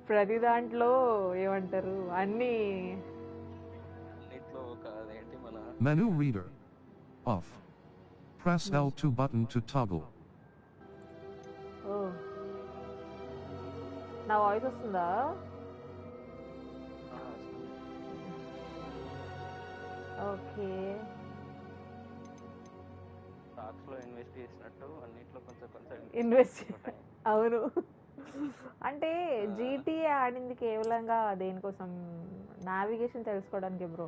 ప్రతి దాంట్లో ఏమంటారు అన్ని అన్నిట్లో ఒక అదేంటి మన Menu reader. Off. Press L2 button to toggle. ఓ నా వాయిస్ వస్తుందా? ఓకే స్టాక్స్ లో ఇన్వెస్ట్ చేసినట్టు అన్నిట్లో కొంచెం కొంచెం ఇన్వెస్ట్ అవును. అంటే జీటీఏ ఆడింది కేవలంగా దేనికోసం? నావిగేషన్ తెలుసుకోవడానికి బ్రో.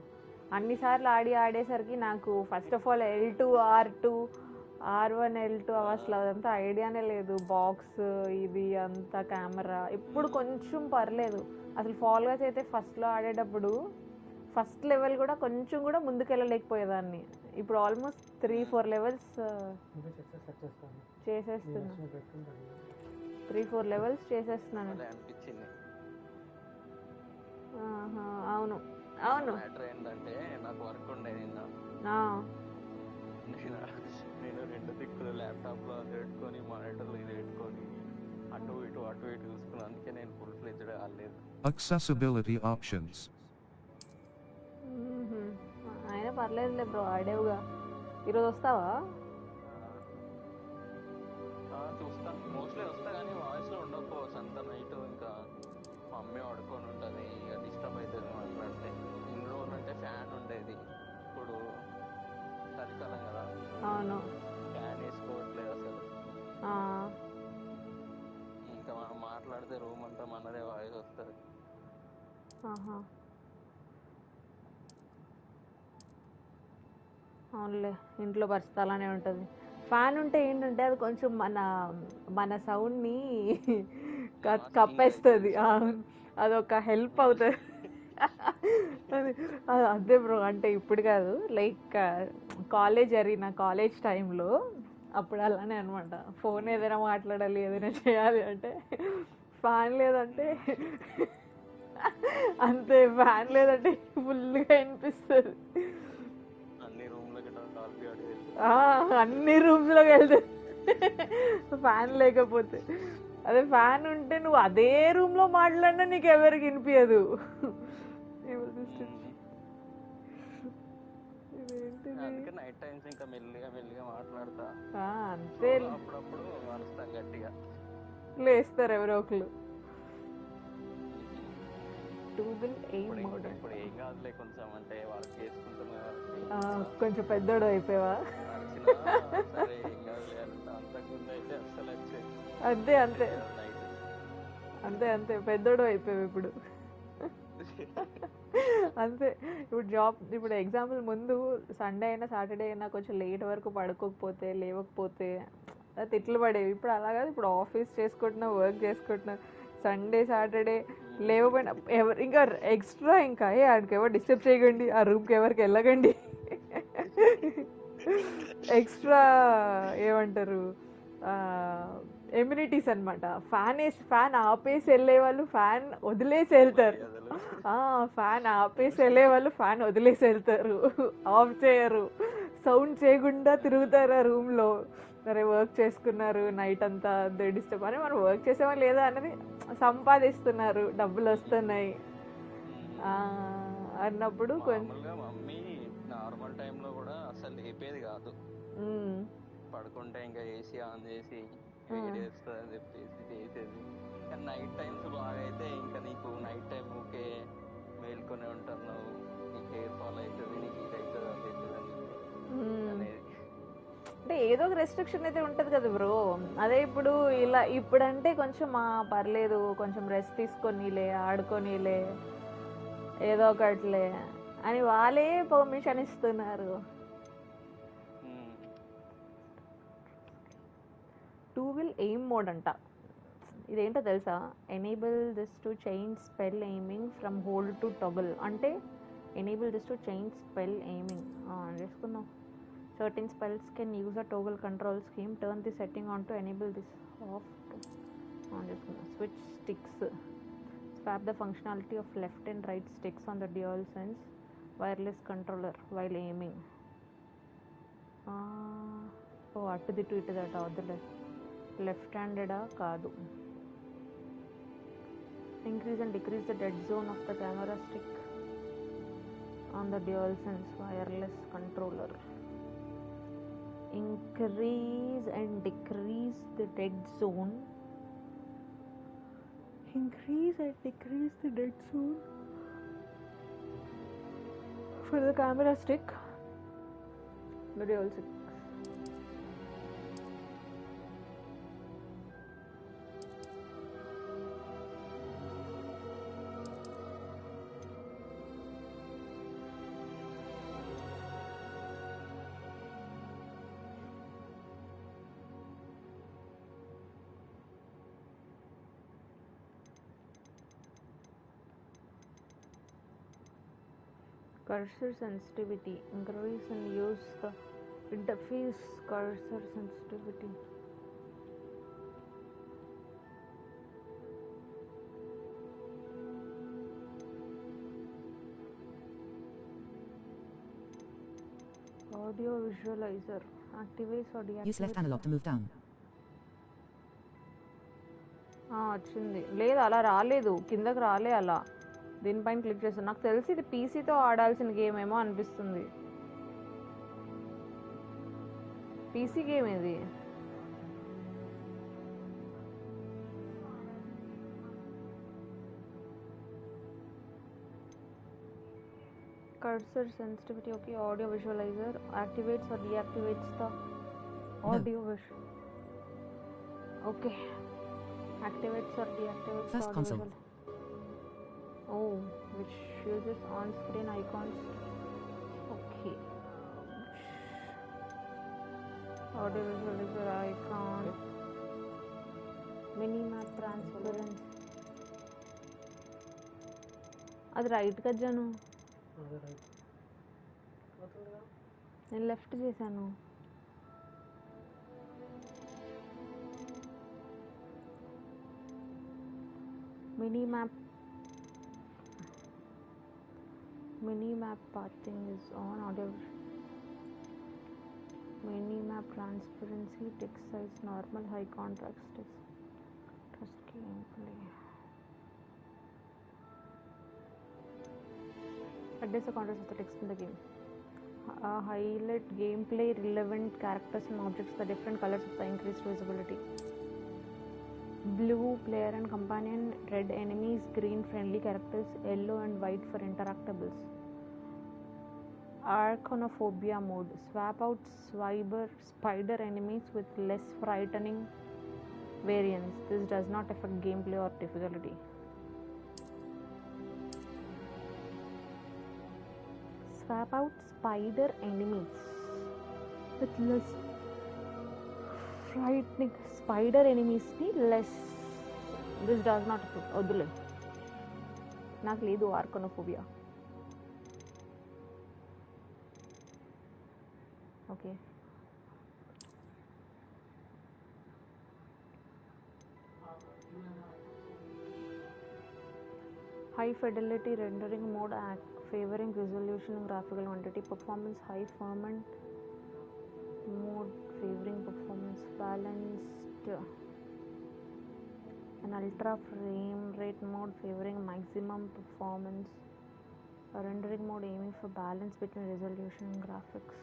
అన్నిసార్లు ఆడేసరికి నాకు first of all L2 R2 R1 L2 అసలు అదంతా ఐడియానే లేదు. బాక్స్ ఇది అంతా కెమెరా ఇప్పుడు కొంచెం పర్లేదు. అసలు ఫాల్ గైస్ అయితే ఫస్ట్లో ఆడేటప్పుడు ఫస్ట్ లెవెల్ కూడా కొంచెం కూడా ముందుకెళ్ళలేకపోయేదాన్ని. ఇప్పుడు ఆల్మోస్ట్ 3-4 లెవెల్స్ చేసేస్తున్నా. 3-4 లెవెల్స్ చేసేస్తున్నాను. అనిపించింది. అవును అవును. మ్యాటర్ ఏంటంటే నాకు వర్క్ ఉండేది నిన్న. నేను 2 దిక్కులు ల్యాప్టాప్ లో అది పెట్టుకొని మానిటర్లు ఇది పెట్టుకొని అటు ఇటు చూసుకున్నాను. అందుకే నేను ఫుల్ ఫ్లెడ్జ్డ్ ఆడలేదు. Accessibility options. అయినా పర్లేదులే బ్రో, ఆడేవుగా. ఈరోజు వస్తావా? చూస్తా, మోస్ట్లీ వస్తా కానీ వాయిస్లో ఉండకపోవచ్చు అంత నైట్. ఇంకా మా మమ్మీ పడుకొని ఉంటుంది, ఇక డిస్టర్బ్ అవుతుంది మాట్లాడితే. ఇన్ని రోజులు అంటే ఫ్యాన్ ఉండేది, ఇప్పుడు చలికాలం కదా. అవును, ఫ్యాన్ వేసుకోవట్లేదు అసలు. ఇంకా మనం మాట్లాడితే రూమ్ అంతా మనదే వాయిస్ వస్తుంది. అవునులే, ఇంట్లో పరిస్థితి అలానే ఉంటుంది. ఫ్యాన్ ఉంటే ఏంటంటే అది కొంచెం మన సౌండ్ని కప్పేస్తుంది. అదొక హెల్ప్ అవుతుంది. అదే బ్రో, అంటే ఇప్పుడు కాదు, లైక్ నా కాలేజ్ టైంలో అప్పుడు అలానే అనమాట. ఫోన్ ఏదైనా మాట్లాడాలి, ఏదైనా చేయాలి అంటే ఫ్యాన్ లేదంటే అంతే. ఫ్యాన్ లేదంటే ఫుల్గా వినిపిస్తుంది. అన్ని రూమ్స్లోకి వెళ్తే ఫ్యాన్ లేకపోతే. అదే ఫ్యాన్ ఉంటే నువ్వు అదే రూమ్ లో మాట్లాడినా నీకు ఎవరికి వినిపించదు. నైట్ టైమ్స్ ఇంకా మెల్లిగా మాట్లాడతా. అంతే, అప్పుడప్పుడు అరుస్తాం గట్టిగా, లేస్తారు ఎవరో ఒకరు. ఇప్పుడు ఏం కాదులే, కొంచెం అంటే వర్క్ చేసుకుంటున్నా, కొంచెం పెద్దోడు అయిపోయావా? సరే ఏం కాదులే అంత. అంతకుముందు అయితే అస్సలు వచ్చేది. అంతే అంతే అంతే అంతే, పెద్దోడు అయిపోయావు ఇప్పుడు. అంతే. ఇప్పుడు ఎగ్జాంపుల్ ముందు సండే అయినా సాటర్డే అయినా కొంచెం లేట్ వరకు పడుకోకపోతే లేవకపోతే తిట్లు పడేవి. ఇప్పుడు అలా కాదు. ఇప్పుడు ఆఫీస్ చేసుకుంటున్నా, వర్క్ చేసుకుంటున్నా, సండే సాటర్డే లేవపోయినా ఎవరు ఇంకా ఎక్స్ట్రా ఇంకా ఆడికి ఎవరు డిస్టర్బ్ చేయకండి, ఆ రూమ్కి ఎవరికి వెళ్ళకండి, ఎక్స్ట్రా ఏమంటారు ఎమ్యూనిటీస్ అనమాట. ఫ్యాన్ ఆపేసి వెళ్ళే వాళ్ళు ఫ్యాన్ వదిలేసి వెళ్తారు. ఫ్యాన్ ఆపేసి వెళ్ళే వాళ్ళు ఫ్యాన్ వదిలేసి వెళ్తారు, ఆఫ్ చేయరు, సౌండ్ చేయకుండా తిరుగుతారు ఆ రూమ్లో. సరే వర్క్ చేసుకున్నారు నైట్ అంతా, డిస్టర్బ్ అని. మనం వర్క్ చేసేవా లేదా అన్నది సంపాదిస్తున్నారు, డబ్బులు వస్తున్నాయి అన్నప్పుడు కొంచెం. మమ్మీ నార్మల్ టైంలో కూడా అసలు లేపేది కాదు, పడుకుంటే ఇంకా ఏసీ ఆన్ చేసి వేడి వస్తుంది అని చెప్పేసి చేసేది. కానీ నైట్ టైమ్స్ బాగా అయితే ఇంకా నీకు నైట్ టైం ఓకే మేల్కొనే ఉంటున్నావు, నీకు హెయిర్ ఫాల్ అవుతుంది, నీకు ఇది అవుతుంది అది అవుతుంది అనేది. అంటే ఏదో ఒక రెస్ట్రిక్షన్ అయితే ఉంటుంది కదా బ్రో. అదే ఇప్పుడంటే కొంచెం పర్లేదు, కొంచెం రెస్ట్ తీసుకొనిలే, ఆడుకొనిలే, ఏదో ఒకట్లే అని వాళ్ళే పర్మిషన్ ఇస్తున్నారు. 2 will aim mode అంట. ఇదేంటో తెలుసా? Enable this to change spell aiming from hold to toggle. అంటే enable this to change spell aiming చేసుకుందాం. Certain spells can use a toggle control scheme. Turn the setting on to enable this off. Switch sticks. Swap the functionality of left and right sticks on the DualSense wireless controller while aiming. అటు దిట్టు ఇటు that వద్దులే. Left హ్యాండెడా? కాదు. Increase and decrease the dead zone of the camera stick on the DualSense wireless controller. Increase and decrease the dead zone. Increase and decrease the dead zone for the camera stick. The DualSense. Cursor sensitivity. Increase and use the interface cursor sensitivity. Audio visualizer. Activates or deactivates. Use left analog to move down. వచ్చింది లేదు అలా రాలేదు కిందకి రాలే అలా దీనిపైన click చేస్తాను నాకు తెలిసి ఇది పీసీతో ఆడాల్సిన గేమ్ ఏమో అనిపిస్తుంది పీసీ గేమ్ ఇది cursor sensitivity. Okay, audio visualizer activates or deactivates the audio visual. Okay, activates or deactivates First the audio console. visual. Oh, which uses on-screen icons. Okay, audio visualizer icon. Minimap transparency. అది right కదా జాను నేను left చేశాను mini map pathing is on. Audio mini map transparency, text size normal, high contrast text, trust gameplay. Address the contrast of the text in the game. Highlight gameplay relevant characters and objects, the different colors of the increased visibility. Blue player and companion, red enemies, green friendly characters, yellow and white for interactables. Arachnophobia mode. Swap out spider enemies with less frightening variants. This does not affect gameplay or difficulty. Swap out spider enemies with less frightening spider enemies ni less. This does not affect. వద్దులే నాకు లేదు arachnophobia. Okay high fidelity rendering mode favoring resolution and graphical quantity. Performance high firmament mode favoring performance. Balanced an ultra frame rate mode favoring maximum performance. A rendering mode aiming for balance between resolution and graphics.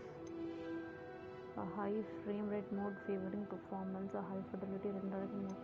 A high frame rate mode favoring performance. A high fidelity rendering mode.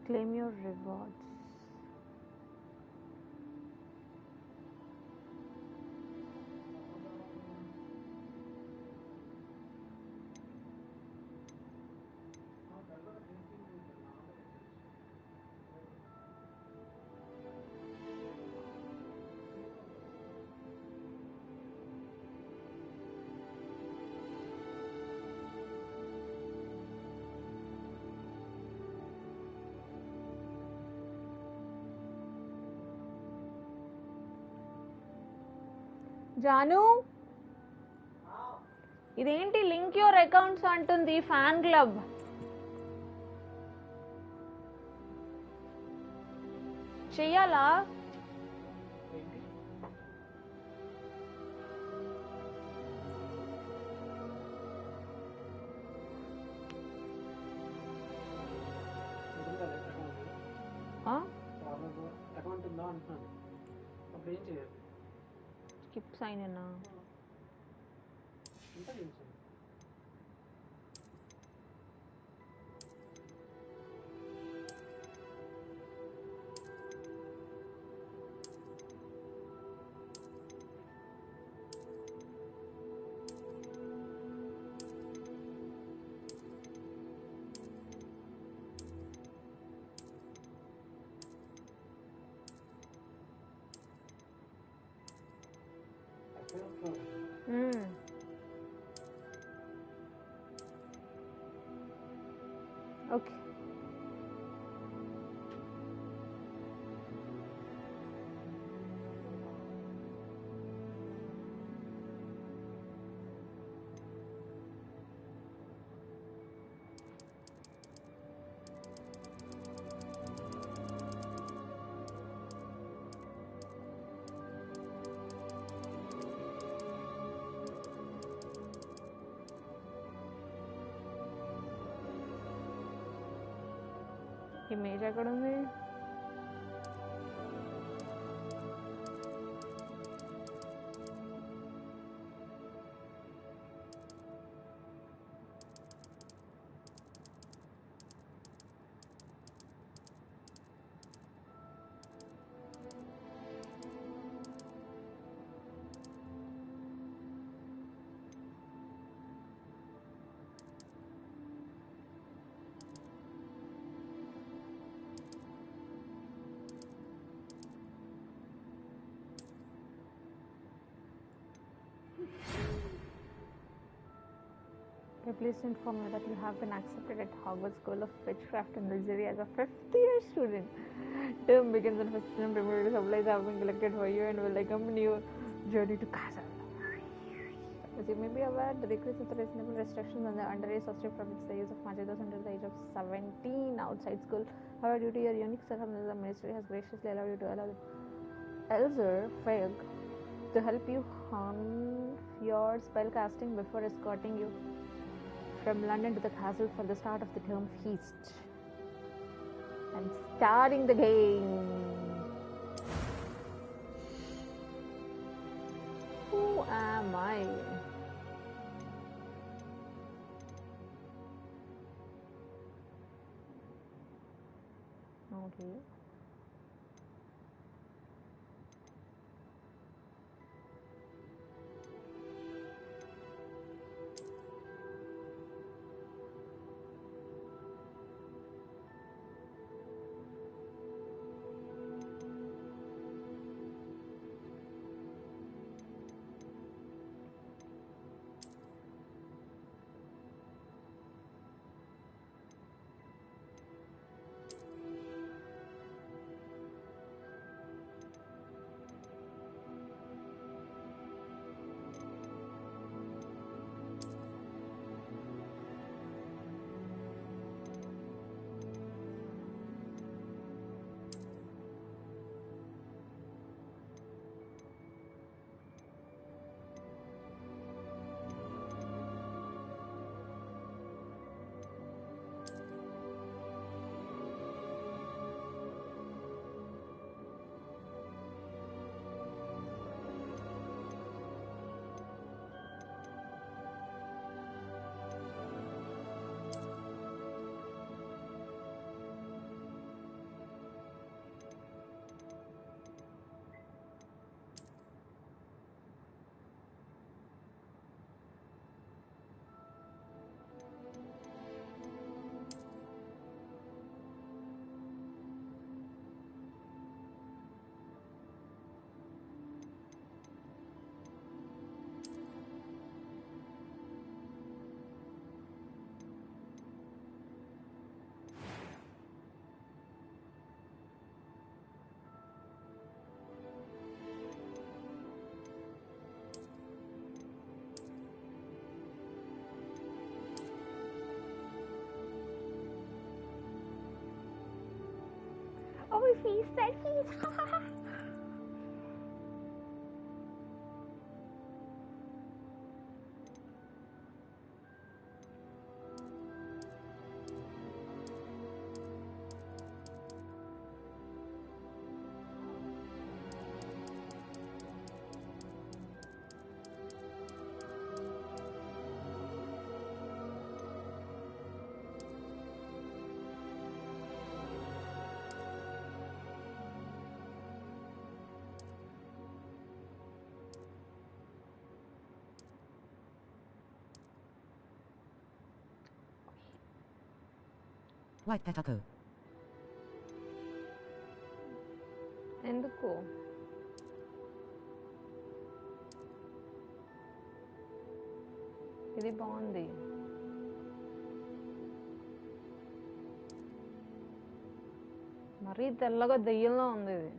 Claim your rewards. Janu ఇదేంటి link your accounts అంటుంది fan club. చెయ్యాలా? Account ఉందా అంటున్నాను. అప్పుడు ఏం చేయాలి? Skip sign in ఉంటుంది ఏం చేయాలి? ఓకే. ఇమేజ్ ఎక్కడ ఉంది? Please inform me that you have been accepted at Hogwarts School of Witchcraft and Wizardry as a 5th-year student. Term begins on 1st September. Primary supplies have been collected for you and will accompany your journey to castle. As you may be aware, the decrease of the reasonable restrictions on the underage subject permits the use of magic under the age of 17 outside school. However, due to your unique circumstances, the ministry has graciously allowed you to allow Elder Fig to help you hone your spell casting before escorting you from London to the castle for the start of the term feast. And starting the game. Who am I? Okay. we feasted feast. White potato. ఎందుకు ఇది బాగుంది. మరీ తెల్లగా దెయ్యంలో ఉంది ఇది.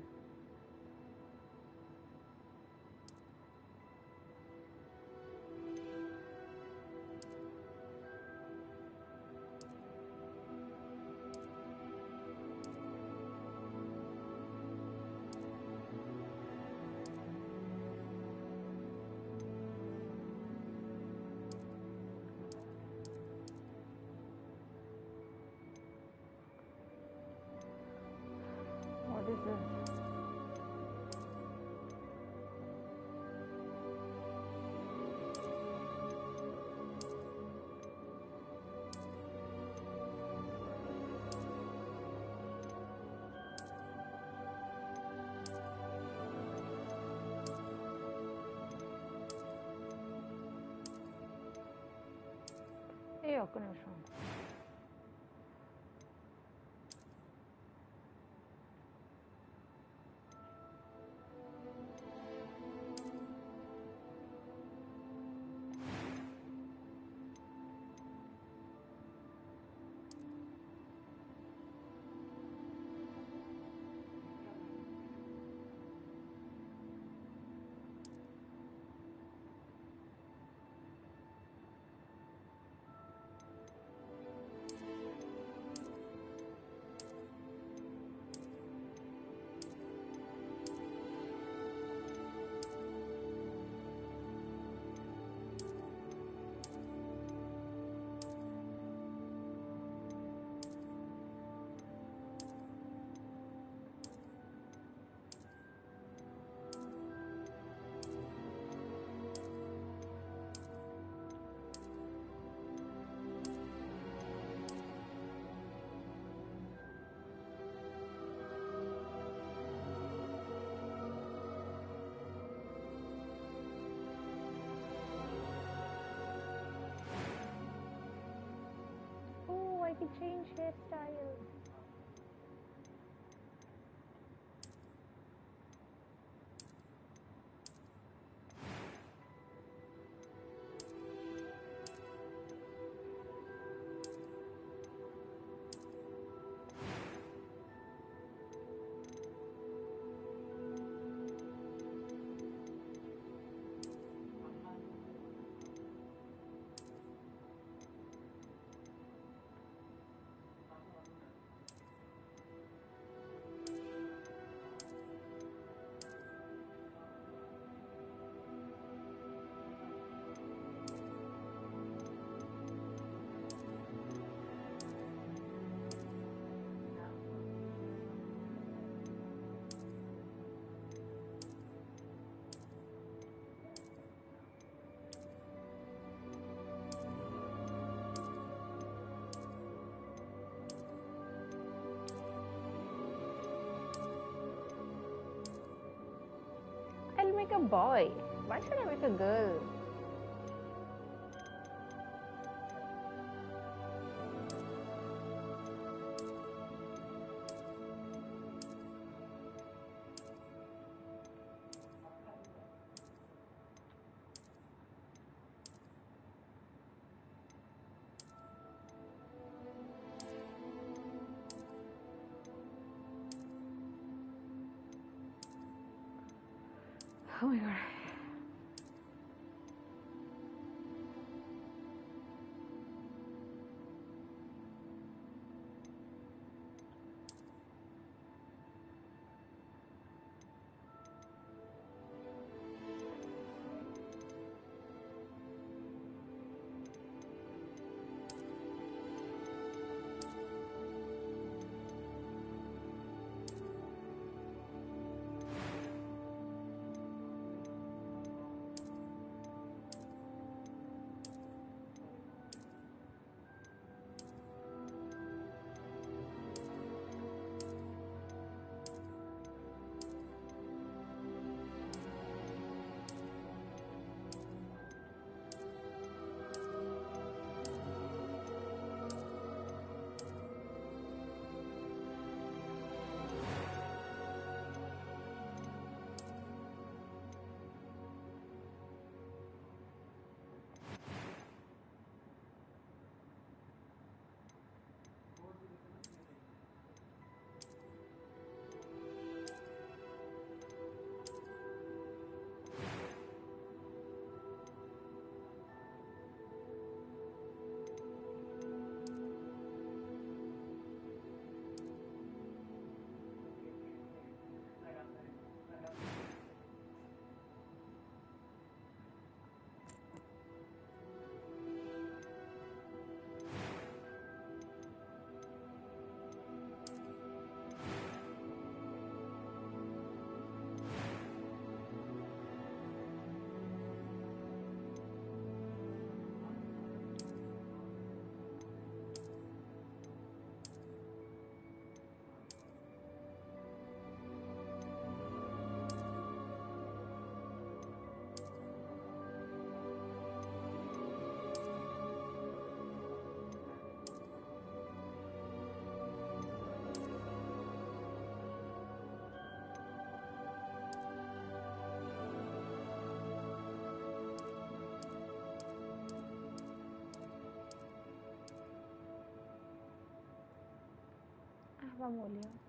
What is this? ఒక్క నిమిషం. I can change hairstyle. I'll make a boy. Why should I make a girl? Oh my god. from Olia.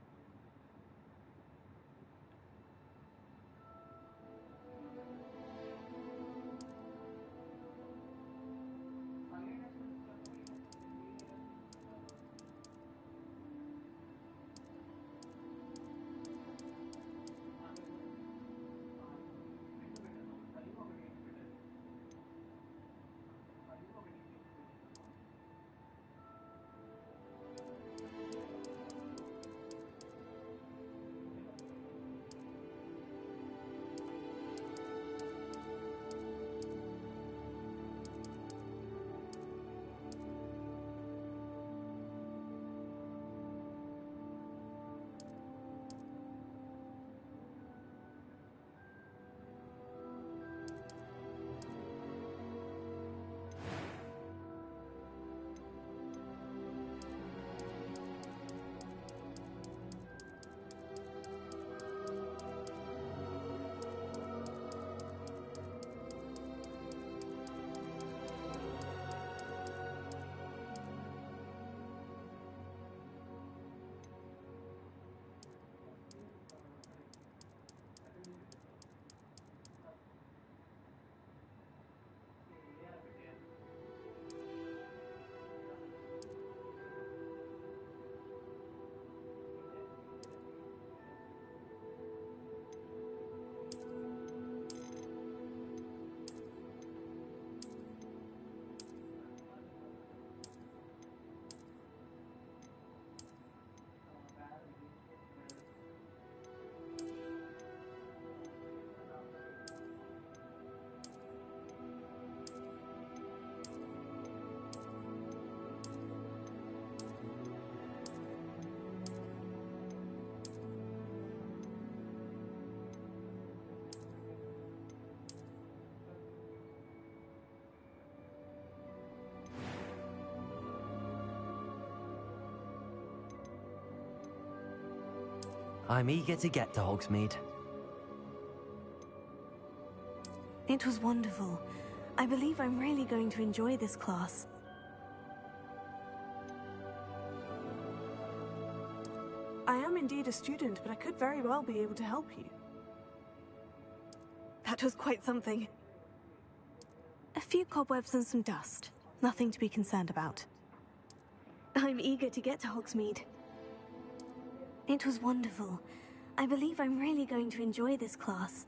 I'm eager to get to Hogsmeade. It was wonderful. I believe I'm really going to enjoy this class. I am indeed a student, but I could very well be able to help you. That was quite something. A few cobwebs and some dust. Nothing to be concerned about. I'm eager to get to Hogsmeade. It was wonderful. I believe I'm really going to enjoy this class.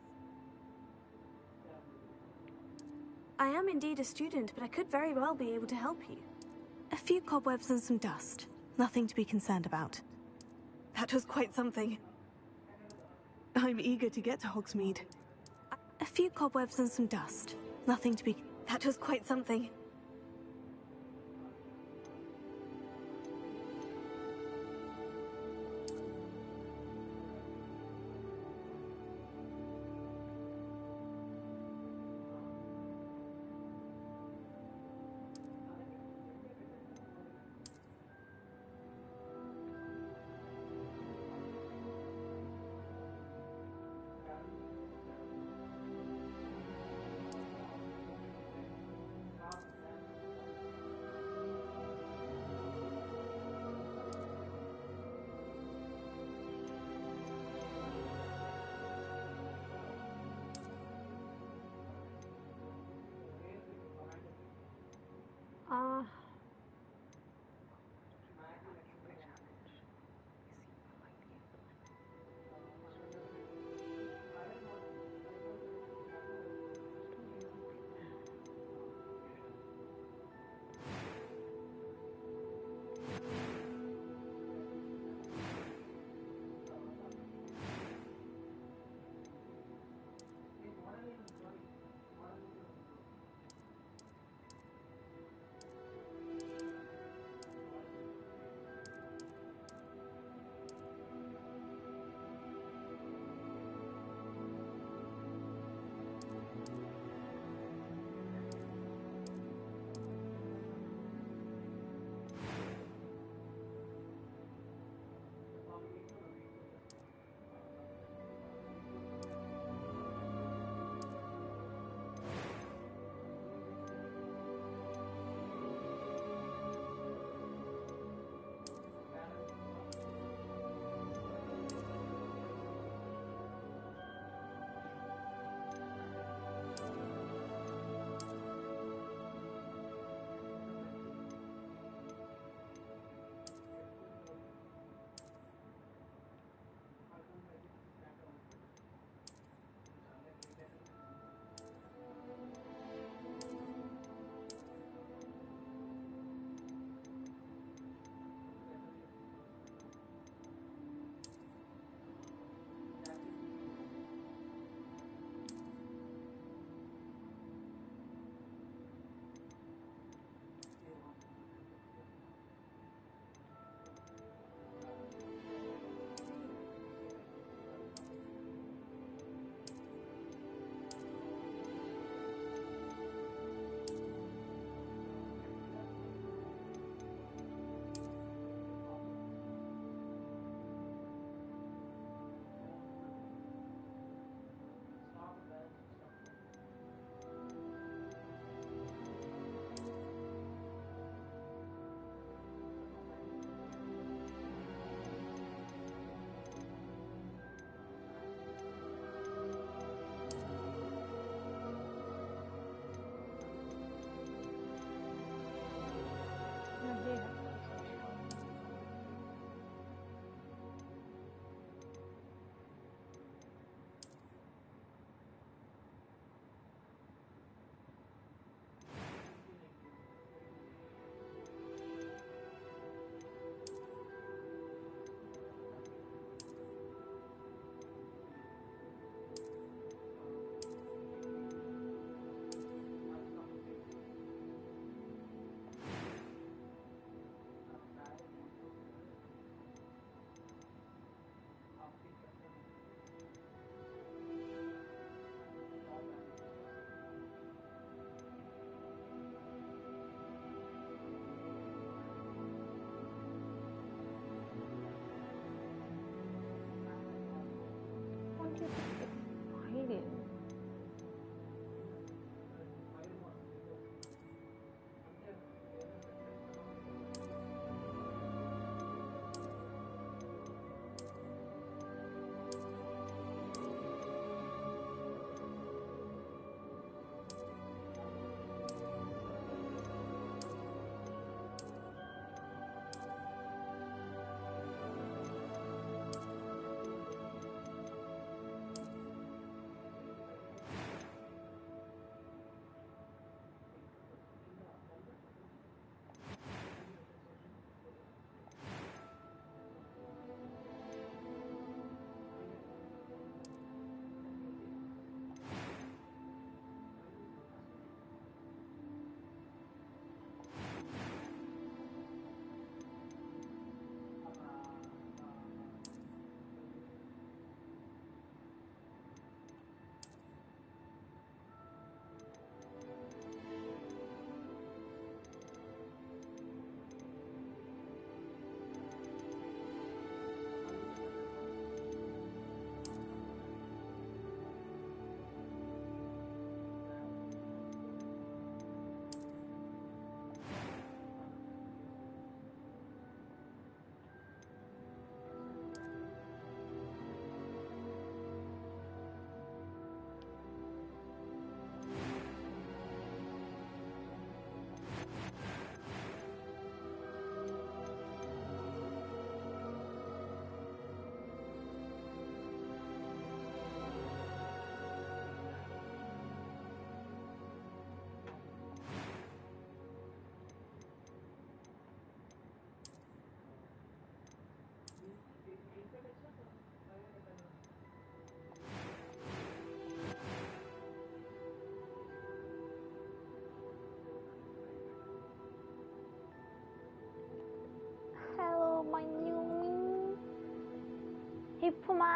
I am indeed a student, but I could very well be able to help you. A few cobwebs and some dust. Nothing to be concerned about. That was quite something. I'm eager to get to Hogsmeade. A few cobwebs and some dust. Nothing to be... That was quite something.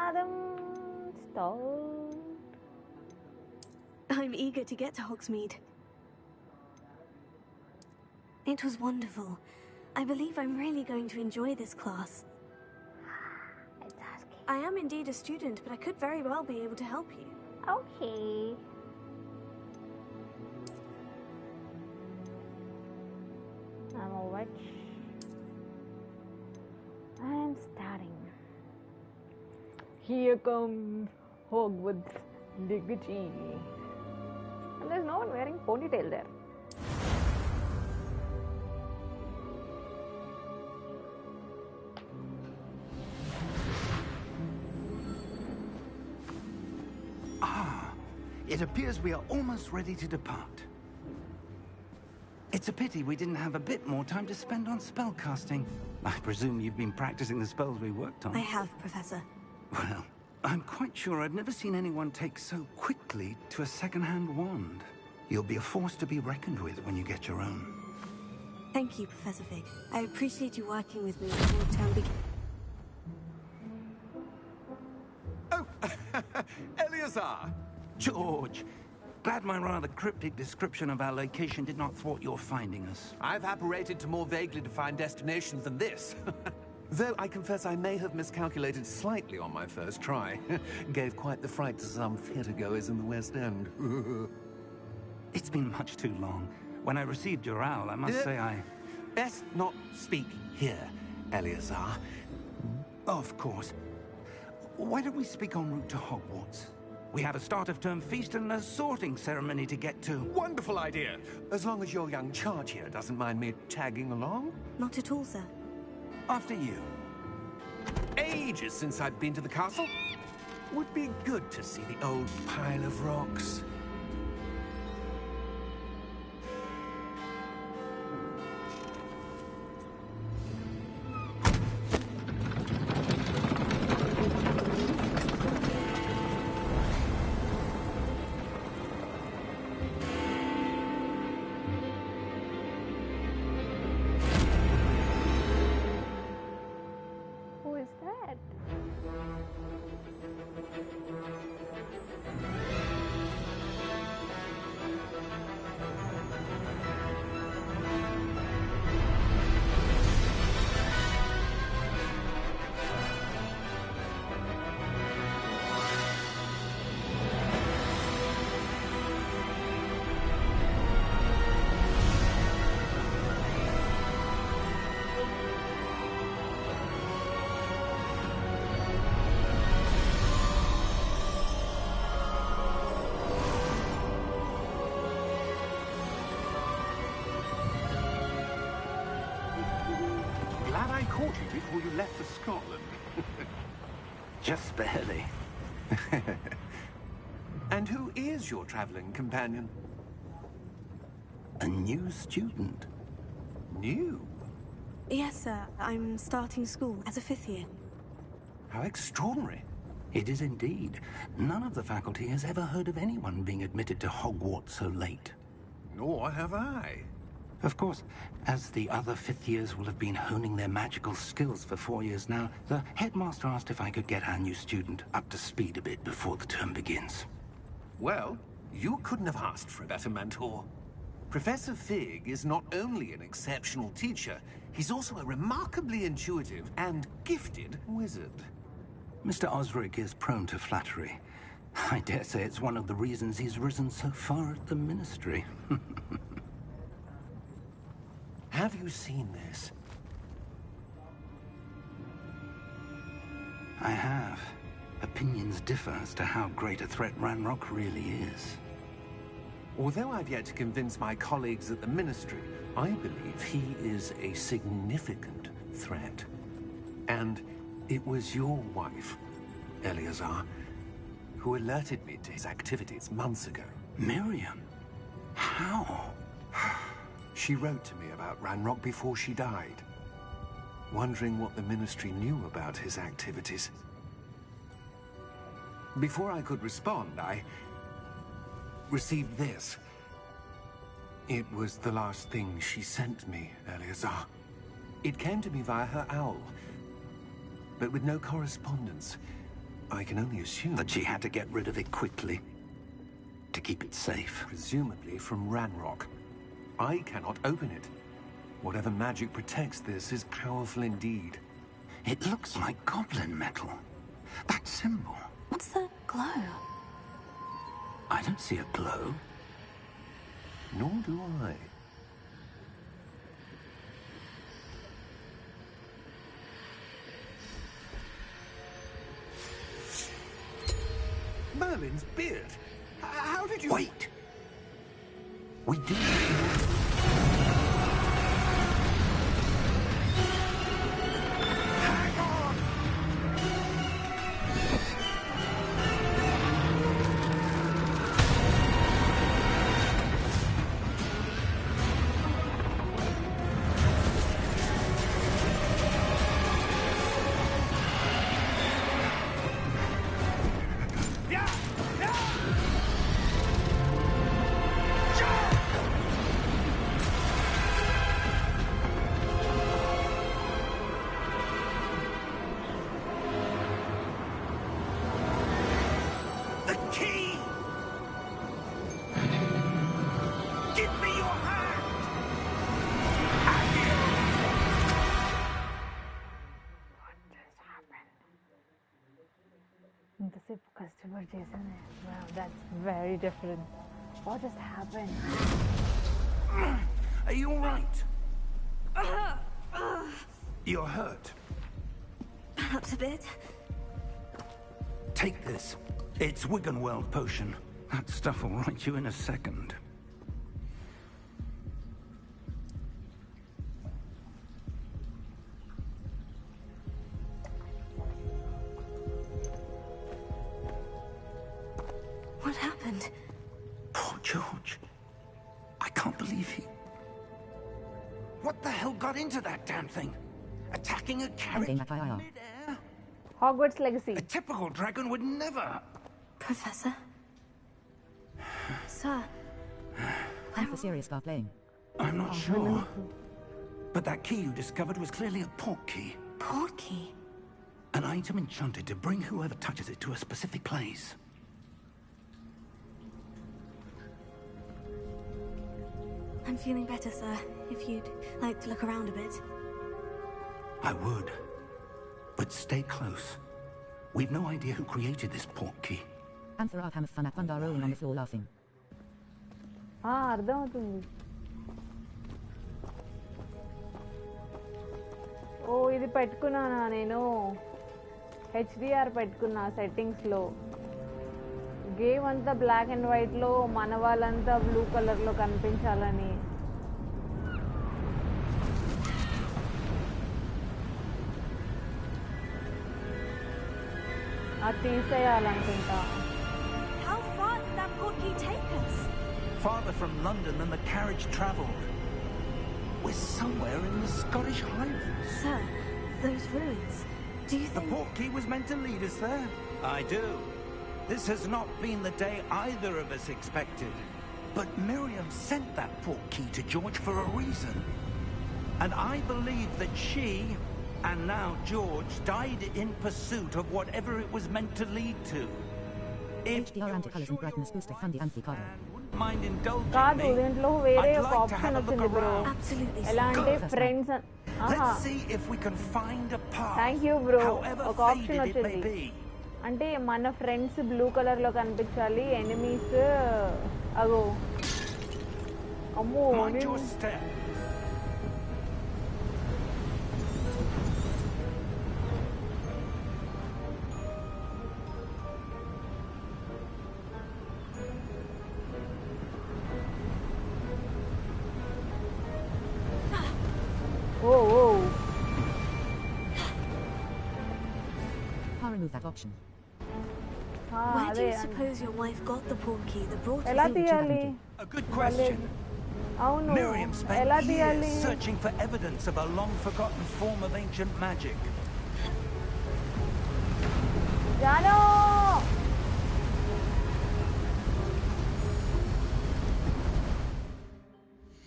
Pradam start. I'm eager to get to Hogsmeade. It was wonderful. I believe I'm really going to enjoy this class. It's asking. I am indeed a student, but I could very well be able to help you. Okay. I'm a witch. I'm starting. Here comes Hogwarts legacygame. And there's no one wearing ponytail there. It appears we are almost ready to depart. It's a pity we didn't have a bit more time to spend on spellcasting. I presume you've been practicing the spells we worked on. I have, Professor. Well, I'm quite sure I've never seen anyone take so quickly to a second-hand wand. You'll be a force to be reckoned with when you get your own. Thank you, Professor Fig. I appreciate you working with me before term begins. Oh, Eleazar! George, glad my rather cryptic description of our location did not thwart your finding us. I've apparated to more vaguely defined destinations than this. Though I confess I may have miscalculated slightly on my first try. Gave quite the fright to some theatregoers in the West End. It's been much too long. When I received your owl, I must say I... Best not speak here, Eleazar. Of course. Why don't we speak en route to Hogwarts? We have a start-of-term feast and a sorting ceremony to get to. Wonderful idea. As long as your young charge here doesn't mind me tagging along. Not at all, sir. After you. Ages since I've been to the castle. Would be good to see the old pile of rocks. Who is that? Glad I caught you before you left for Scotland. Just barely. And who is your traveling companion? A new student. New? Yes, sir. I'm starting school as a 5th year. How extraordinary. It is indeed. None of the faculty has ever heard of anyone being admitted to Hogwarts so late. Nor have I. Of course, as the other 5th years will have been honing their magical skills for 4 years now, the headmaster asked if I could get our new student up to speed a bit before the term begins. Well, you couldn't have asked for a better mentor. Professor Fig is not only an exceptional teacher, he's also a remarkably intuitive and gifted wizard. Mr. Osric is prone to flattery. I dare say it's one of the reasons he's risen so far at the Ministry. Have you seen this? I have. Opinions differ as to how great a threat Ranrock really is. Although I've yet to convince my colleagues at the Ministry, I believe he is a significant threat. And it was your wife, Eleazar, who alerted me to his activities months ago. Miriam? How? She wrote to me about Ranrock before she died, wondering what the Ministry knew about his activities. Before I could respond, I received this. It was the last thing she sent me, Eleazar. It came to me via her owl, but with no correspondence. I can only assume that she had to get rid of it quickly to keep it safe. Presumably from Ranrock. I cannot open it. Whatever magic protects this is powerful indeed. It looks like goblin metal. That symbol. What's the glow? I don't see a glow. Nor do I. Merlin's beard. How did you... Wait! We did... ఇంతసేపు కష్టపడి చేశాను. Wow, that's very different. What just happened? Are you all right? You're hurt. Perhaps a bit. Take this. It's Wiggenweld potion. That stuff will right you in a second. What happened? Poor George. I can't believe he... What the hell got into that damn thing? Attacking a carriage mid-air? Hogwarts Legacy. A typical dragon would never... Professor? Sir? I'm for serious about playing. I'm not sure. But that key you discovered was clearly a port key. Port key? An item enchanted to bring whoever touches it to a specific place. I'm feeling better, sir. If you'd like to look around a bit. I would. But stay close. We've no idea who created this port key. Anther Arkham fun up and are rolling on the floor laughing. అర్థమవుతుంది. ఓ ఇది పెట్టుకున్నానా నేను? HDR పెట్టుకున్నా సెట్టింగ్స్లో. Game అంతా black and వైట్లో, మన వాళ్ళంతా blue కలర్లో కనిపించాలని. అది తీసేయాలనుకుంటా. How far did that port key take us? Farther from London than the carriage travelled. We're somewhere in the Scottish Highlands. Sir, those ruins. Do you The think... port key was meant to lead us there? I do. This has not been the day either of us expected. But Miriam sent that port key to George for a reason. And I believe that she, and now George, died in pursuit of whatever it was meant to lead to. If HDR anti-colors and brightness booster fundy anti-color. wouldn't mind indulging కాదు, me, దీంట్లో వేరే I'd ఒక like to option have a look వచ్చింది bro. around. Absolutely, sir. ఎలా అంటే Good. Friends. Let's see if we can find a path. Thank you bro. However ఒక option faded it may వచ్చింది. be. అంటే మన ఫ్రెండ్స్ బ్లూ కలర్లో కనిపించాలి, enemies అగో. అమ్మో Mind your step. Oh oh I'll remove that option. Where do అదే you suppose your wife got the port key that brought us ఎలా here? తీయాలి? A good question. అవును, Miriam spent ఎలా తీయాలి? years searching for evidence of a long-forgotten form of ancient magic. Jaanu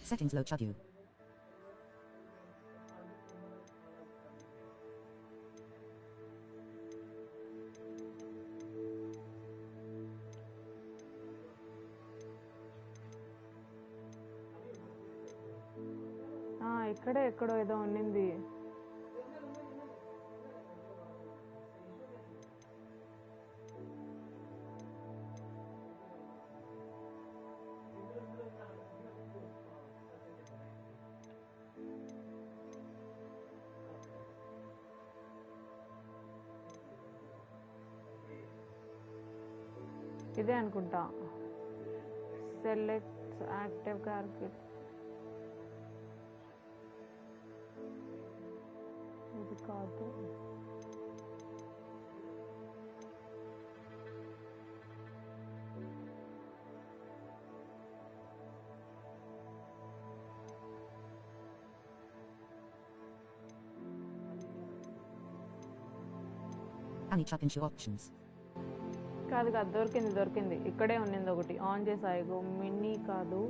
Settings low chadu. ఇక్కడే ఎక్కడో ఏదో ఉన్నింది. ఇదే అనుకుంటా. Select active target. ఇది కాదు. Annie chuck into options. కాదు కాదు, దొరికింది. ఇక్కడే ఉన్నింది ఒకటి. ఆన్ చేసాయిగో. మినీ కాదు,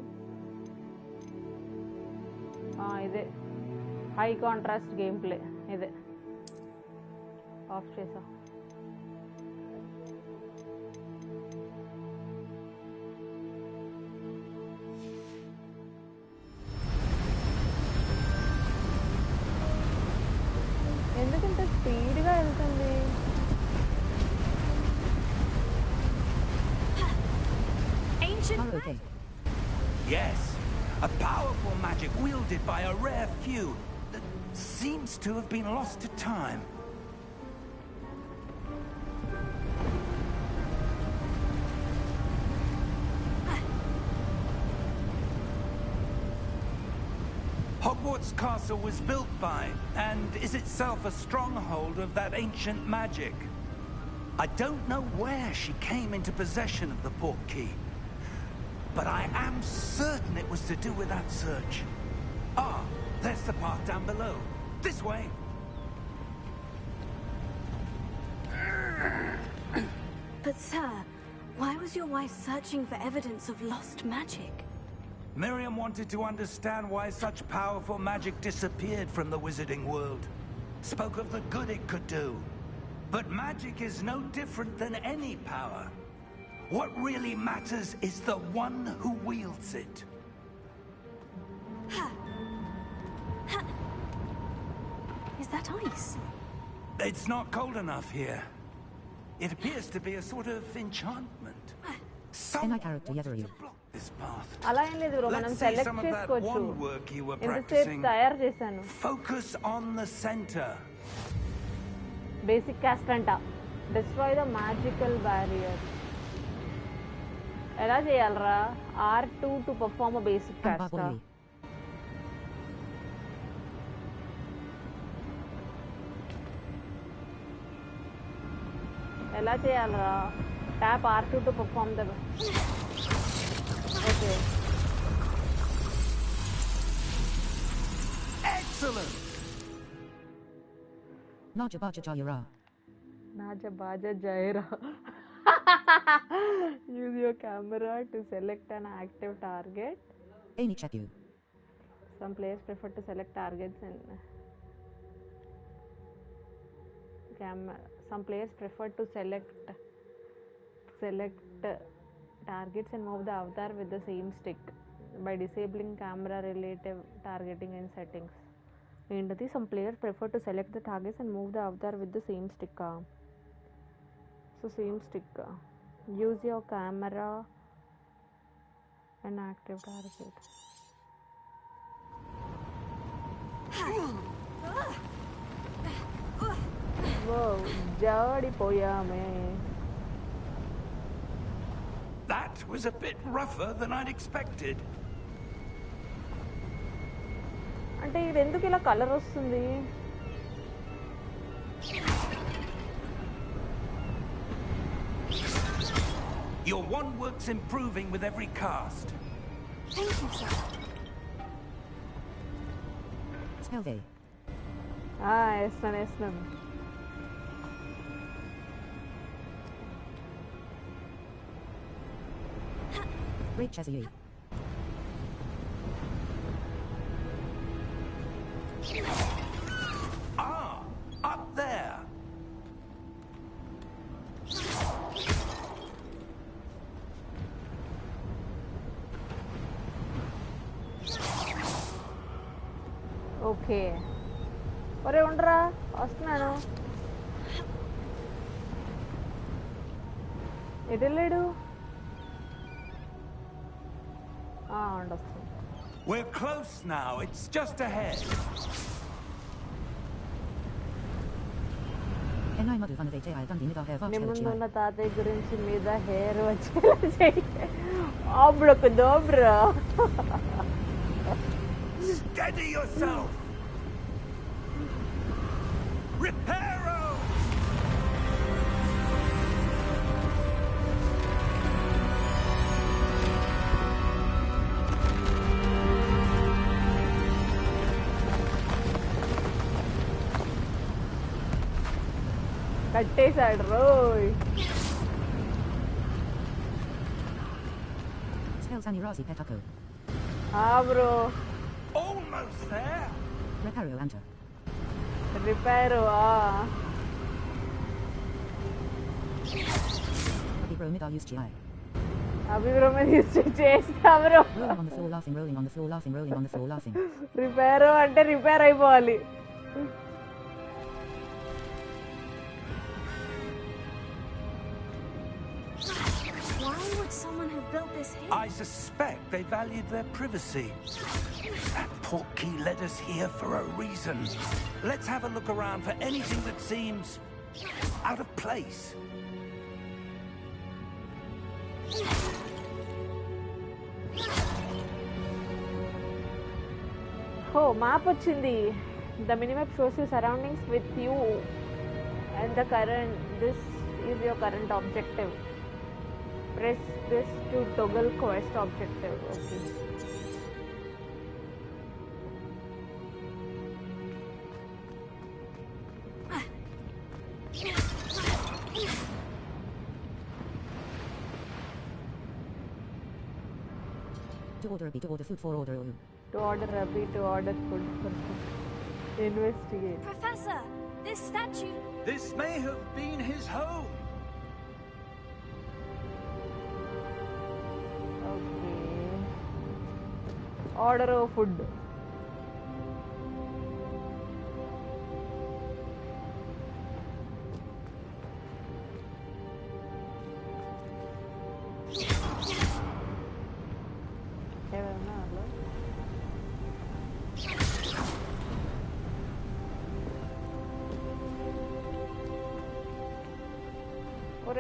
ఇదే హై కాంట్రాస్ట్ గేమ్ ప్లే. ఇదే ఆఫ్ చేసా. ఎందుకంత స్పీడ్గా వెళ్తుంది? Okay. Yes, a powerful magic wielded by a rare few that seems to have been lost to time. Hogwarts Castle was built by, and is itself a stronghold of that ancient magic. I don't know where she came into possession of the portkey, but I am certain it was to do with that search. Ah, there's the path down below. This way. But sir, why was your wife searching for evidence of lost magic? Miriam wanted to understand why such powerful magic disappeared from the wizarding world. Spoke of the good it could do. But magic is no different than any power. What really matters is the one who wields it. Is that ice? It's not cold enough here. It appears to be a sort of enchantment. In my character, Yetheru. This path. అలా ఏం లేదు bro, మనం Let's see select some of that చేసుకోవచ్చు. one work you were ఎంతసేపు practicing. తయారు చేశాను. Focus on the center. Basic cast అంట. Destroy the magical barrier. ఎలా చేయాలరా? R2 to perform a basic cast. ఎలా చేయాలరా? Tap R2 to perform the. Okay. Excellent. Naja Baja Jayara. Naja Baja Jayara. Use your camera to select an active target. Any check you. Some players prefer to select targets and some players prefer to select targets and move the avatar with the same stick by disabling camera relative targeting and settings. ఏంటది? some players prefer to select the targets and move the avatar with the same stick. So same stick. Use your camera and active target. Whoa, జాడిపోయామే. That was a bit rougher than I'd expected. అంటే ఇది ఎందుకు ఇలా colour వస్తుంది? Your one work's improving with every cast. Thank you, sir. Spellvay. వేస్తున్నాను. Great Chessie. Ah, up there. Okay ఒరే ఉండరా వస్తున్నాను ఎటు వెళ్ళాడు ఉండొస్తుంది We're close now. It's just ahead. నిమ్ముందున్న తాతయ్య గురించి మీద హెయిర్ వచ్చేలా చేయి ఆబ్రొక దోబ్రో Steady yourself. Reparo. కట్టేశాడు Roy bro Almost there. Reparo enter. Repair అభిప్రాయం చేస్తా bro Rolling on the floor laughing, rolling on the floor laughing, rolling on the floor laughing. Repair అంటే repair అయిపోవాలి Why would someone have built this here? I suspect they valued their privacy. That portkey led us here for a reason. Let's have a look around for anything that seems out of place. Map వచ్చింది the minimap shows you surroundings with you and the current this is your current objective press this to toggle quest objective okay To order a bee, to order food for order. to order Rabi, to order food for investigate. Professor, this statue... This may have been his home. Okay. Order of food.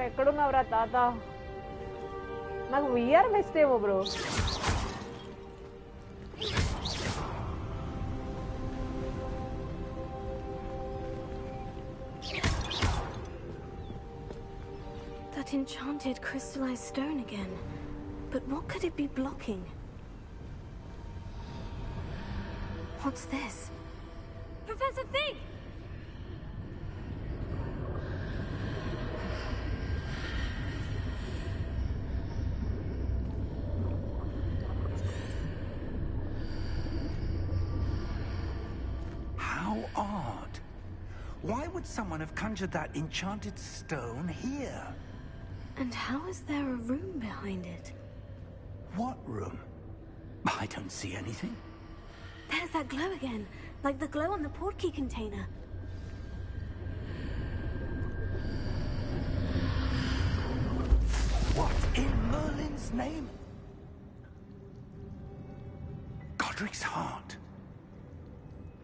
ఎక్కడున్నావురా తాత నాకు VR best ఏమో bro That enchanted crystallized stone again. But what could it be blocking? What's this? Professor Fig! How odd. Why would someone have conjured that enchanted stone here? And how is there a room behind it? What room? I don't see anything. There's that glow again, like the glow on the portkey container. What in Merlin's name? Godric's heart.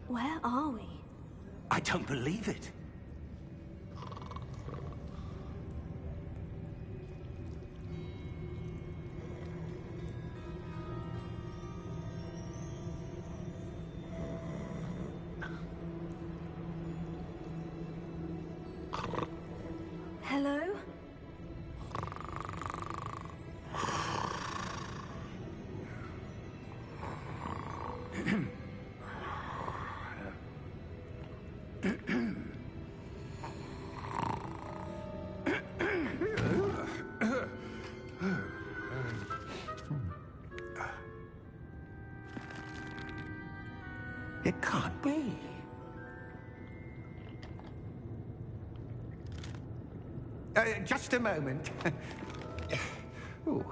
Where are we? I don't believe it. Hello? It can't be. Just a moment. Oh.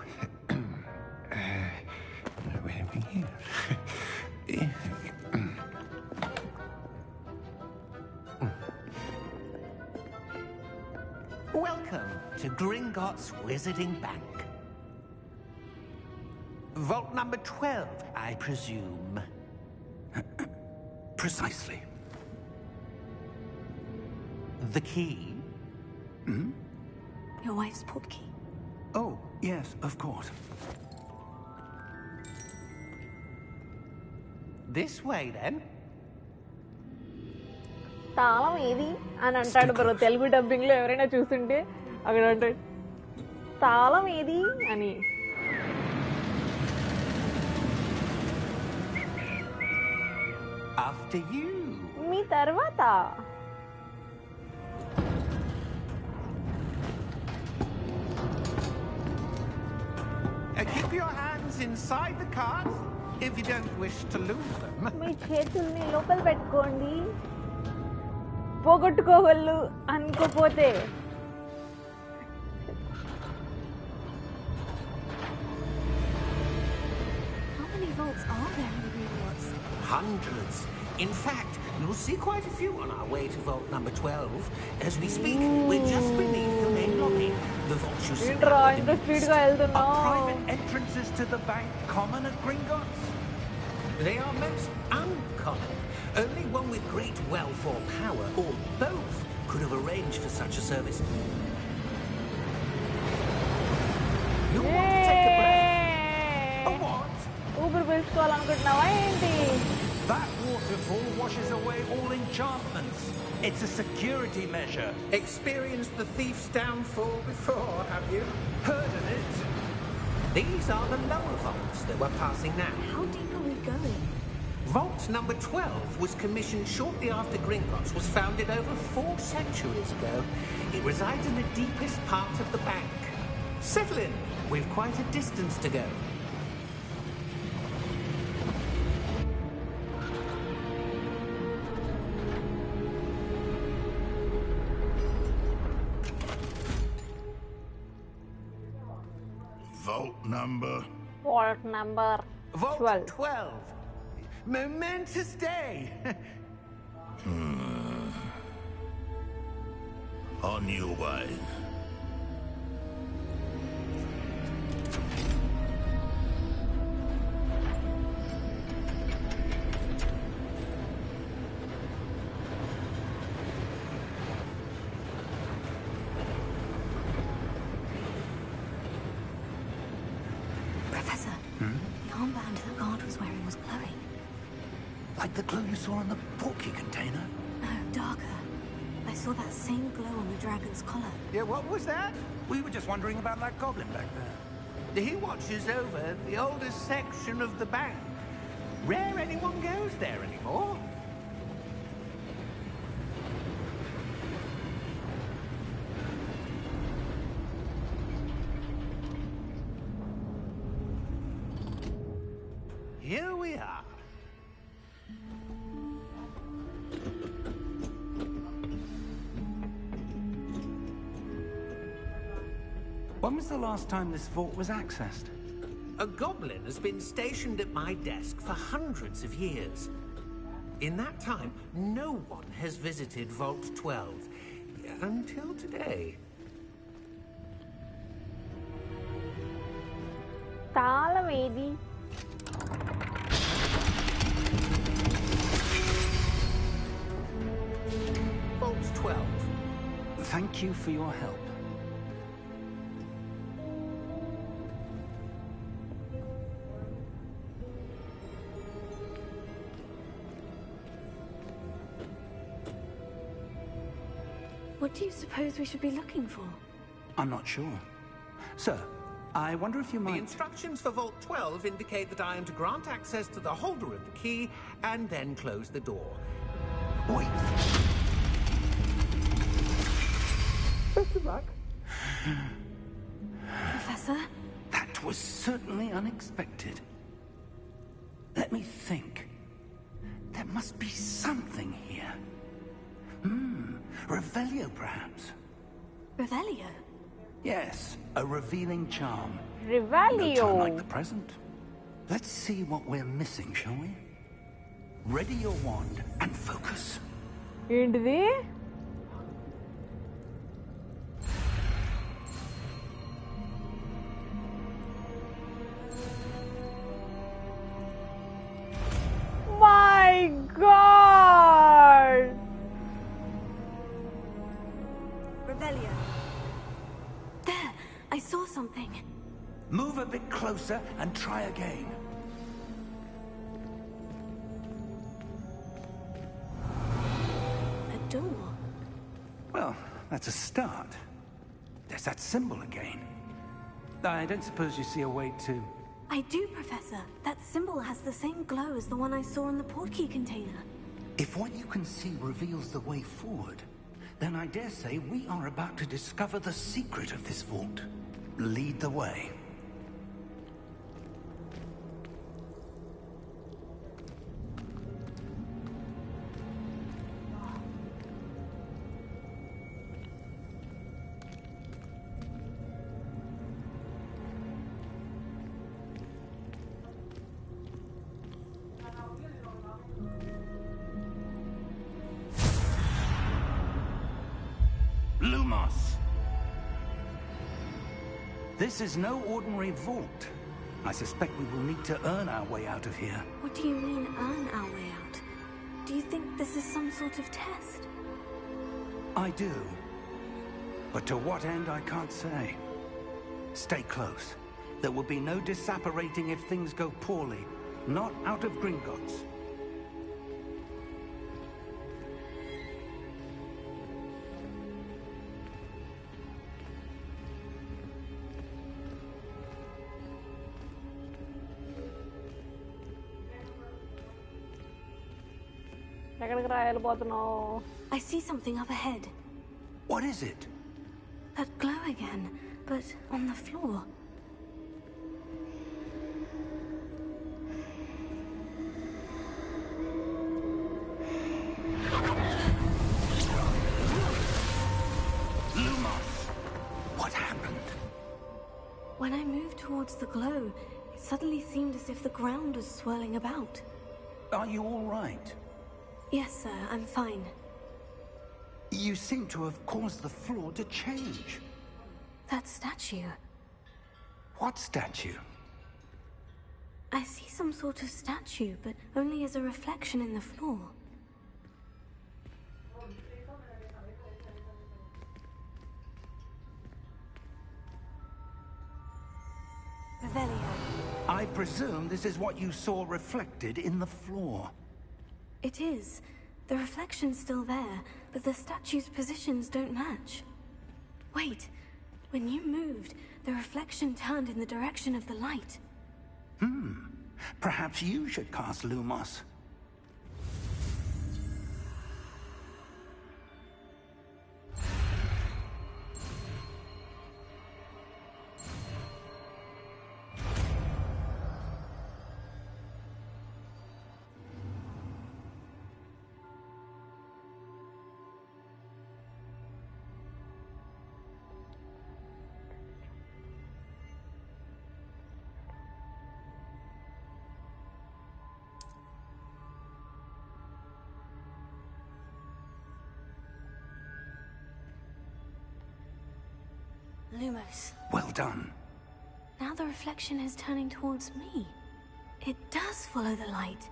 Where are we here? Gringotts Wizarding Bank. Vault number 12, I presume. Precisely. The key? Hmm? Your wife's portkey. Oh, yes, of course. This way, then. తాళం ఏది అని అంటాడు bro. Telugu dubbing లో ఎవరైనా చూస్తుంటే అక్కడ అంటాడు తాళం ఏది అని. After you. మీ తర్వాత Keep your hands inside the cards if you don't wish to lose them. మీ చేతుల్ని లోపల పెట్టుకోండి, పోగొట్టుకోగలరు అనుకోపోతే. How many vaults are there in Hogwarts? Hundreds. In fact, you'll see quite a few on our way to vault number 12. As we speak, we're just beneath the main lobby. The vaults you see ఏంట్రా ఇంత speed గా are వెళ్తున్నావు? private entrances to the bank common at Gringotts? They are most uncommon. Only one with great wealth or power, or both, could have arranged for such a service. You want to take a breath? A what? ఊపిరి పీల్చుకోవాలనుకుంటున్నావా ఏంటి? That waterfall washes away all enchantments. It's a security measure. Experienced the thief's downfall before, have you? Heard of it? These are the lower vaults that we're passing now. How deep are we going? Vault number 12 was commissioned shortly after Gringotts was founded over 4 centuries ago. It resides in the deepest part of the bank. Settle in. We've quite a distance to go. Vault number? Vault number Vault 12. 12. Momentous day. On your way. Professor, the armband the guard was wearing was glowing. Like the glow you saw on the portkey container? No, darker. I saw that same glow on the dragon's collar. Yeah, what was that? We were just wondering about that goblin back there. He watches over the oldest section of the bank. Rare anyone goes there anymore. Here we are. When was the last time this vault was accessed? A goblin has been stationed at my desk for hundreds of years. In that time, no one has visited Vault 12 until today. తాళం ఏది? Vault 12. Thank you for your help. What do you suppose we should be looking for? I'm not sure. Sir, I wonder if you The might... instructions for Vault 12 indicate that I am to grant access to the holder of the key and then close the door. Wait. Best of luck. Professor? That was certainly unexpected. Let me think. There must be something here. Revelio, perhaps? Revelio? Yes, a revealing charm. Revelio. No time like the present. Let's see what we're missing, shall we? Ready your wand and focus. ఏంటిది? closer and try again. A door. Well, that's a start. There's that symbol again. I don't suppose you see a way to... I do, Professor. That symbol has the same glow as the one I saw in the portkey container. If what you can see reveals the way forward, then I dare say we are about to discover the secret of this vault. Lead the way. Lumos! This is no ordinary vault. I suspect we will need to earn our way out of here. What do you mean, earn our way out? Do you think this is some sort of test? I do. But to what end, I can't say. Stay close. There will be no disapparating if things go poorly. Not out of Gringotts. ఎక్కడికి రా వెళ్ళిపోతున్నావు? I see something up ahead. What is it? That glow again, but on the floor. Lumos! What happened? When I moved towards the glow, it suddenly seemed as if the ground was swirling about. Are you all right? Yes, sir, I'm fine. You seem to have caused the floor to change. That statue. What statue? I see some sort of statue, but only as a reflection in the floor. Revelio. I presume this is what you saw reflected in the floor. It is. The reflection's still there, but the statue's positions don't match. Wait. When you moved, the reflection turned in the direction of the light. Perhaps you should cast Lumos. Lumos. Well done. Now the reflection is turning towards me. It does follow the light.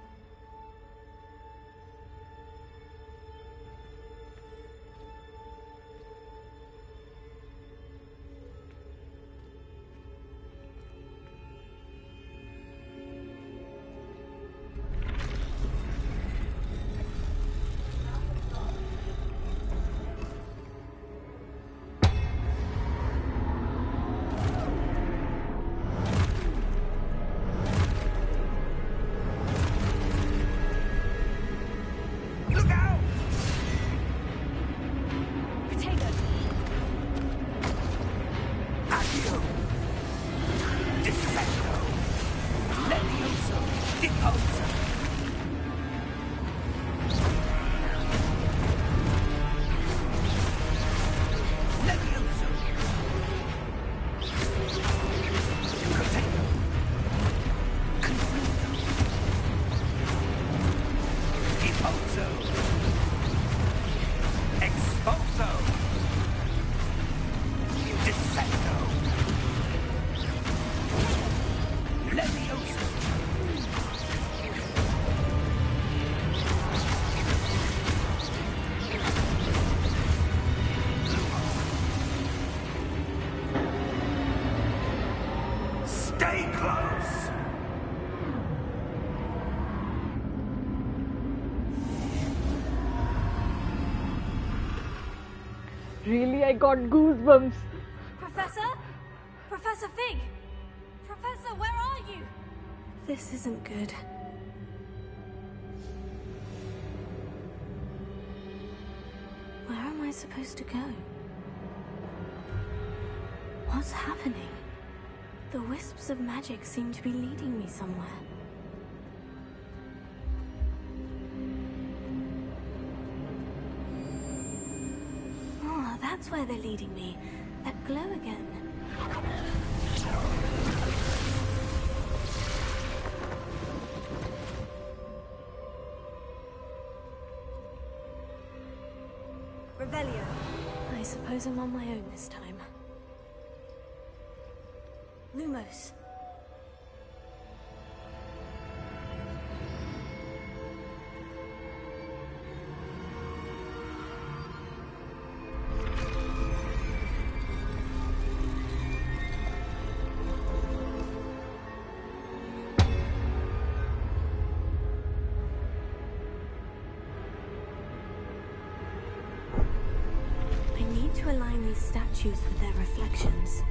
Really, I got goosebumps. Professor? Professor Fig? Professor, where are you? This isn't good. Where am I supposed to go? What's happening? The wisps of magic seem to be leading me somewhere. Oh, that's where they're leading me. That glow again. Revelio. I suppose I'm on my own this time. Lumos. I need to align these statues with their reflections.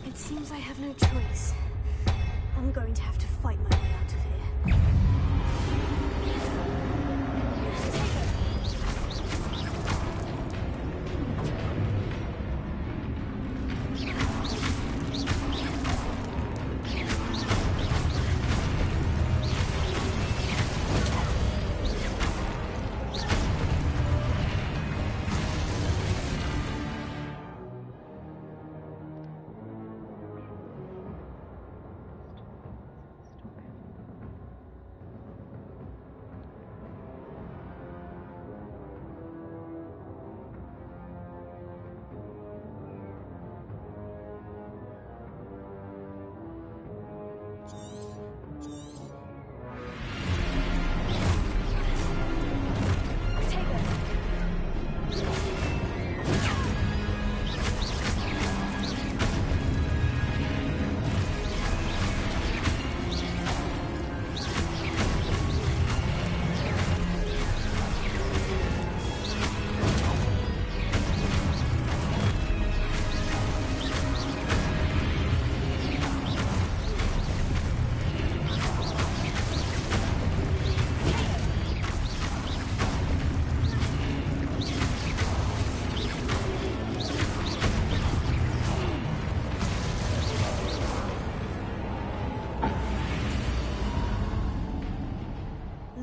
It seems I have no choice. I'm going to have to fight my way out of here.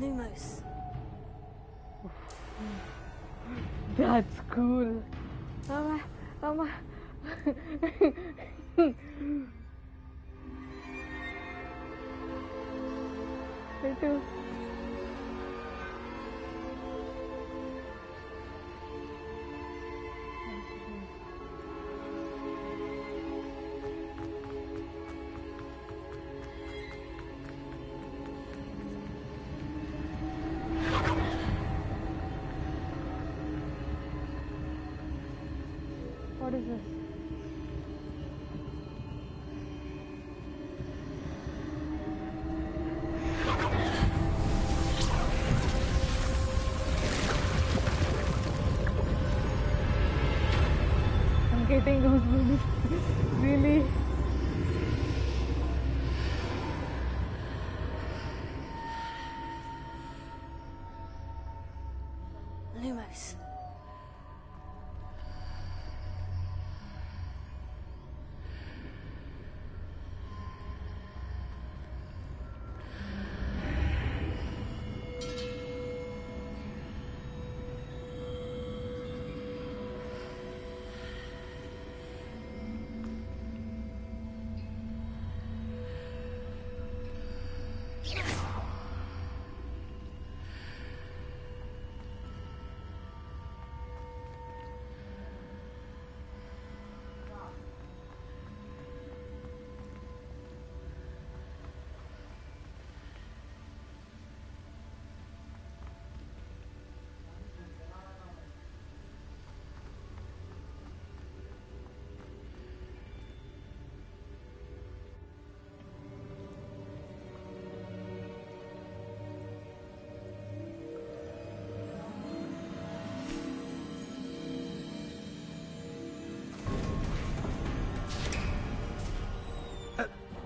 Lumos. That's cool. Mama. Me too. What is this? I'm getting goosebumps. Really? Lumos.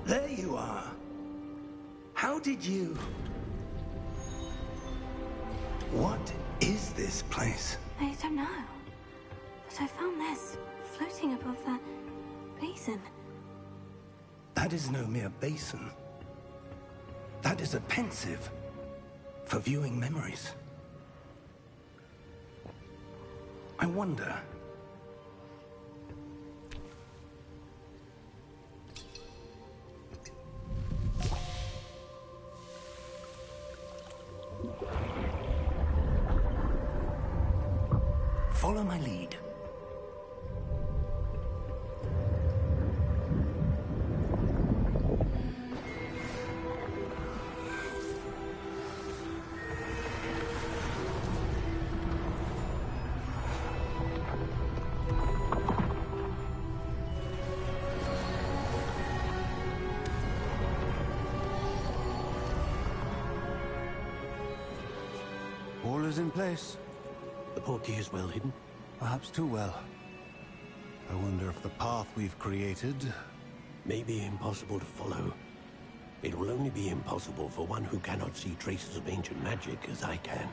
There you are. How did you... What is this place? I don't know. But I found this floating above that basin. That is no mere basin. That is a pensive for viewing memories. I wonder... Follow my lead. All is in place. The portkey is well hidden. Perhaps too well. I wonder if the path we've created... may be impossible to follow. It will only be impossible for one who cannot see traces of ancient magic as I can.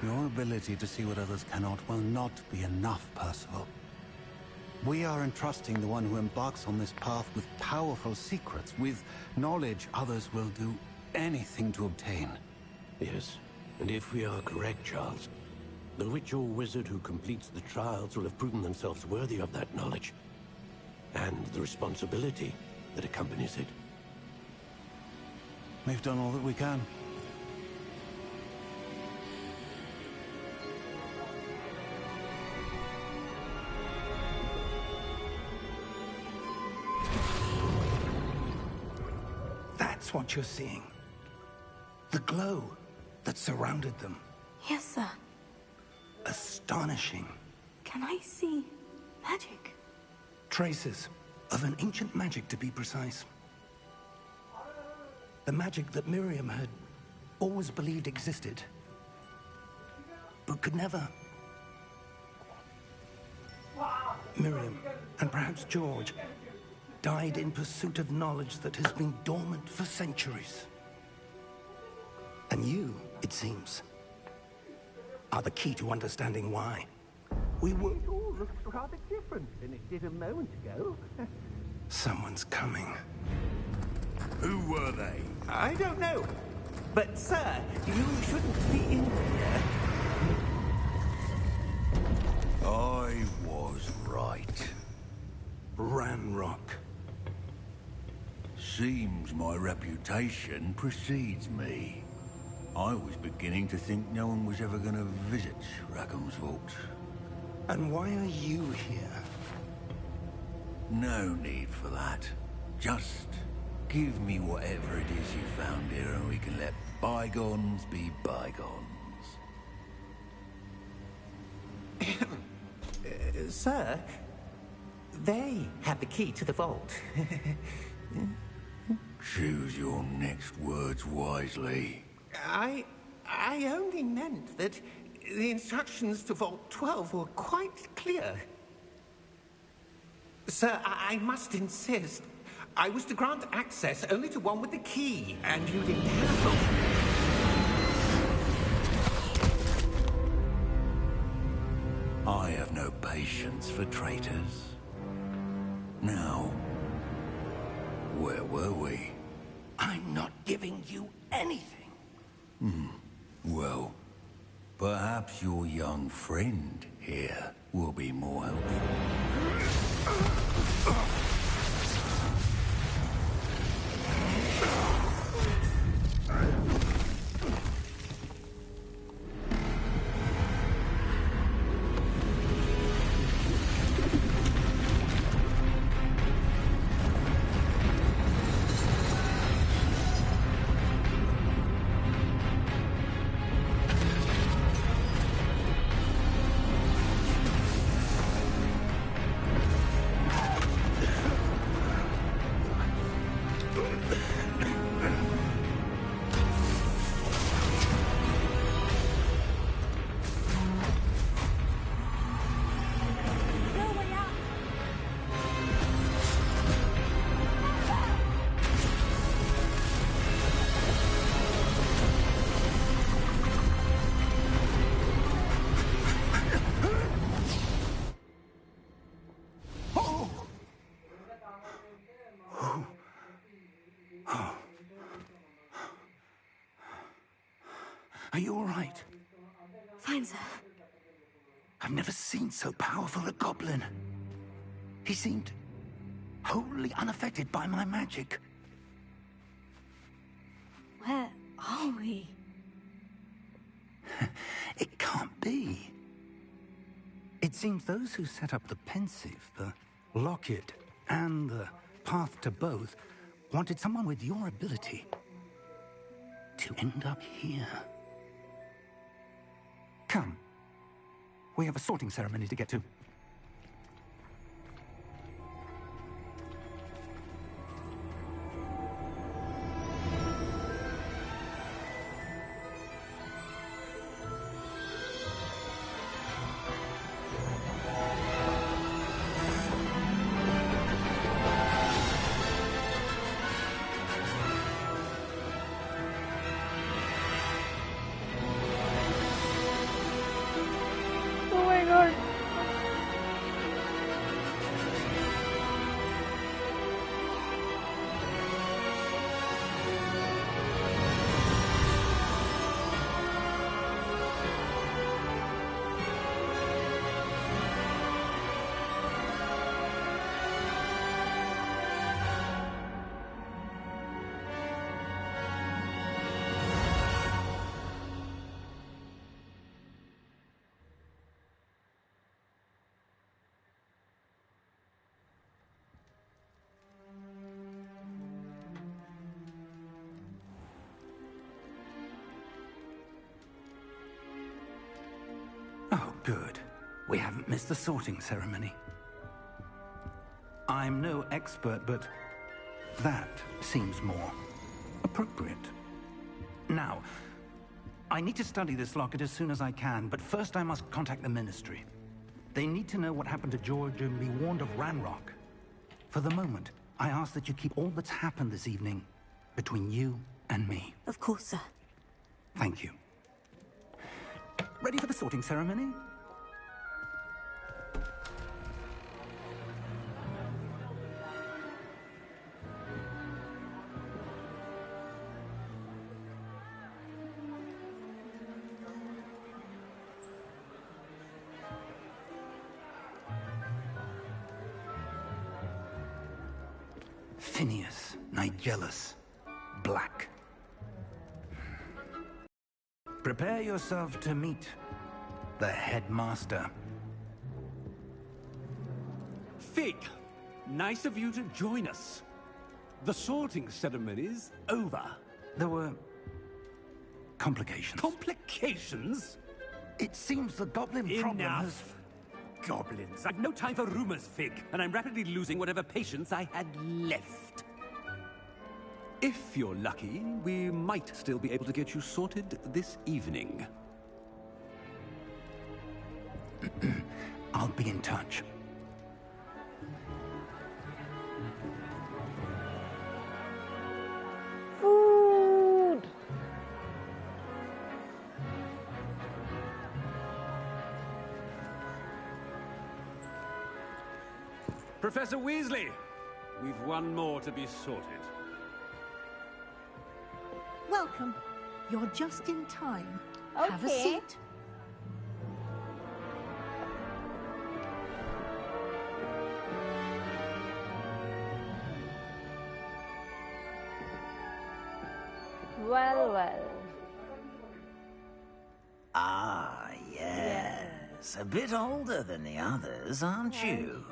Your ability to see what others cannot will not be enough, Percival. We are entrusting the one who embarks on this path with powerful secrets, with knowledge others will do anything to obtain. Yes, and if we are correct, Charles, the witch or wizard who completes the trials will have proven themselves worthy of that knowledge, and the responsibility that accompanies it. We've done all that we can. That's what you're seeing. The glow that surrounded them. Yes, sir. Astonishing. Can I see magic? Traces of an ancient magic, to be precise. The magic that Miriam had always believed existed, but could never. Miriam, and perhaps George, died in pursuit of knowledge that has been dormant for centuries. And you, it seems, are the key to understanding why. We were... It all looks rather different than it did a moment ago. Someone's coming. Who were they? I don't know. But, sir, you shouldn't be in here. I was right. Ranrock. Seems my reputation precedes me. I was beginning to think no one was ever going to visit Rackham's vault. And why are you here? No need for that. Just give me whatever it is you found here and we can let bygones be bygones. Sir, they have the key to the vault. Choose your next words wisely. I only meant that the instructions to Vault 12 were quite clear. Sir, I must insist. I was to grant access only to one with the key, and you didn't have them. I have no patience for traitors. Now, where were we? I'm not giving you anything. Well, perhaps your young friend here will be more helpful. Are you all right? Fine, sir. I've never seen so powerful a goblin. He seemed wholly unaffected by my magic. Where are we? It can't be. It seems those who set up the pensive, the locket, and the path to both wanted someone with your ability to end up here. Come. We have a sorting ceremony to get to. Oh my god. Oh, good. We haven't missed the sorting ceremony. I'm no expert, but that seems more appropriate. Now, I need to study this locket as soon as I can, but first I must contact the Ministry. They need to know what happened to George and be warned of Ranrock. For the moment, I ask that you keep all that's happened this evening between you and me. Of course, sir. Thank you. Ready for the sorting ceremony? Phineas, Nigellus, Black. Prepare yourself to meet the headmaster. Fig, nice of you to join us. The sorting ceremony's over. There were complications. Complications? It seems the goblin problem has... Enough. Goblins. I've no time for rumors, Fig, and I'm rapidly losing whatever patience I had left. If you're lucky, we might still be able to get you sorted this evening. I'll be in touch. Food. Professor Weasley, we've one more to be sorted. Welcome. You're just in time. Have a Okay. seat. Well, well. Ah, yes. A bit older than the others, aren't you?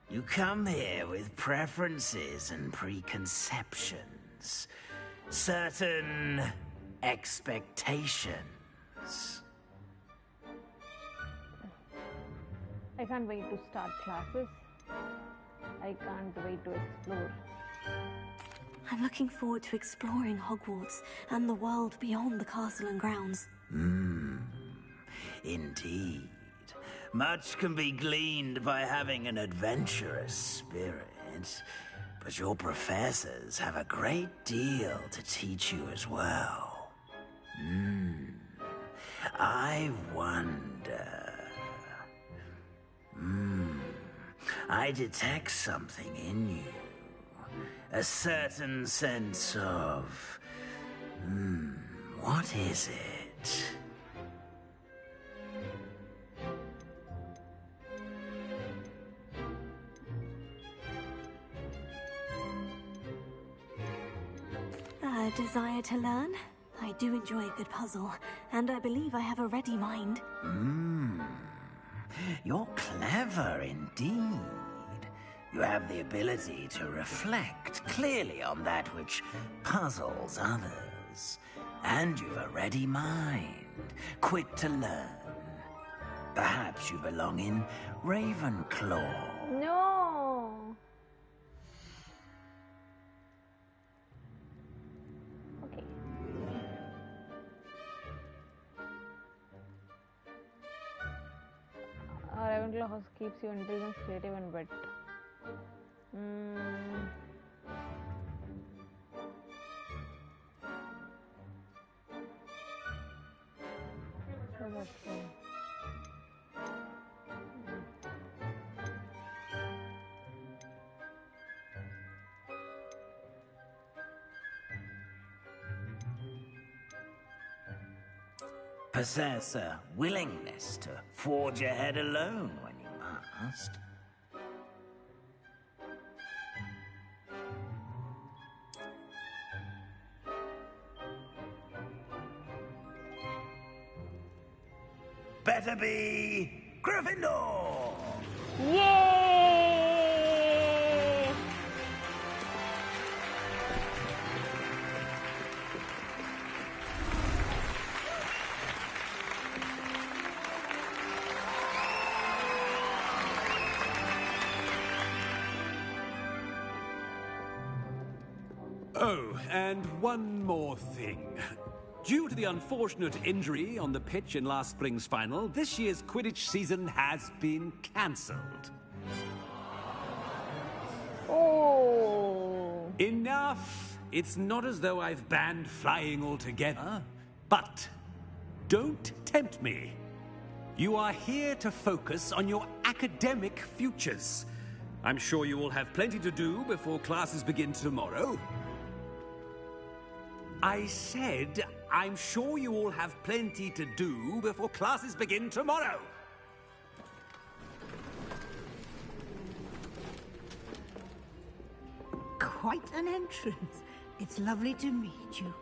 You come here with preferences and preconceptions. Certain expectations. I can't wait to start classes. I can't wait to explore. I'm looking forward to exploring Hogwarts and the world beyond the castle and grounds. Indeed. Much can be gleaned by having an adventurous spirit, but your professors have a great deal to teach you as well. I wonder... I detect something in you. A certain sense of... what is it? A desire to learn? I do enjoy a good puzzle, and I believe I have a ready mind. You're clever indeed. You have the ability to reflect clearly on that which puzzles others. And you've a ready mind, quick to learn. Perhaps you belong in Ravenclaw. No. Okay. Ravenclaw house keeps you intelligence, creative, and wit. So that's cool. Possess a willingness to forge ahead alone when you must. Better be Gryffindor! Yay! Oh, and one more thing. Due to the unfortunate injury on the pitch in last spring's final, this year's Quidditch season has been cancelled. Oh. Enough! It's not as though I've banned flying altogether, but don't tempt me. You are here to focus on your academic futures. I'm sure you will have plenty to do before classes begin tomorrow. I said, I'm sure you all have plenty to do before classes begin tomorrow. Quite an entrance. It's lovely to meet you.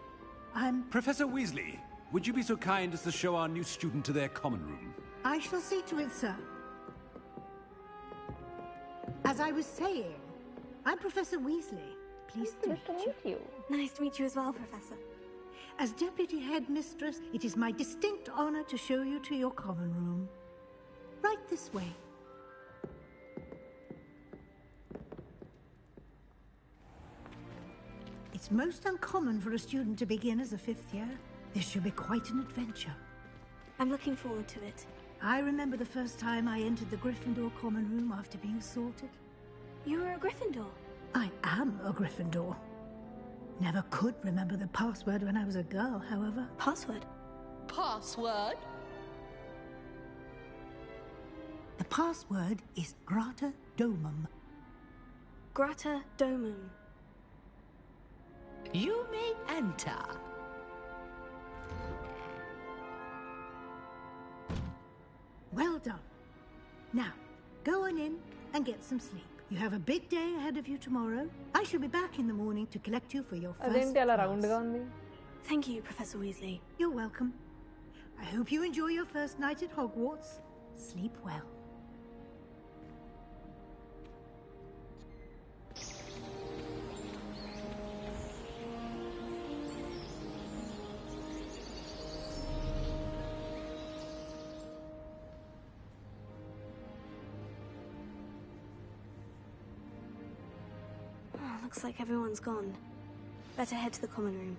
I'm... Professor Weasley, would you be so kind as to show our new student to their common room? I shall see to it, sir. As I was saying, I'm Professor Weasley. Pleased to meet you. Nice to meet you as well, Professor. As Deputy Headmistress, it is my distinct honor to show you to your common room. Right this way. It's most uncommon for a student to begin as a fifth year. This should be quite an adventure. I'm looking forward to it. I remember the first time I entered the Gryffindor common room after being sorted. You were a Gryffindor? I am a Gryffindor. Never could remember the password when I was a girl, however. Password? Password? The password is Grata Domum. Grata Domum. You may enter. Well done. Now, go on in and get some sleep. You have a big day ahead of you tomorrow. I shall be back in the morning to collect you for your first అదేంటి అలా class. Round గా ఉంది? Thank you, Professor Weasley. You're welcome. I hope you enjoy your first night at Hogwarts. Sleep well. Looks like everyone's gone. Better head to the common room.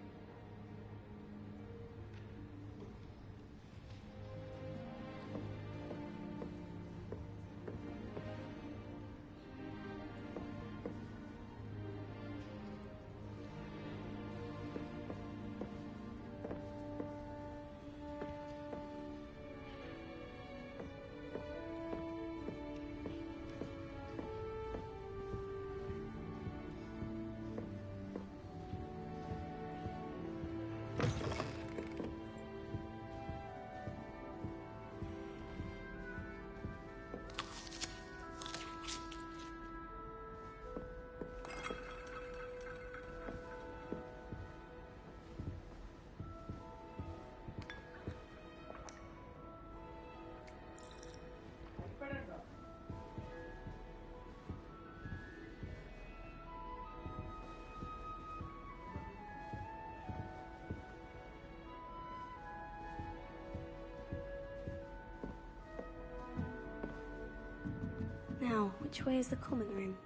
Which way is the common room?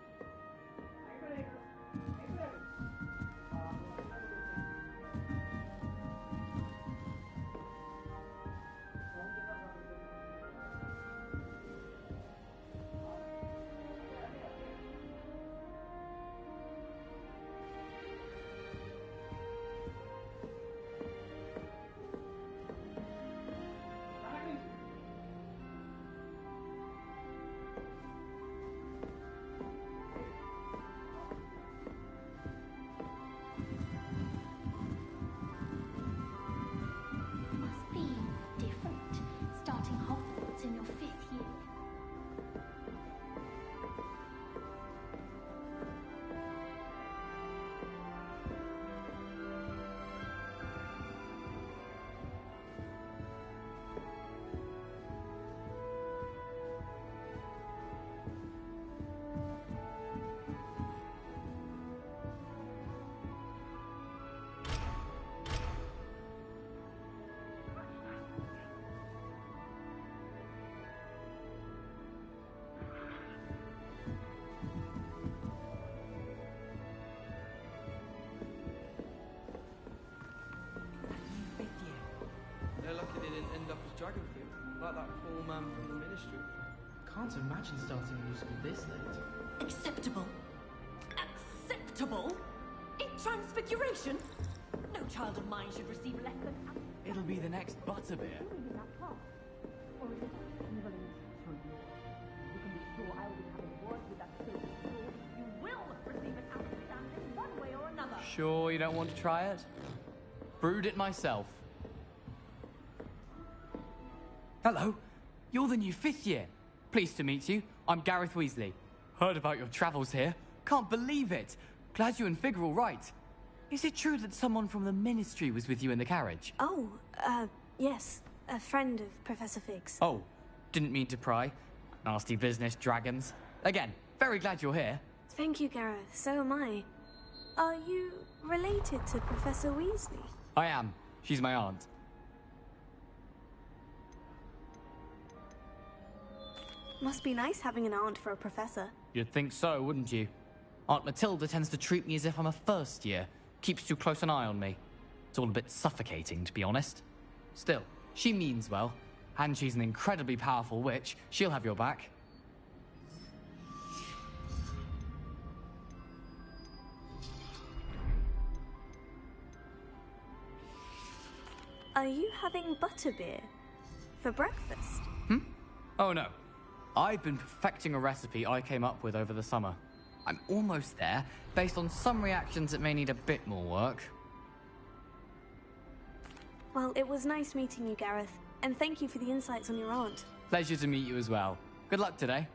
Must be different, starting Hogwarts in your 5th year. They're lucky they didn't end up as Dragonfield, like that poor man from the Ministry. Can't imagine starting a new school this late. Acceptable. Acceptable? In Transfiguration? No child of mine should receive less than... It'll be the next Butterbeer. Sure you don't want to try it? Brewed it myself. Hello, you're the new 5th year. Pleased to meet you. I'm Gareth Weasley. Heard about your travels here. Can't believe it. Glad you and Fig are all right. Is it true that someone from the Ministry was with you in the carriage? Oh, yes. A friend of Professor Fig's. Oh, didn't mean to pry. Nasty business, dragons. Again, very glad you're here. Thank you, Gareth. So am I. Are you related to Professor Weasley? I am. She's my aunt. Must be nice having an aunt for a professor. You'd think so, wouldn't you? Aunt Matilda tends to treat me as if I'm a first year. Keeps too close an eye on me. It's all a bit suffocating, to be honest. Still, she means well. And she's an incredibly powerful witch. She'll have your back. Are you having butterbeer for breakfast? Oh no. I've been perfecting a recipe I came up with over the summer. I'm almost there, based on some reactions that may need a bit more work. Well, it was nice meeting you, Gareth. And thank you for the insights on your aunt. Pleasure to meet you as well. Good luck today.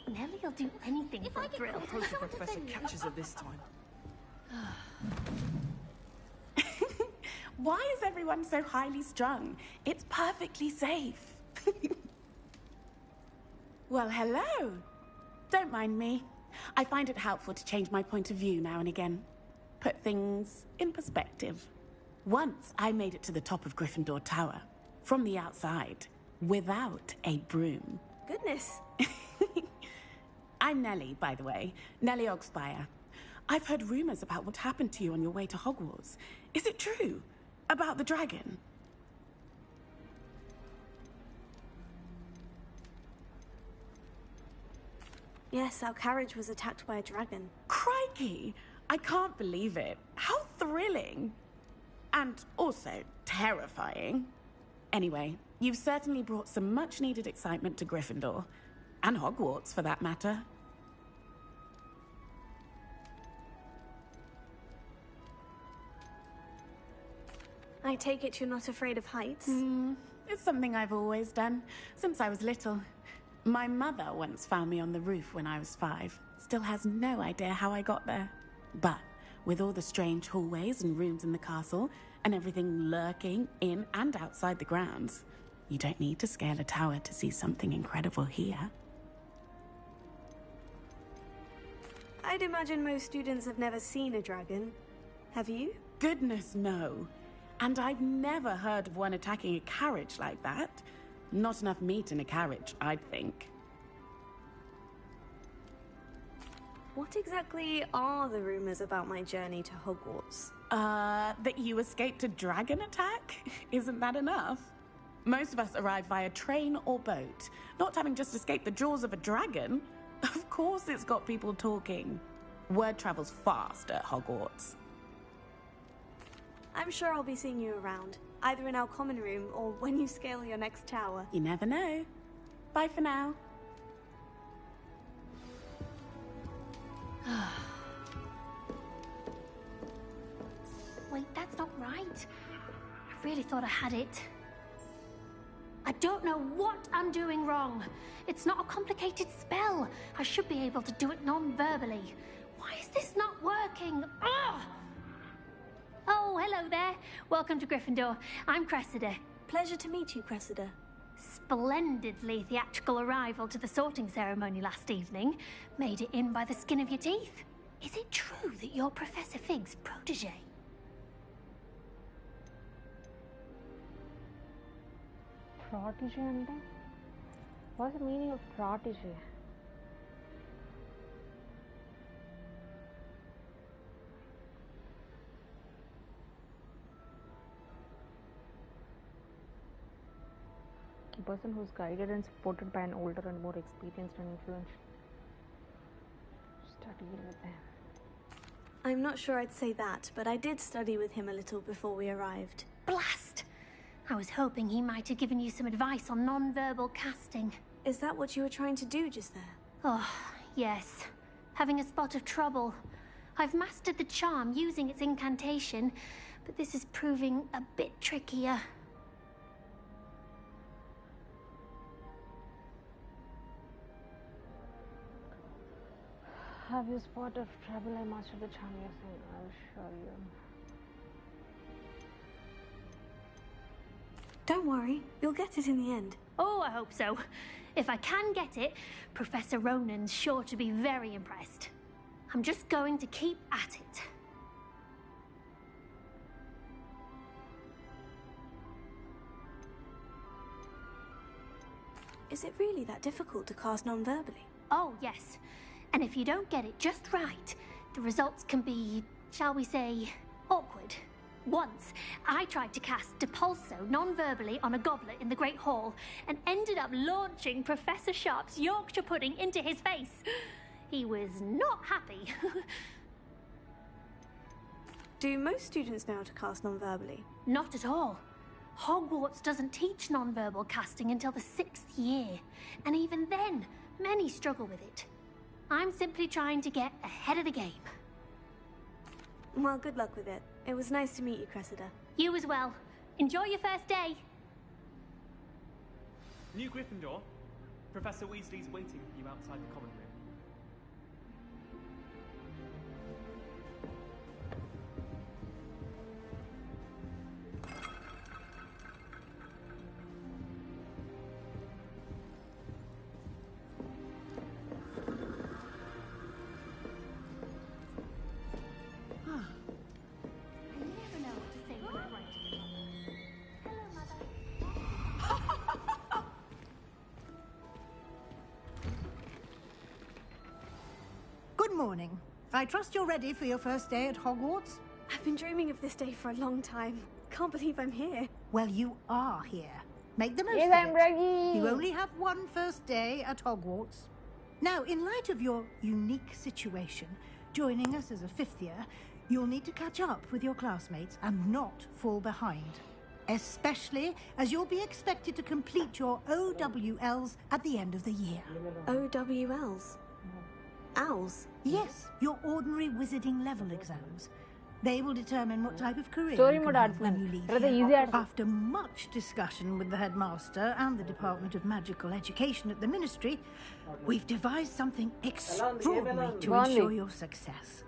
Nellie'll do anything for a thrill. I hope the professor catches her this time. Why is everyone so highly strung? It's perfectly safe. Well, hello. Don't mind me. I find it helpful to change my point of view now and again. Put things in perspective. Once I made it to the top of Gryffindor Tower, from the outside, without a broom. Goodness. I'm Nellie, by the way. Nellie Ogspire. I've heard rumors about what happened to you on your way to Hogwarts. Is it true? About the dragon? Yes, our carriage was attacked by a dragon. Crikey! I can't believe it. How thrilling! And also terrifying. Anyway, you've certainly brought some much-needed excitement to Gryffindor. And Hogwarts, for that matter. I take it you're not afraid of heights? It's something I've always done, since I was little. My mother once found me on the roof when I was 5. Still has no idea how I got there. But with all the strange hallways and rooms in the castle, and everything lurking in and outside the grounds, you don't need to scale a tower to see something incredible here. I'd imagine most students have never seen a dragon. Have you? Goodness, no. And I've never heard of one attacking a carriage like that. Not enough meat in a carriage, I'd think. What exactly are the rumors about my journey to Hogwarts? That you escaped a dragon attack? Isn't that enough? Most of us arrive via train or boat, not having just escaped the jaws of a dragon. Of course it's got people talking. Word travels fast at Hogwarts. I'm sure I'll be seeing you around, either in our common room or when you scale your next tower. You never know. Bye for now. Wait, that's not right. I really thought I had it. I don't know what I'm doing wrong. It's not a complicated spell. I should be able to do it non-verbally. Why is this not working? Ugh! Oh, hello there. Welcome to Gryffindor. I'm Cressida. Pleasure to meet you, Cressida. Splendidly theatrical arrival to the sorting ceremony last evening. Made it in by the skin of your teeth. Is it true that you're Professor Fig's protege? Protege ante? What's the meaning of protege? A person who's guided and supported by an older and more experienced and influential. Studied with them. I'm not sure I'd say that, but I did study with him a little before we arrived. Blast! I was hoping he might have given you some advice on non-verbal casting. Is that what you were trying to do just there? Oh, yes. Having a spot of trouble. I've mastered the charm using its incantation, but this is proving a bit trickier. Have you spot of trouble? I mastered the charm using. I'll show you. Don't worry, you'll get it in the end. Oh, I hope so. If I can get it, Professor Ronan's sure to be very impressed. I'm just going to keep at it. Is it really that difficult to cast non-verbally? Oh, yes. And if you don't get it just right, the results can be, shall we say, awkward. Once, I tried to cast Depulso non-verbally on a goblet in the Great Hall and ended up launching Professor Sharp's Yorkshire pudding into his face. He was not happy. Do most students know how to cast non-verbally? Not at all. Hogwarts doesn't teach non-verbal casting until the 6th year, and even then, many struggle with it. I'm simply trying to get ahead of the game. Well, good luck with it. It was nice to meet you, Cressida. You as well. Enjoy your first day. New Gryffindor, Professor Weasley's waiting for you outside the common room. Good morning. I trust you're ready for your first day at Hogwarts? I've been dreaming of this day for a long time. Can't believe I'm here. Well, you are here. Make the most Yes, of I'm it. ready. You only have one first day at Hogwarts. Now, in light of your unique situation, joining us as a fifth year, you'll need to catch up with your classmates and not fall behind. Especially as you'll be expected to complete your OWLs at the end of the year. OWLs? Owls? Yes, your ordinary wizarding level exams. They will determine what type of career Story you mode can have when artsman. you leave Rather here. easy arts. After much discussion with the headmaster and the Department of Magical Education at the Ministry, we've devised something extraordinary to ensure your success.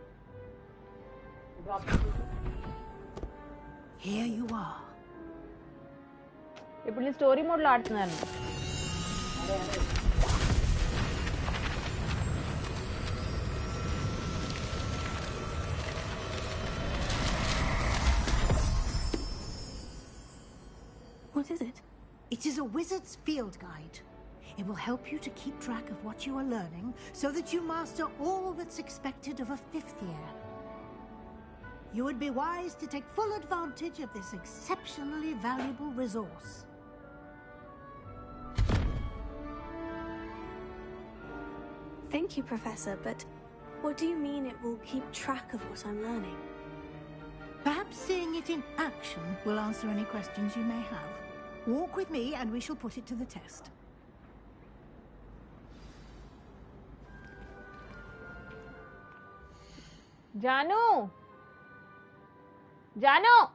Here you are. ఇప్పుడు నేను story mode లో ఆడుతున్నాను. What is it? It is a wizard's field guide. It will help you to keep track of what you are learning so that you master all that's expected of a 5th year. You would be wise to take full advantage of this exceptionally valuable resource. Thank you, Professor, but what do you mean it will keep track of what I'm learning? Perhaps seeing it in action will answer any questions you may have. Walk with me and we shall put it to the test. Janu! Janu!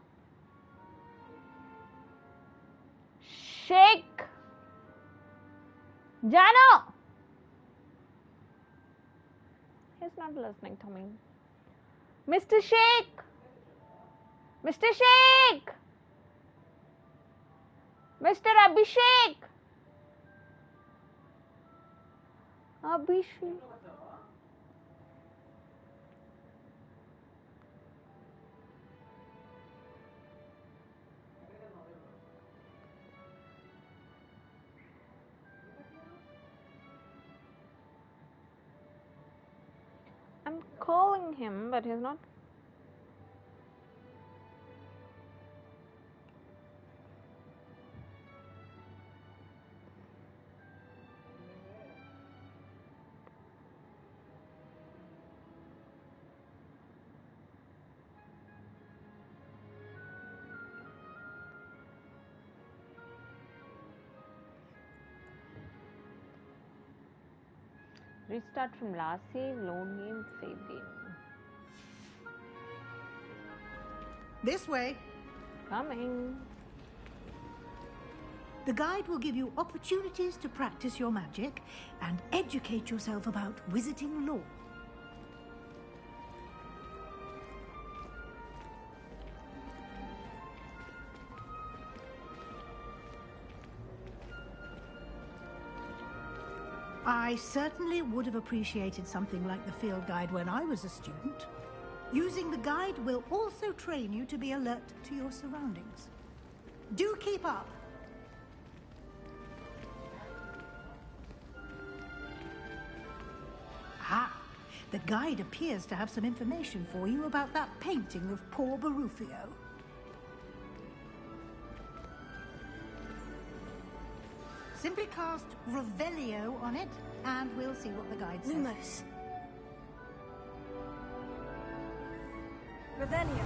Shake! Janu! He's not listening to me. Mr. Shake! Mr. Shake! Mr. Abhishek! Abhishek. I'm calling him, but he's not. Restart from last save, load game, save game. This way. Coming. The guide will give you opportunities to practice your magic and educate yourself about wizarding lore. I certainly would have appreciated something like the field guide when I was a student. Using the guide will also train you to be alert to your surroundings. Do keep up! Ah, the guide appears to have some information for you about that painting of poor Barufio. Simply cast Revelio on it, and we'll see what the guide says. Lumos. Revelio.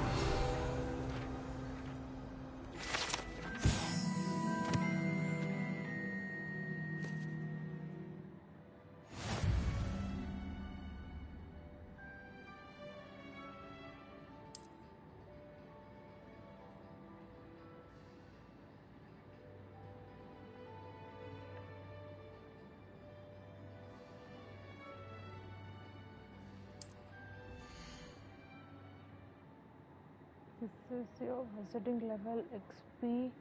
This is your wizarding level XP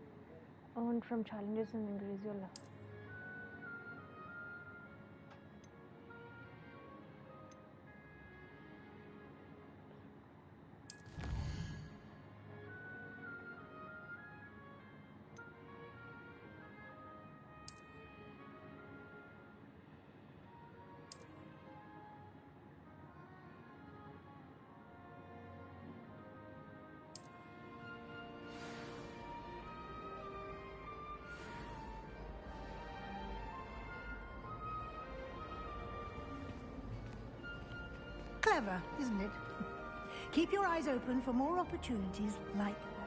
earned from challenges and increase your level. Clever, isn't it? Keep your eyes open for more opportunities like that.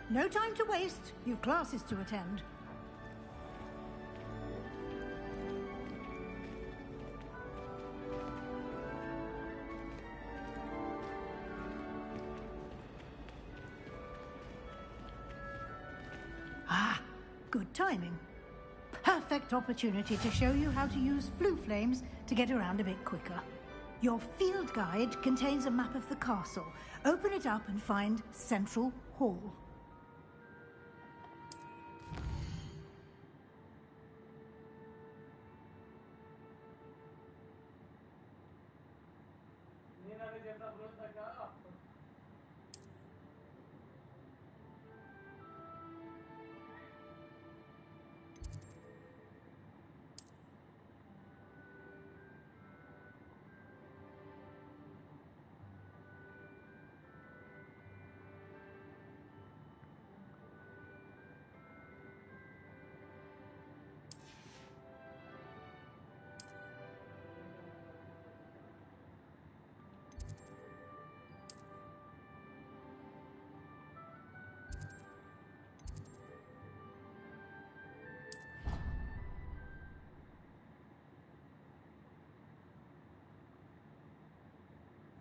No time to waste. You've classes to attend. Ah, good timing. Perfect opportunity to show you how to use flue flames to get around a bit quicker. Your field guide contains a map of the castle. Open it up and find Central Hall.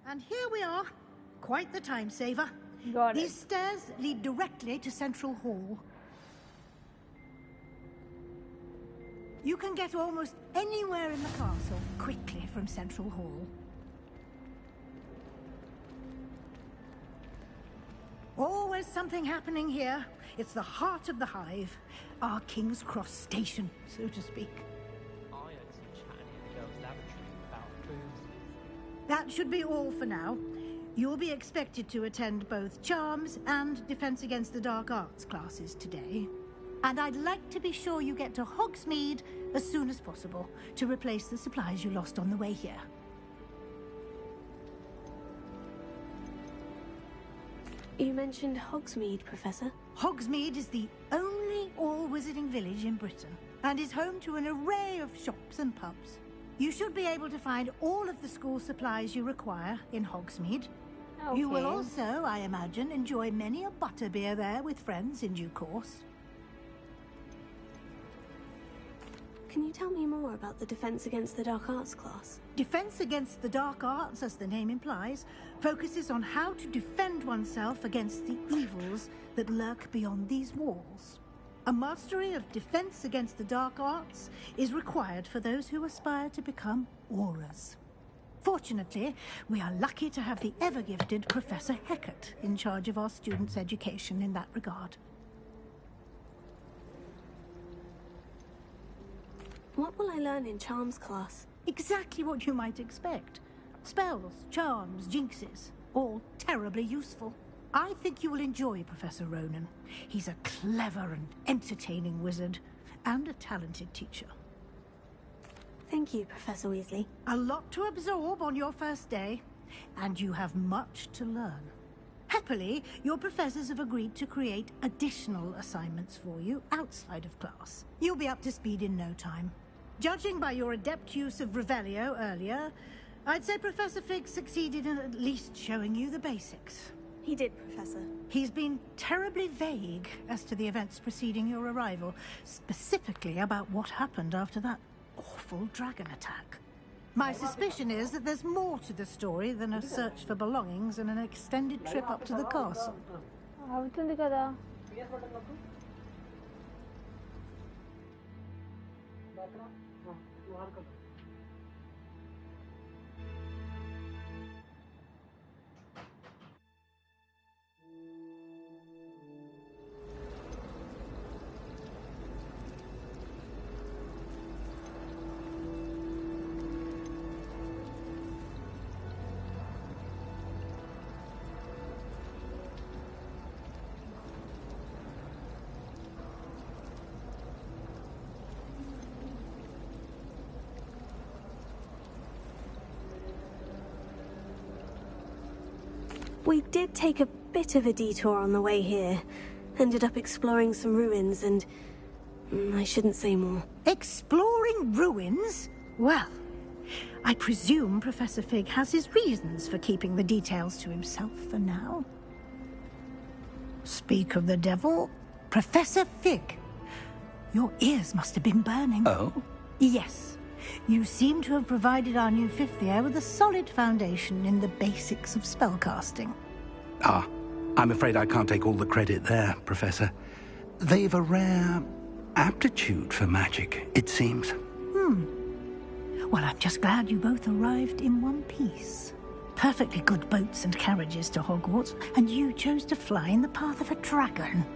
And here we are. Quite the time saver. Got These stairs lead directly to Central Hall. You can get almost anywhere in the castle quickly from Central Hall. Always something happening here. It's the heart of the hive. Our King's Cross station, so to speak. I heard some chatting in the girls' lavatory about boobs. That should be all for now. You'll be expected to attend both Charms and Defense Against the Dark Arts classes today. And I'd like to be sure you get to Hogsmeade as soon as possible to replace the supplies you lost on the way here. You mentioned Hogsmeade, Professor. Hogsmeade is the only all-wizarding village in Britain and is home to an array of shops and pubs. You should be able to find all of the school supplies you require in Hogsmeade. Okay. You will also, I imagine, enjoy many a butterbeer there with friends in due course. Can you tell me more about the Defense Against the Dark Arts class? Defense Against the Dark Arts, as the name implies, focuses on how to defend oneself against the evils that lurk beyond these walls. A mastery of Defense Against the Dark Arts is required for those who aspire to become Aurors. Fortunately, we are lucky to have the ever-gifted Professor Hecat in charge of our students' education in that regard. What will I learn in Charms class? Exactly what you might expect. Spells, charms, jinxes, all terribly useful. I think you will enjoy Professor Ronan. He's a clever and entertaining wizard, and a talented teacher. Thank you, Professor Weasley. A lot to absorb on your first day, and you have much to learn. Happily, your professors have agreed to create additional assignments for you outside of class. You'll be up to speed in no time. Judging by your adept use of Revelio earlier, I'd say Professor Fig succeeded in at least showing you the basics. He did, Professor. He's been terribly vague as to the events preceding your arrival, specifically about what happened after that awful dragon attack. My suspicion is that there's more to the story than a search for belongings and an extended trip up to the castle. అవుతుంది కదా. We did take a bit of a detour on the way here. Ended up exploring some ruins and... I shouldn't say more. Exploring ruins? Well, I presume Professor Fig has his reasons for keeping the details to himself for now. Speak of the devil, Professor Fig. Your ears must have been burning. Oh? Yes. You seem to have provided our new fifth year with a solid foundation in the basics of spellcasting. Ah, I'm afraid I can't take all the credit there, Professor. They've a rare aptitude for magic, it seems. Well, I'm just glad you both arrived in one piece. Perfectly good boats and carriages to Hogwarts, and you chose to fly in the path of a dragon.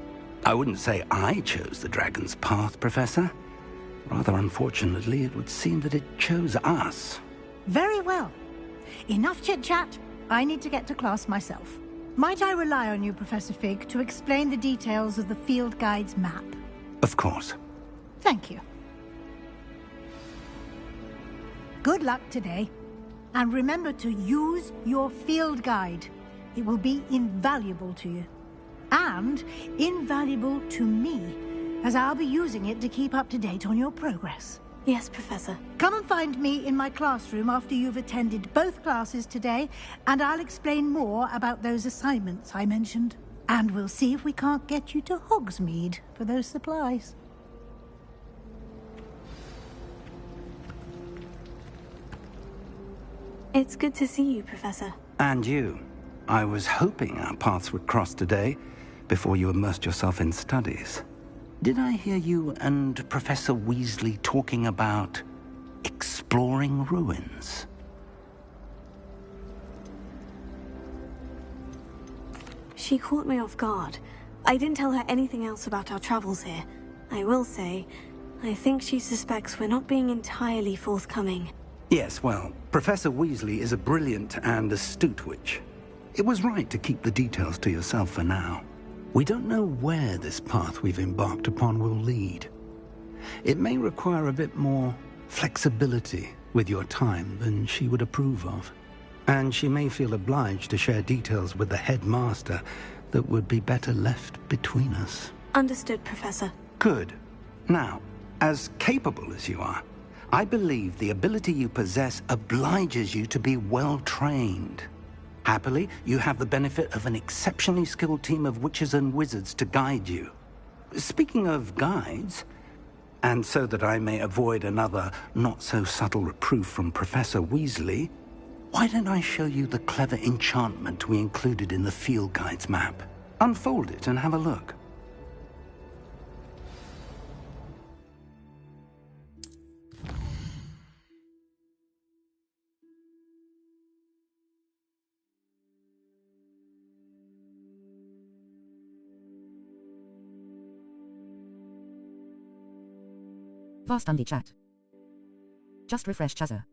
I wouldn't say I chose the dragon's path, Professor. Rather unfortunately, it would seem that it chose us. Very well. Enough chit-chat. I need to get to class myself. Might I rely on you, Professor Fig, to explain the details of the field guide's map? Of course. Thank you. Good luck today. And remember to use your field guide. It will be invaluable to you. And invaluable to me, as I'll be using it to keep up to date on your progress. Yes, Professor. Come and find me in my classroom after you've attended both classes today, and I'll explain more about those assignments I mentioned. And we'll see if we can't get you to Hogsmeade for those supplies. It's good to see you, Professor. And you. I was hoping our paths would cross today, before you immersed yourself in studies. Did I hear you and Professor Weasley talking about exploring ruins? She caught me off guard. I didn't tell her anything else about our travels here. I will say, I think she suspects we're not being entirely forthcoming. Yes, well, Professor Weasley is a brilliant and astute witch. It was right to keep the details to yourself for now. We don't know where this path we've embarked upon will lead. It may require a bit more flexibility with your time than she would approve of. And she may feel obliged to share details with the headmaster that would be better left between us. Understood, Professor. Good. Now, as capable as you are, I believe the ability you possess obliges you to be well trained. Happily, you have the benefit of an exceptionally skilled team of witches and wizards to guide you. Speaking of guides, and so that I may avoid another not-so-subtle reproof from Professor Weasley, why don't I show you the clever enchantment we included in the field guide's map? Unfold it and have a look. Fast Undy chat. Just refresh Chaser.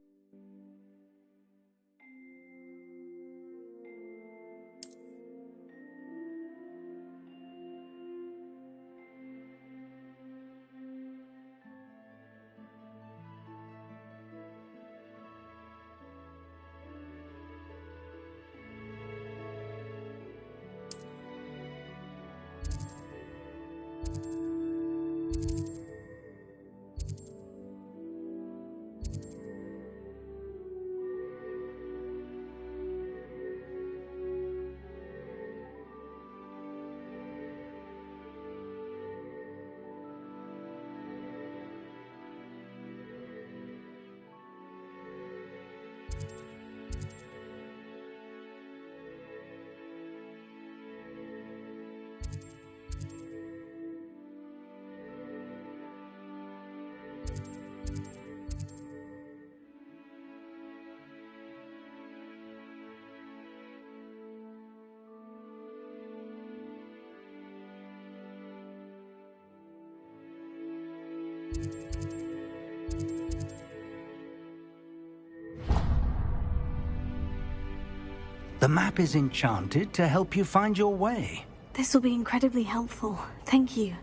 The map is enchanted to help you find your way. This will be incredibly helpful. Thank you.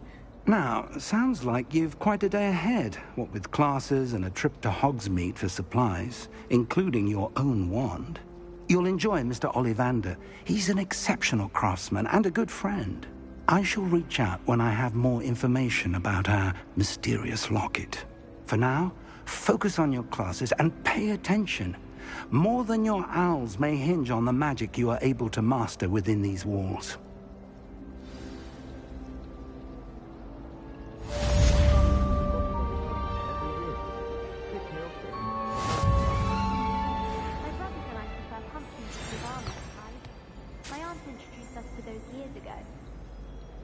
Now, sounds like you've quite a day ahead, what with classes and a trip to Hogsmeade for supplies, including your own wand. You'll enjoy Mr. Ollivander. He's an exceptional craftsman and a good friend. I shall reach out when I have more information about our mysterious locket. For now, focus on your classes and pay attention. More than your owls may hinge on the magic you are able to master within these walls. My aunt introduced us to those years ago.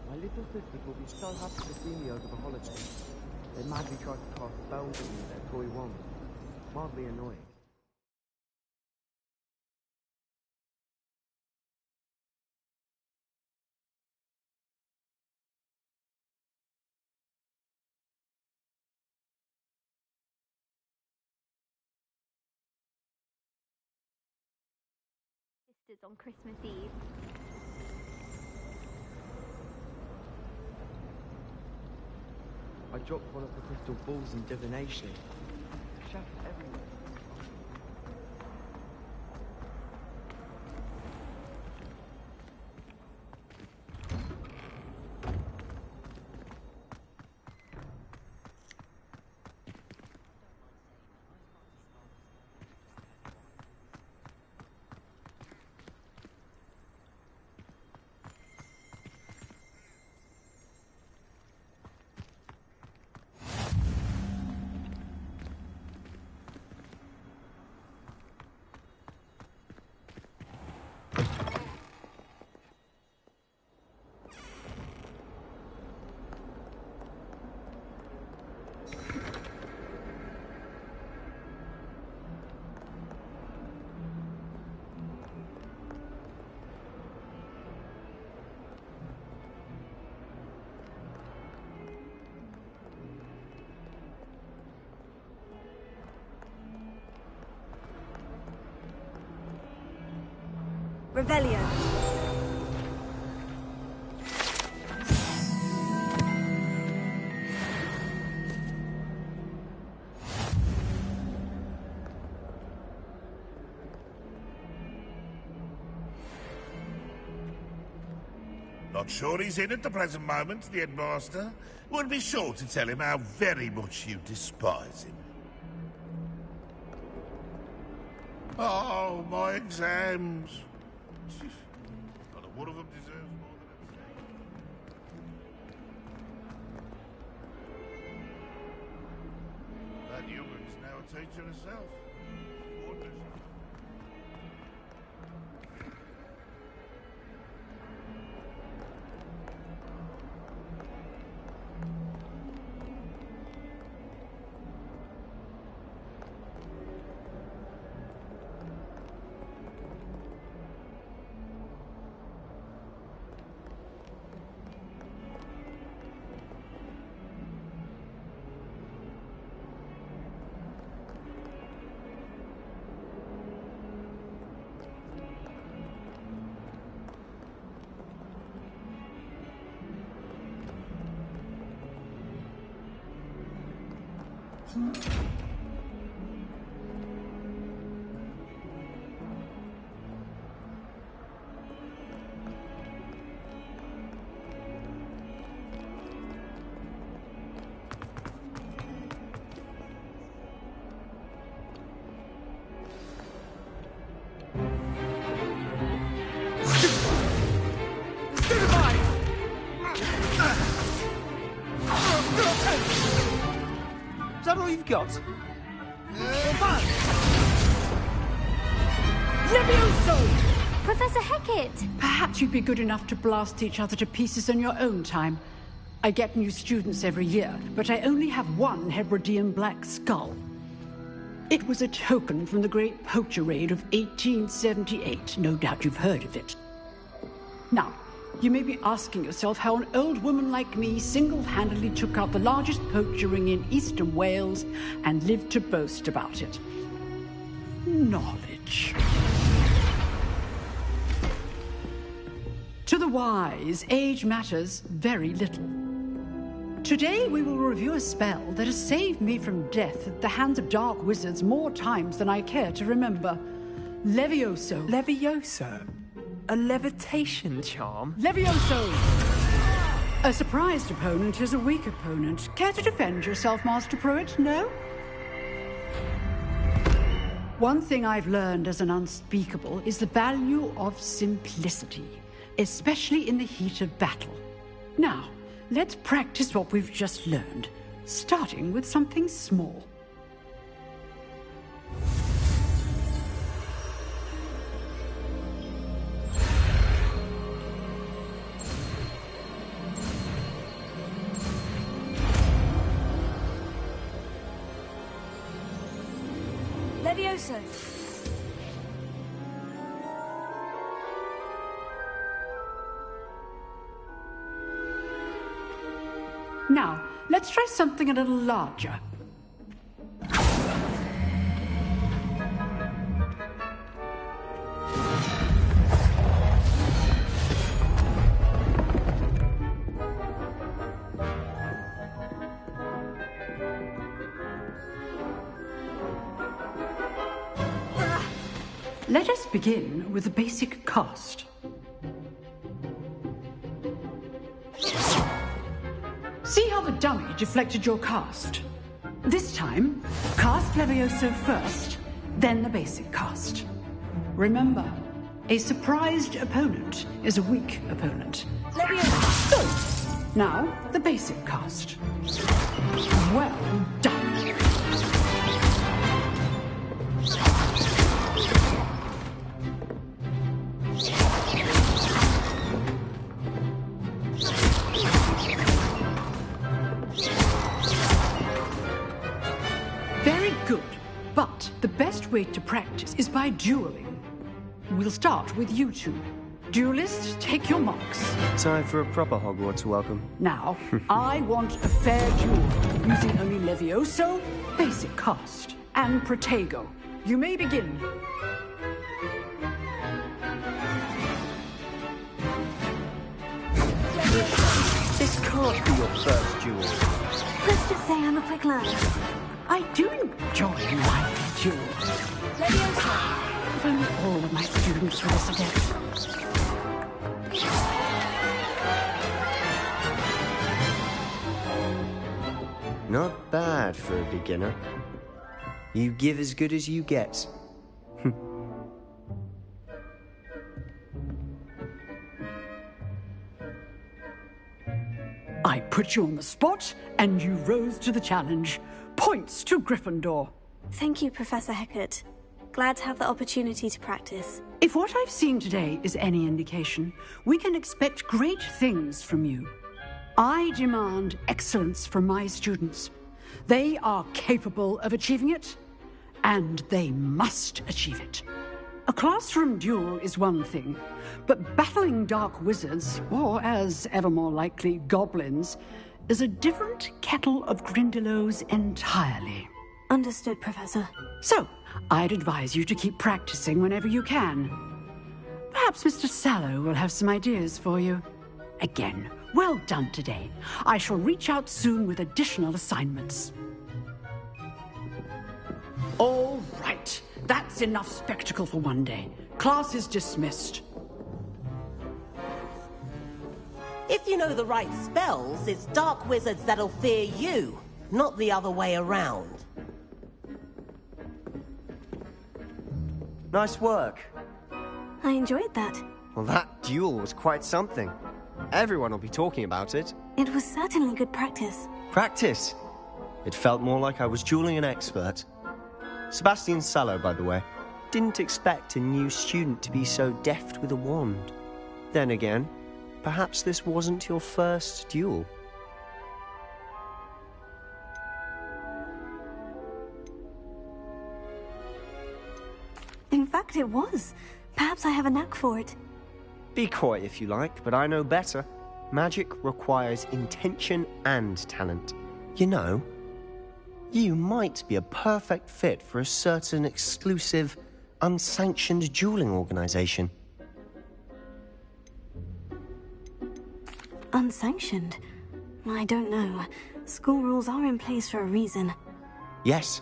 My little sisters will be so happy to see me over the holidays. They madly tried to cast spells at me with their toy wands. mildly annoying. Sisters on Christmas Eve. I dropped one of the crystal balls in divination. Shattered everywhere. Revelio. Not sure he's in at the present moment, the headmaster. Would be sure to tell him how very much you despise him. Oh, my exams. Not a one of them deserves more than that young'un's now a teacher herself. Wonders. Is that all you've got? Levioso! Professor Hecat! Perhaps you'd be good enough to blast each other to pieces in your own time. I get new students every year, but I only have one Hebridean black skull. It was a token from the Great Poacher Raid of 1878. No doubt you've heard of it. Now, you may be asking yourself how an old woman like me single-handedly took out the largest poacher ring in eastern Wales and lived to boast about it. Knowledge. To the wise, age matters very little. Today we will review a spell that has saved me from death at the hands of dark wizards more times than I care to remember. Levioso. Levioso? A levitation charm? Levioso! A surprised opponent is a weak opponent. Care to defend yourself, Master Pruitt? No? One thing I've learned as an unspeakable is the value of simplicity, especially in the heat of battle. Now, let's practice what we've just learned, starting with something small. Levioso. Now, let's try something a little larger. Let us begin with the basic cast. See how the dummy deflected your cast? This time, cast Levioso first, then the basic cast. Remember, a surprised opponent is a weak opponent. Levioso! Good. Now, the basic cast. Well done. Very good, but the best way to practice is by dueling. We'll start with you two. Duelists, take your marks. Time for a proper Hogwarts welcome. Now, I want a fair duel, using only Levioso, basic cast, and Protego. You may begin. This can't be your first duel. Let's just say I'm a quick learner. I do enjoy lively duels. Leviosa. If only all of my students were this adept. Not bad for a beginner. You give as good as you get. I put you on the spot, and you rose to the challenge. Points to Gryffindor. Thank you, Professor Hecat. Glad to have the opportunity to practice. If what I've seen today is any indication, we can expect great things from you. I demand excellence from my students. They are capable of achieving it, and they must achieve it. A classroom duel is one thing, but battling dark wizards, or as ever more likely, goblins, is a different kettle of Grindylows entirely. Understood, Professor. So, I'd advise you to keep practicing whenever you can. Perhaps Mr. Sallow will have some ideas for you. Again, well done today. I shall reach out soon with additional assignments. All right. That's enough spectacle for one day. Class is dismissed. If you know the right spells, it's dark wizards that'll fear you, not the other way around. Nice work. I enjoyed that. Well, that duel was quite something. Everyone will be talking about it. It was certainly good practice. Practice? It felt more like I was dueling an expert. Sebastian Sallow, by the way. Didn't expect a new student to be so deft with a wand. Then again, perhaps this wasn't your first duel. In fact, it was. Perhaps I have a knack for it. Be coy if you like, but I know better. Magic requires intention and talent. You know, you might be a perfect fit for a certain exclusive, unsanctioned dueling organization. Unsanctioned? I don't know. School rules are in place for a reason. Yes,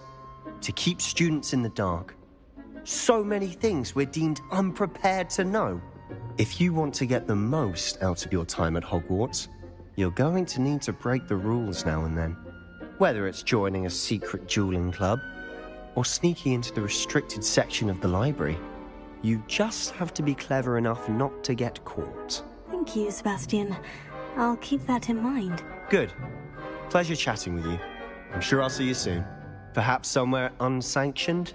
to keep students in the dark. So many things we're deemed unprepared to know. If you want to get the most out of your time at Hogwarts, you're going to need to break the rules now and then. Whether it's joining a secret dueling club, or sneaking into the restricted section of the library, you just have to be clever enough not to get caught. Thank you, Sebastian. I'll keep that in mind. Good. Pleasure chatting with you. I'm sure I'll see you soon. Perhaps somewhere unsanctioned?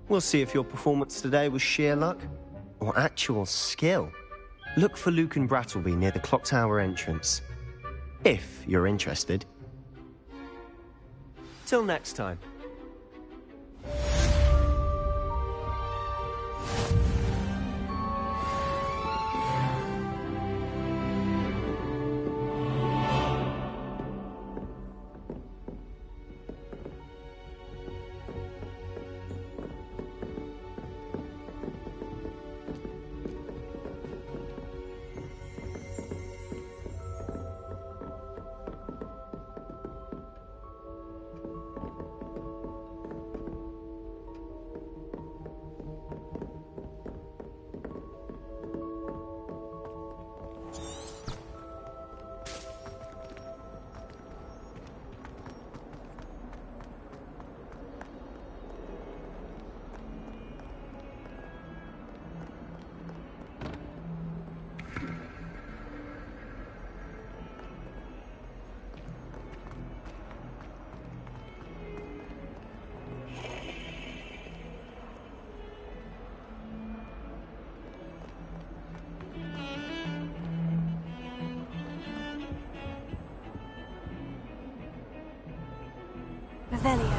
We'll see if your performance today was sheer luck or actual skill. Look for Luke and Brattleby near the clock tower entrance, if you're interested. Till next time. Revelio.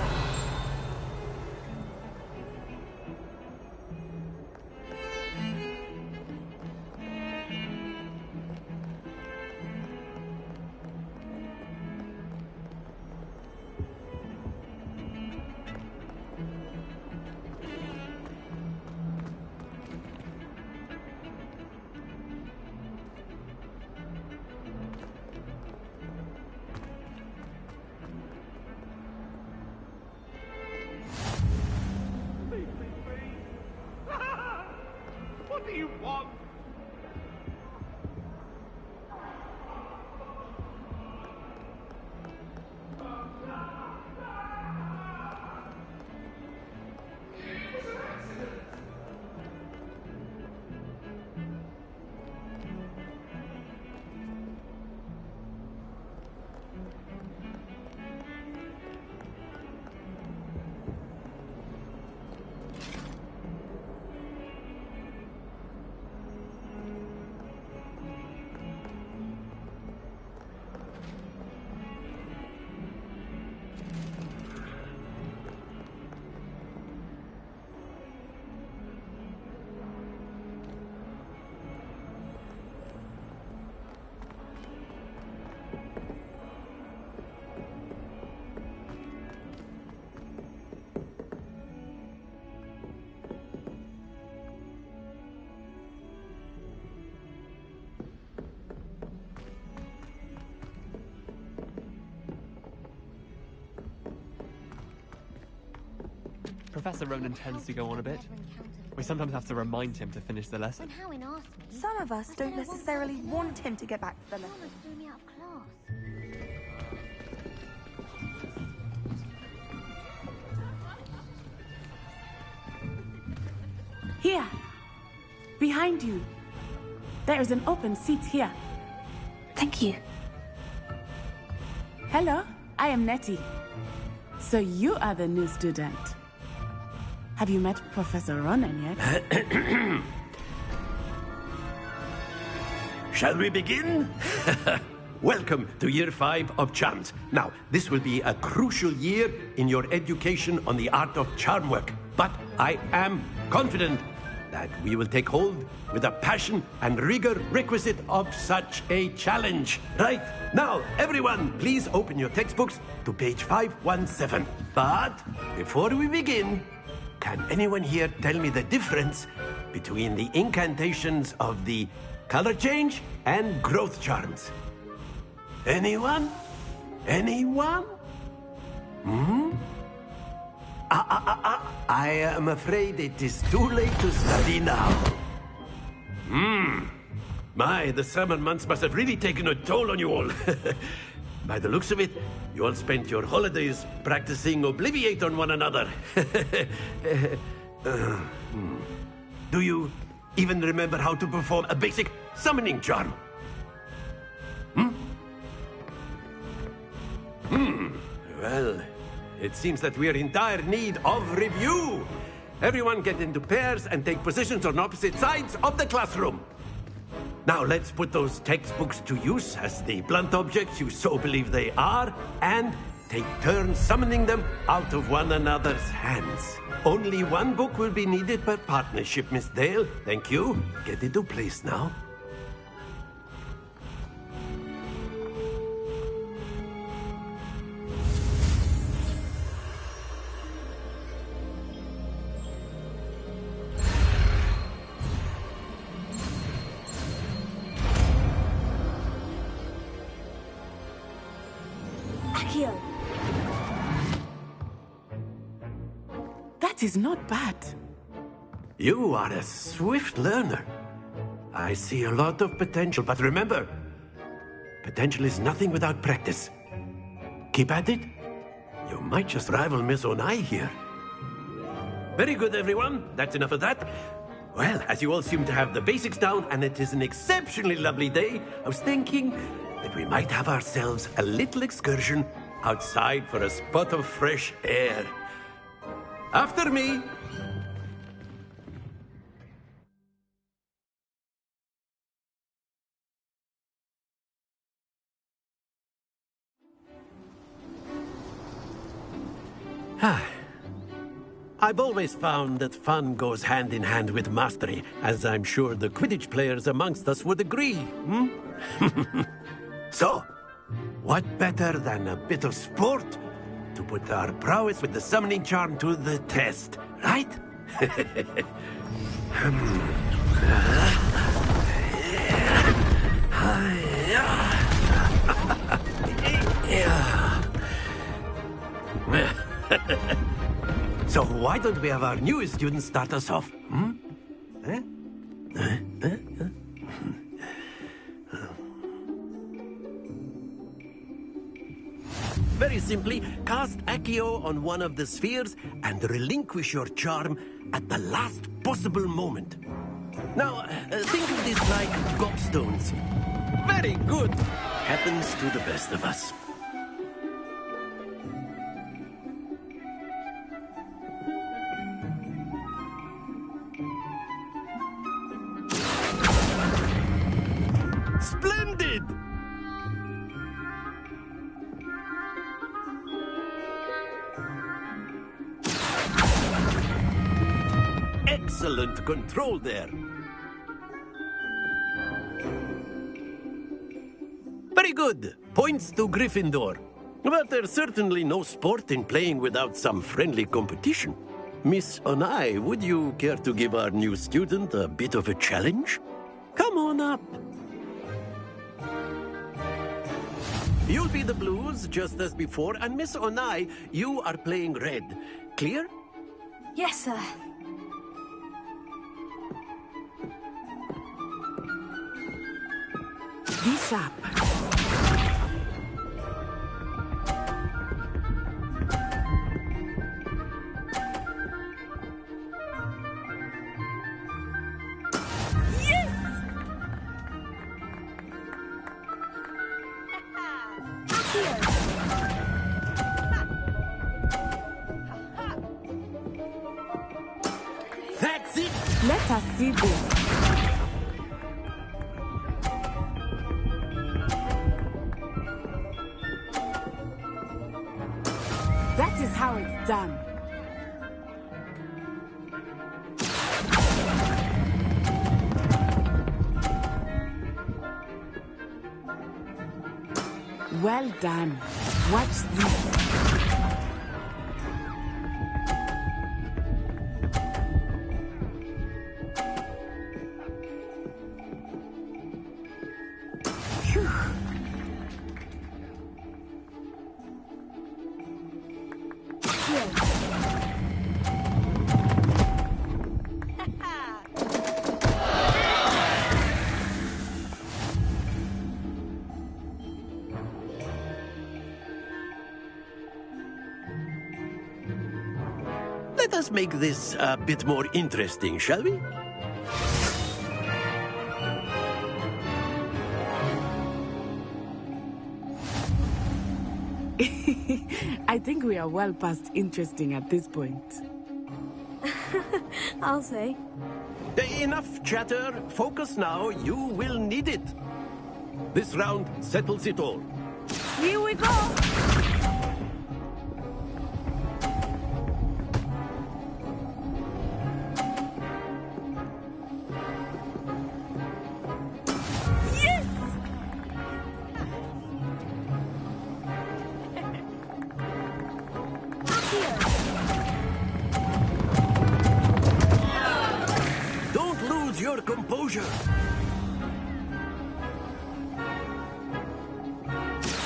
What do you want? Professor Ronan tends to go on a bit. We sometimes have to remind him to finish the lesson. Some of us don't necessarily want him to get back to the lesson. Here. Behind you. There is an open seat here. Thank you. Hello, I am Nettie. So you are the new student. Have you met Professor Ronan yet? Shall we begin? Welcome to Year 5 of Charms. Now, this will be a crucial year in your education on the art of charm work. But I am confident that we will take hold with the passion and rigor requisite of such a challenge. Right, now, everyone, please open your textbooks to page 517. But before we begin, can anyone here tell me the difference between the incantations of the color change and growth charms? Anyone? Anyone? I am afraid it is too late to study now. My, the summer months must have really taken a toll on you all. By the looks of it, you all spent your holidays practicing Obliviate on one another. Do you even remember how to perform a basic summoning charm? Well, it seems that we are in dire need of review. Everyone get into pairs and take positions on opposite sides of the classroom. Now let's put those textbooks to use as the blunt objects you so believe they are, and take turns summoning them out of one another's hands. Only one book will be needed per partnership, Miss Dale. Thank you. Get into place now. That is not bad. You are a swift learner. I see a lot of potential, but remember, potential is nothing without practice. Keep at it. You might just rival Miss Onai here. Very good, everyone. That's enough of that. Well, as you all seem to have the basics down, and it is an exceptionally lovely day, I was thinking that we might have ourselves a little excursion outside for a spot of fresh air. After me. I've always found that fun goes hand in hand with mastery, as I'm sure the Quidditch players amongst us would agree. So, what better than a bit of sport to put our prowess with the summoning charm to the test, right? So why don't we have our newest student start us off? Very simply, cast Accio on one of the spheres and relinquish your charm at the last possible moment. Now, think of this like gobstones. Very good. Happens to the best of us. Splendid! Excellent control there. Very good. Points to Gryffindor. But there's certainly no sport in playing without some friendly competition. Miss Onai, would you care to give our new student a bit of a challenge? Come on up. You'll be the blues, just as before, and Miss Onai, you are playing red. Clear? Yes, sir. Be sharp. That's it! Let us see this. That is how it's done. Well done. Watch this. Let us make this a bit more interesting, shall we? I think we are well past interesting at this point. I'll say. Enough chatter. Focus now. You will need it. This round settles it all. Here we go! Don't lose your composure.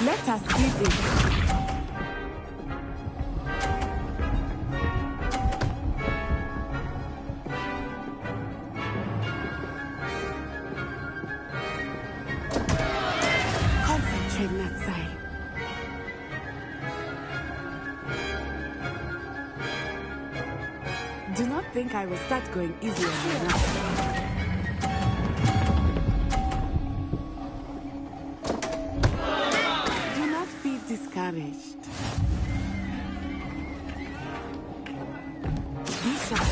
Let us see this. Concentrate, Natsai. Do not think I will start going easy on you now. Do not be discouraged. Be sharp.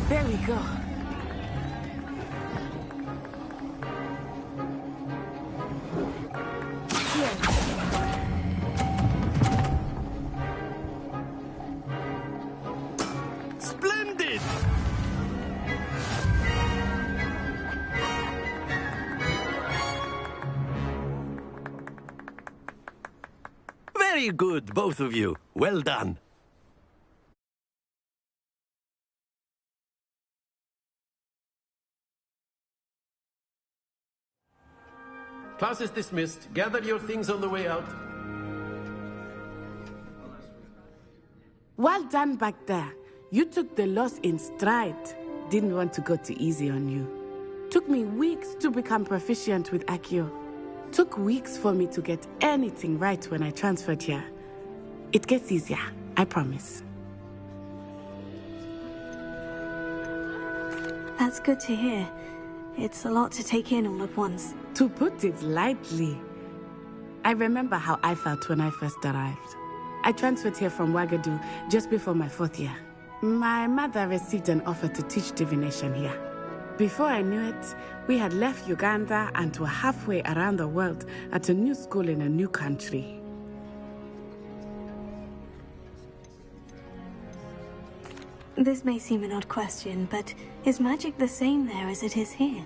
There we go. Very good, both of you. Well done. Class is dismissed. Gather your things on the way out. Well done back there. You took the loss in stride. Didn't want to go too easy on you. Took me weeks to become proficient with Accio. Took weeks for me to get anything right when I transferred here. It gets easier, I promise. That's good to hear. It's a lot to take in all at once. To put it lightly, I remember how I felt when I first arrived. I transferred here from Wagadu just before my 4th year. My mother received an offer to teach divination here. Before I knew it, we had left Uganda and were halfway around the world at a new school in a new country. This may seem an odd question, but is magic the same there as it is here?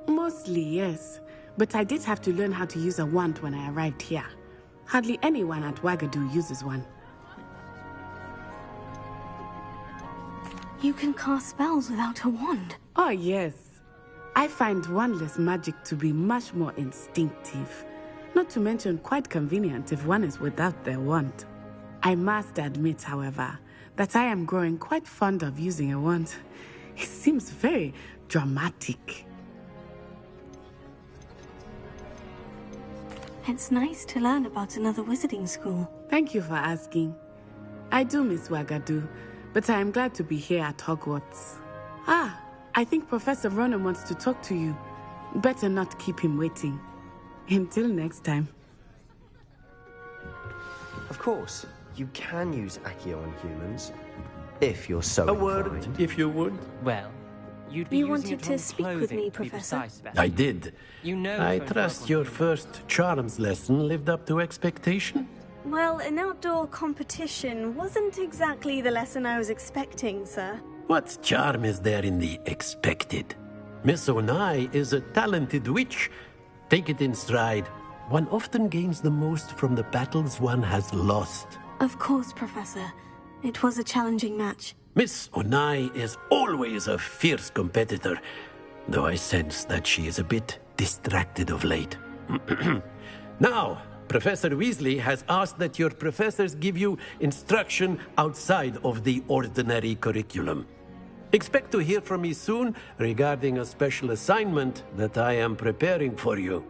Mostly, yes. But I did have to learn how to use a wand when I arrived here. Hardly anyone at Wagadu uses one. You can cast spells without a wand? Oh, yes. I find wandless magic to be much more instinctive. Not to mention quite convenient if one is without their wand. I must admit, however, that I am growing quite fond of using a wand. It seems very dramatic. It's nice to learn about another wizarding school. Thank you for asking. I do miss Wagadu, but I am glad to be here at Hogwarts. I think Professor Ronan wants to talk to you. Better not keep him waiting. Until next time. Of course, you can use Accio on humans, if you're so A word, inclined. if you would. Well, you'd be You using wanted it to on speak with clothing, me, to be Professor? precise, Beth. I did. You know I it's going to trust work on your humans. first charms lesson lived up to expectation. Well, an outdoor competition wasn't exactly the lesson I was expecting, sir. What charm is there in the expected? Miss Onai is a talented witch. Take it in stride. One often gains the most from the battles one has lost. Of course, Professor. It was a challenging match. Miss Onai is always a fierce competitor, though I sense that she is a bit distracted of late. Now, Professor Weasley has asked that your professors give you instruction outside of the ordinary curriculum. Expect to hear from me soon regarding a special assignment that I am preparing for you.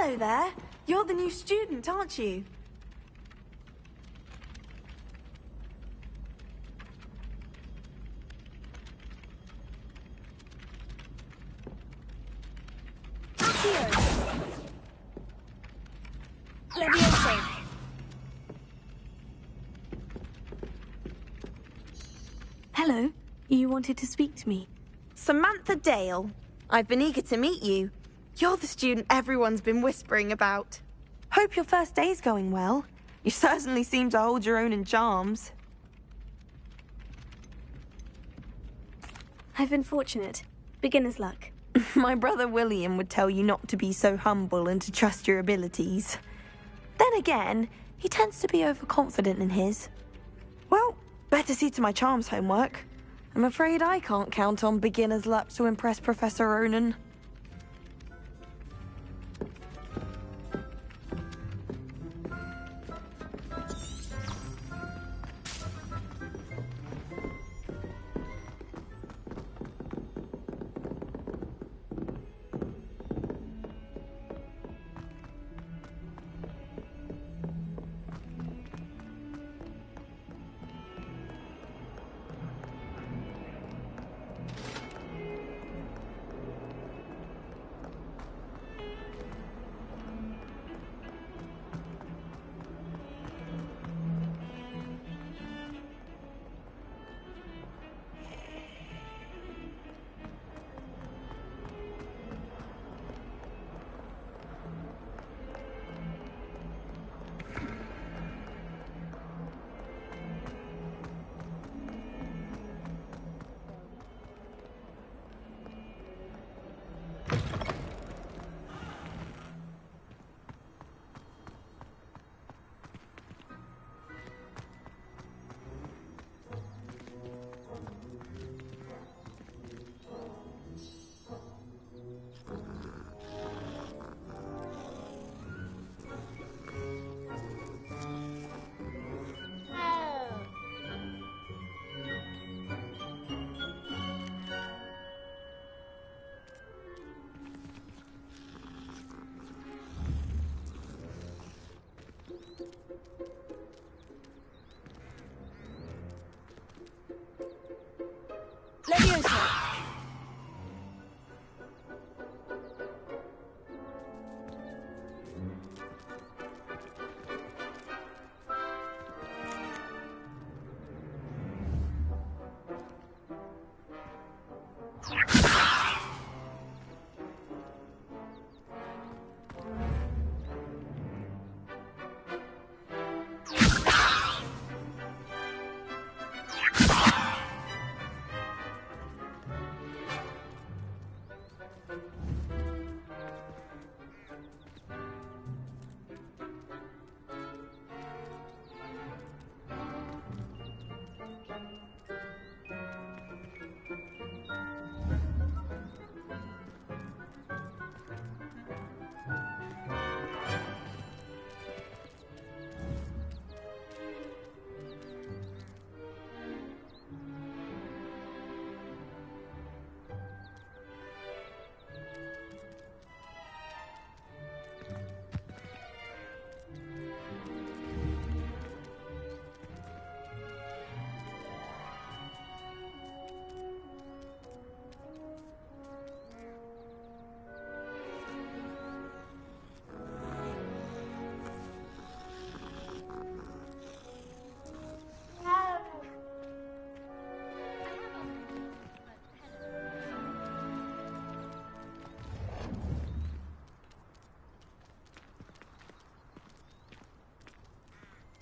Hello there. You're the new student, aren't you? Levioso. Hello. You wanted to speak to me? Samantha Dale. I've been eager to meet you. You're the student everyone's been whispering about. Hope your first day's going well. You certainly seem to hold your own in charms. I've been fortunate. Beginner's luck. My brother William would tell you not to be so humble and to trust your abilities. Then again, he tends to be overconfident in his. Well, better see to my charms homework. I'm afraid I can't count on beginner's luck to impress Professor Ronan.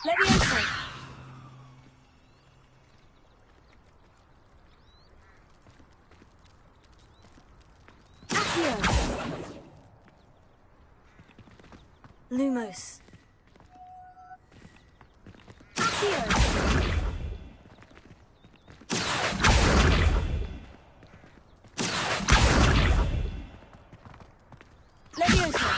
Leviosa! Accio! Lumos. Accio! Leviosa!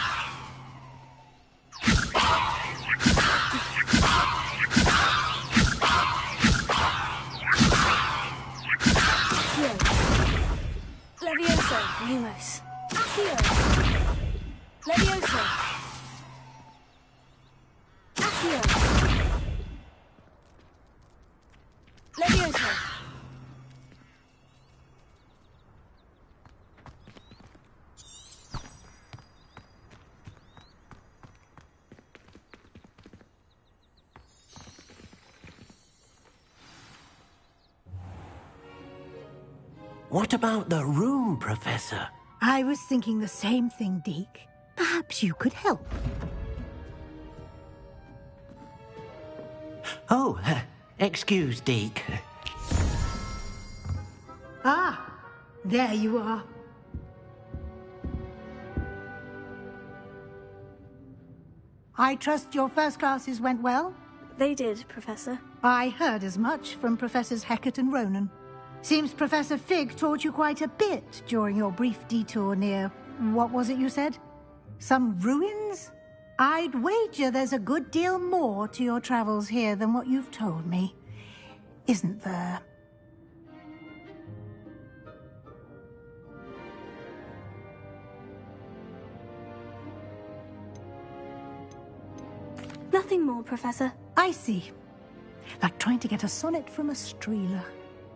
Leviosa! Lumos. Accio! Leviosa! Accio! Leviosa! What about the room, Professor? I was thinking the same thing, Deke. Perhaps you could help. Oh, excuse, Deke. Ah, there you are. I trust your first classes went well? They did, Professor. I heard as much from Professors Hecat and Ronan. Seems Professor Fig taught you quite a bit during your brief detour near... what was it you said? Some ruins? I'd wager there's a good deal more to your travels here than what you've told me. Isn't there? Nothing more, Professor. I see. Like trying to get a sonnet from a streeler.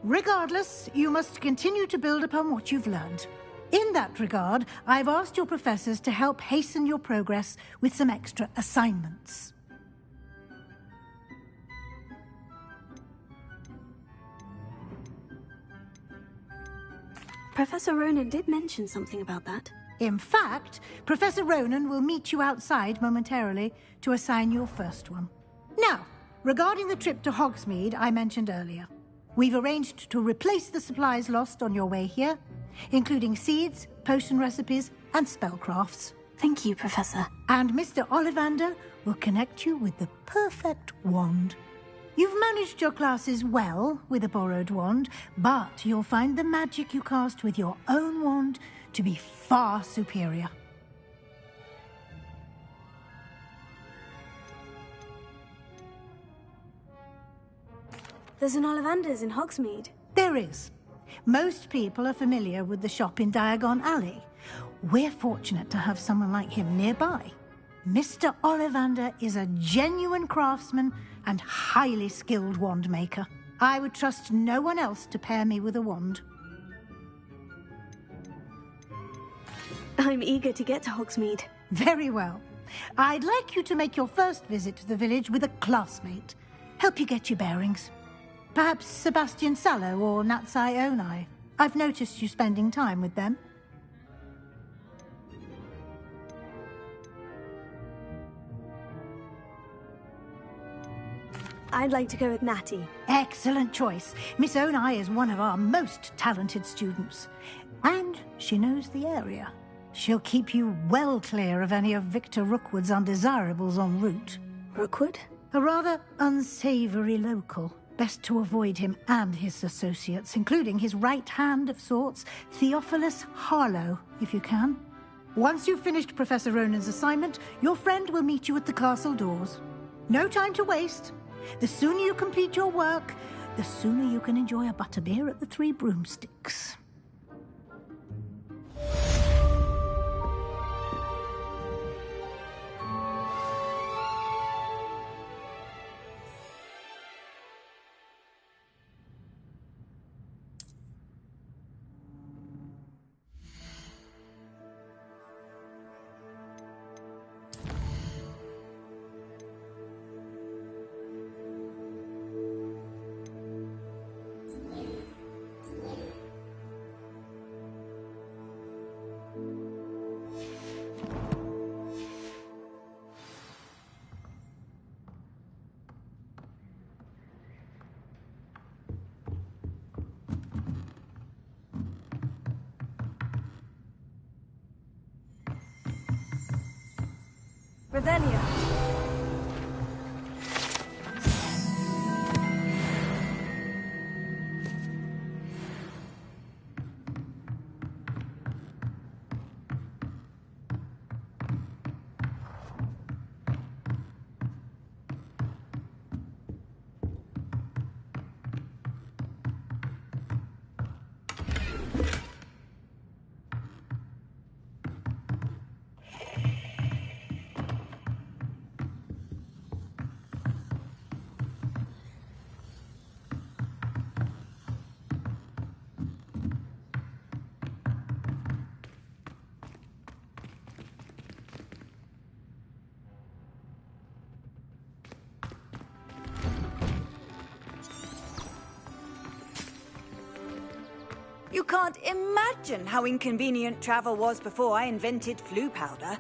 Regardless, you must continue to build upon what you've learned. In that regard, I've asked your professors to help hasten your progress with some extra assignments. Professor Ronan did mention something about that. In fact, Professor Ronan will meet you outside momentarily to assign your first one. Now, regarding the trip to Hogsmeade I mentioned earlier, we've arranged to replace the supplies lost on your way here, including seeds, potion recipes, and spellcrafts. Thank you, Professor. And Mr. Ollivander will connect you with the perfect wand. You've managed your classes well with a borrowed wand, but you'll find the magic you cast with your own wand to be far superior. There's an Ollivander's in Hogsmeade. There is. Most people are familiar with the shop in Diagon Alley. We're fortunate to have someone like him nearby. Mr. Ollivander is a genuine craftsman and highly skilled wand maker. I would trust no one else to pair me with a wand. I'm eager to get to Hogsmeade. Very well. I'd like you to make your first visit to the village with a classmate. Help you get your bearings. Perhaps Sebastian Sallow or Natsai Onai. I've noticed you spending time with them. I'd like to go with Natty. Excellent choice. Miss Onai is one of our most talented students. And she knows the area. She'll keep you well clear of any of Victor Rookwood's undesirables en route. Rookwood? A rather unsavoury local. Best to avoid him and his associates, including his right hand of sorts, Theophilus Harlow, if you can. Once you've finished Professor Ronan's assignment, your friend will meet you at the castle doors. No time to waste. The sooner you complete your work, the sooner you can enjoy a butterbeer at the Three Broomsticks. Revelio. You can't imagine how inconvenient travel was before I invented flu powder.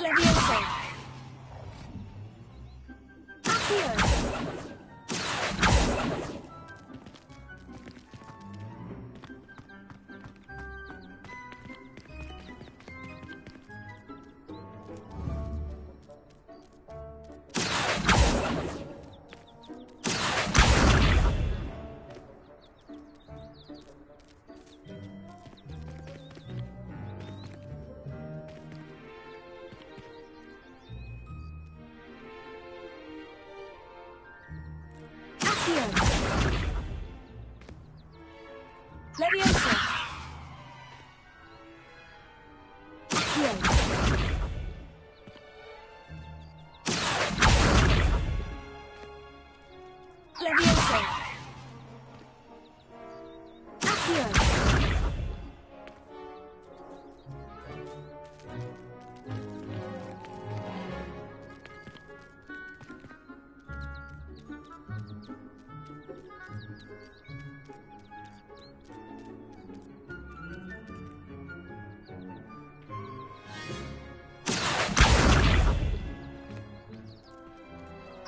Levioso. Accio. Levioso. Accio. Levioso. Accio.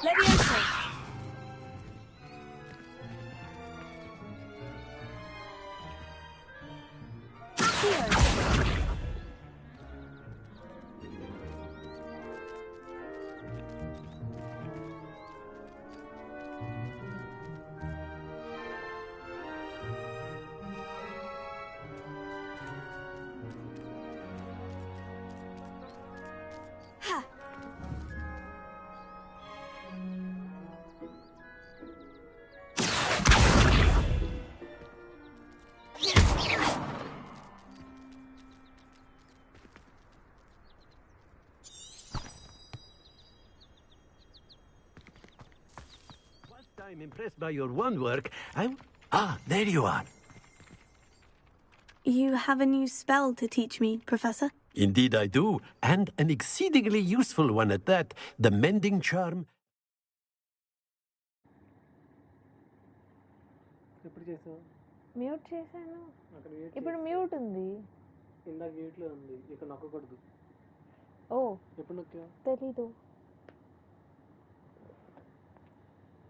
Levioso. Accio. Ha. I'm impressed by your wand work. There you are. You have a new spell to teach me, Professor? Indeed I do, and an exceedingly useful one at that. The mending charm. ఎప్పుడు చేసావు? Mute చేశాను. అక్కడ mute ఇప్పుడు mute ఉంది. ఇందాక మ్యూట్లో ఉంది. ఇక్కడ నొక్కకూడదు. ఓ ఎప్పుడు నొక్కావు? తెలీదు.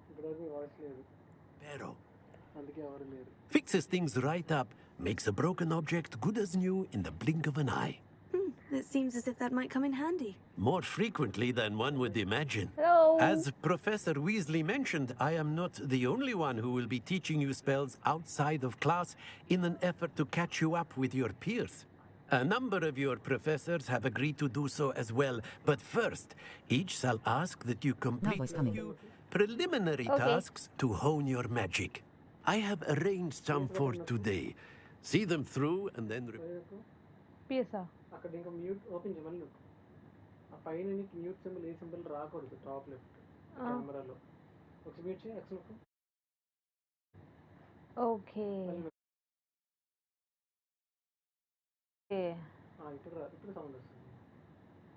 ఇప్పటివరకు వాయిస్ లేదు. Pero. అందుకే ఎవరు లేరు. Fixes things right up. Makes a broken object good as new in the blink of an eye. It seems as if that might come in handy. More frequently than one would imagine. Hello. As Professor Weasley mentioned, I am not the only one who will be teaching you spells outside of class in an effort to catch you up with your peers. A number of your professors have agreed to do so as well, but first, each shall ask that you complete a few preliminary tasks to hone your magic. I have arranged some for today. See them through and then... పిఎస్ఆ అక్కడ ఇంకా mute open చేయమని నొక్కు. ఆ పైన నీకు mute symbol ఏ symbol రాకూడదు top left కెమెరాలో. ఒకసారి మ్యూట్ చేయి ఎక్స్ నొక్కు. ఓకే ఇప్పుడు సౌండ్ వస్తుంది.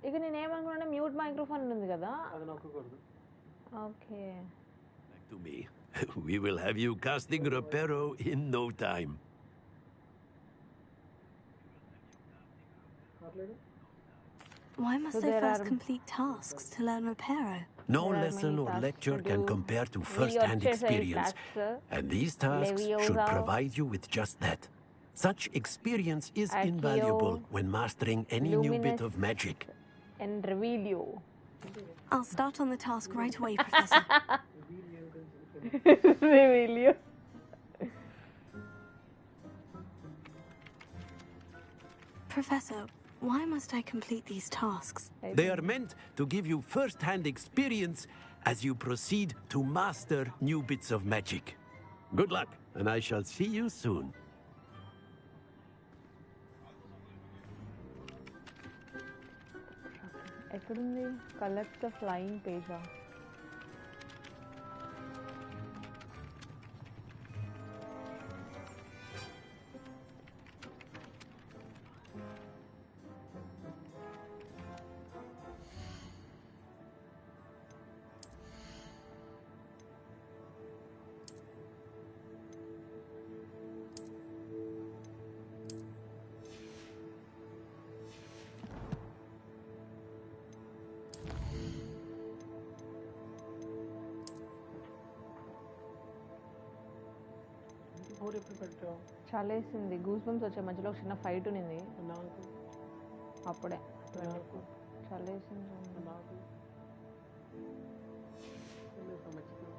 ఇక నేనేమనుకున్నా మ్యూట్ మైక్రోఫోన్ ఉంది కదా అది నొక్కకూడదు. Okay Back to me. We will have you casting Reparo in no time. Why must So I there first are- complete tasks to learn Reparo? No There are lesson many or tasks lecture to can do. compare to We first-hand వచ్చేసాయి experience, tasks. and these tasks should Leviosa. provide you with just that. Such experience is Accio, invaluable when mastering any new bit Luminous. of magic. And Revelio. I'll start on the task right away, Professor. Revelio. Professor, why must I complete these tasks? They are meant to give you first-hand experience as you proceed to master new bits of magic. Good luck, and I shall see you soon. ఎక్కడుంది collect the flying పేజా bore ఎప్పుడు పెట్టావు? చలేసింది goose bumps వచ్చే మధ్యలో ఒక చిన్న fight ఉన్నింది నాకు అప్పుడే నాకు చలేసింది నాకు మర్చిపోయాను.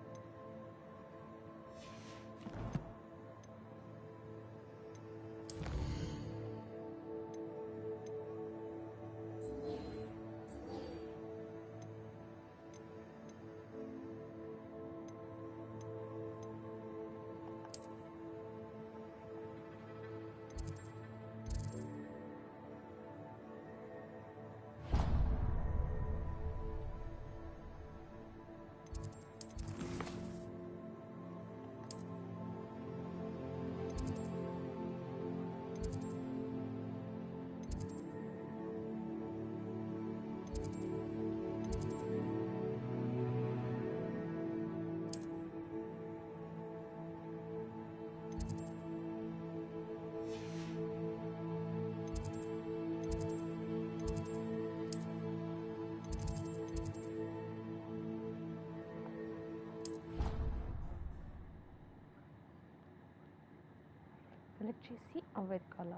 సెలెక్ట్ చేసి అవెతకాల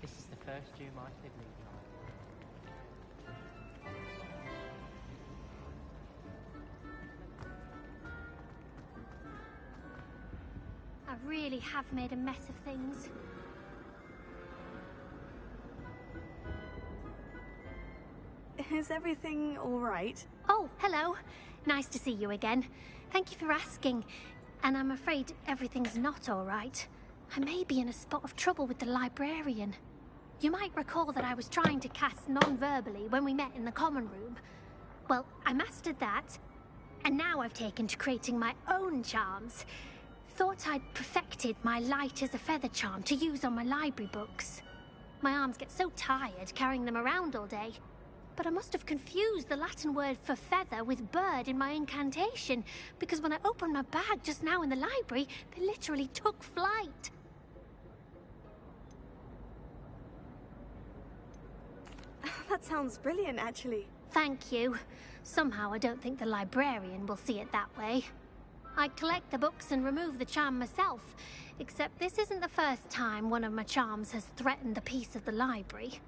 This is the first room I could leave now. I really have made a mess of things. Is everything all right? Oh, hello. Nice to see you again. Thank you for asking. And I'm afraid everything's not all right. I may be in a spot of trouble with the librarian. You might recall that I was trying to cast non-verbally when we met in the common room. Well, I mastered that, and now I've taken to creating my own charms. Thought I'd perfected my light as a feather charm to use on my library books. My arms get so tired carrying them around all day. But I must have confused the Latin word for feather with bird in my incantation, because when I opened my bag just now in the library, they literally took flight. That sounds brilliant, actually. Thank you. Somehow I don't think the librarian will see it that way. I collect the books and remove the charm myself, except this isn't the first time one of my charms has threatened the peace of the library.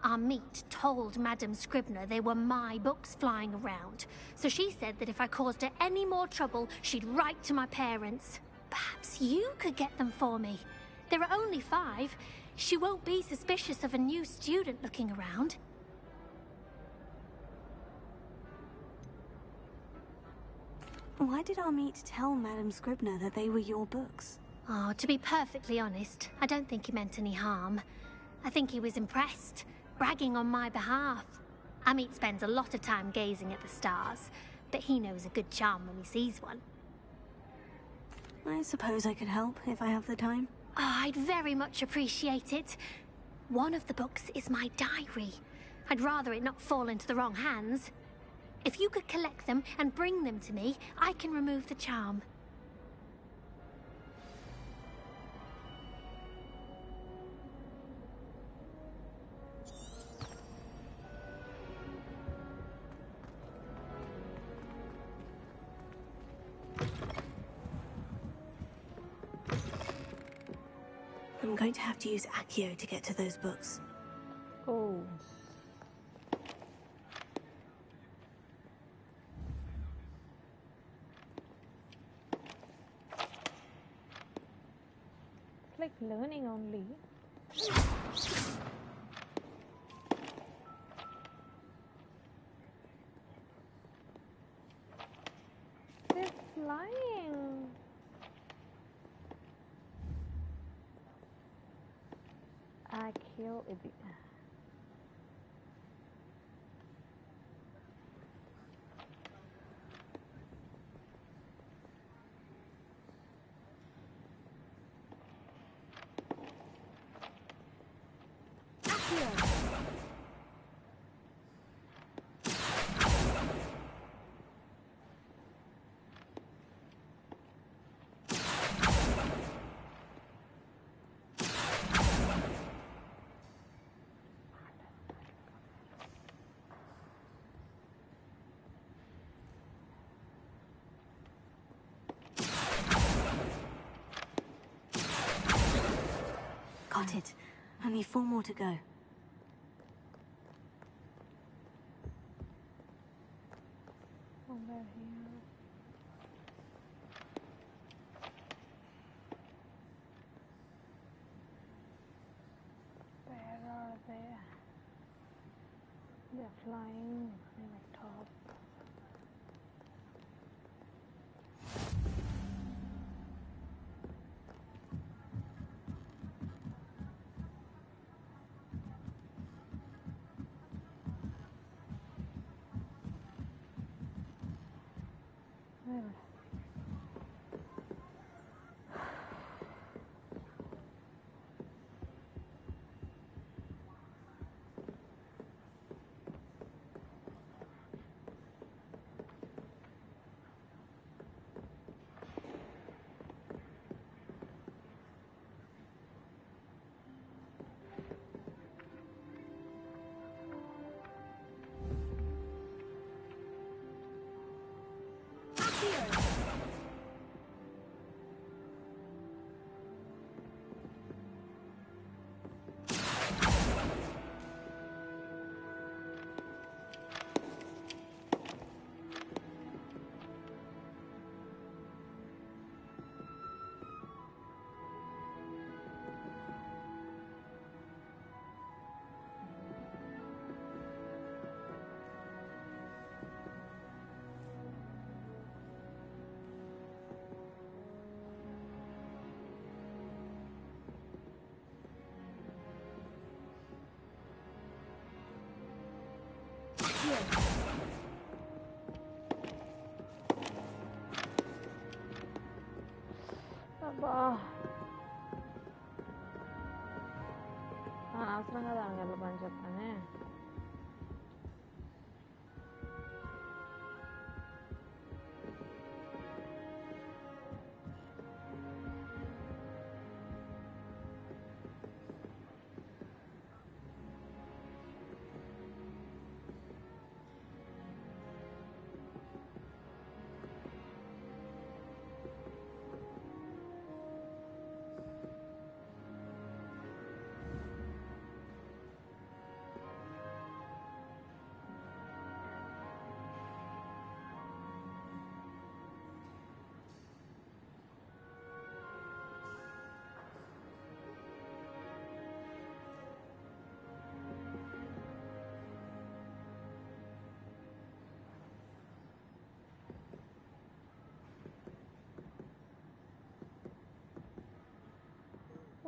Our meet told Madame Scribner they were my books flying around, so she said that if I caused her any more trouble, she'd write to my parents. Perhaps you could get them for me. There are only 5. She won't be suspicious of a new student looking around. Why did our meet tell Madame Scribner that they were your books? Oh, to be perfectly honest, I don't think he meant any harm. I think he was impressed, bragging on my behalf. Amit spends a lot of time gazing at the stars, but he knows a good charm when he sees one. I suppose I could help if I have the time. Oh, I'd very much appreciate it. One of the books is my diary. I'd rather it not fall into the wrong hands. If you could collect them and bring them to me, I can remove the charm. I'm going to have to use Accio to get to those books. Oh. It's like learning only. They're flying. Accio ఇది. Got it. Only 4 more to go. Over here. Where are they? They're flying in the top. అబ్బా అనవసరంగా దానికి వెళ్ళి పని చెప్తానే.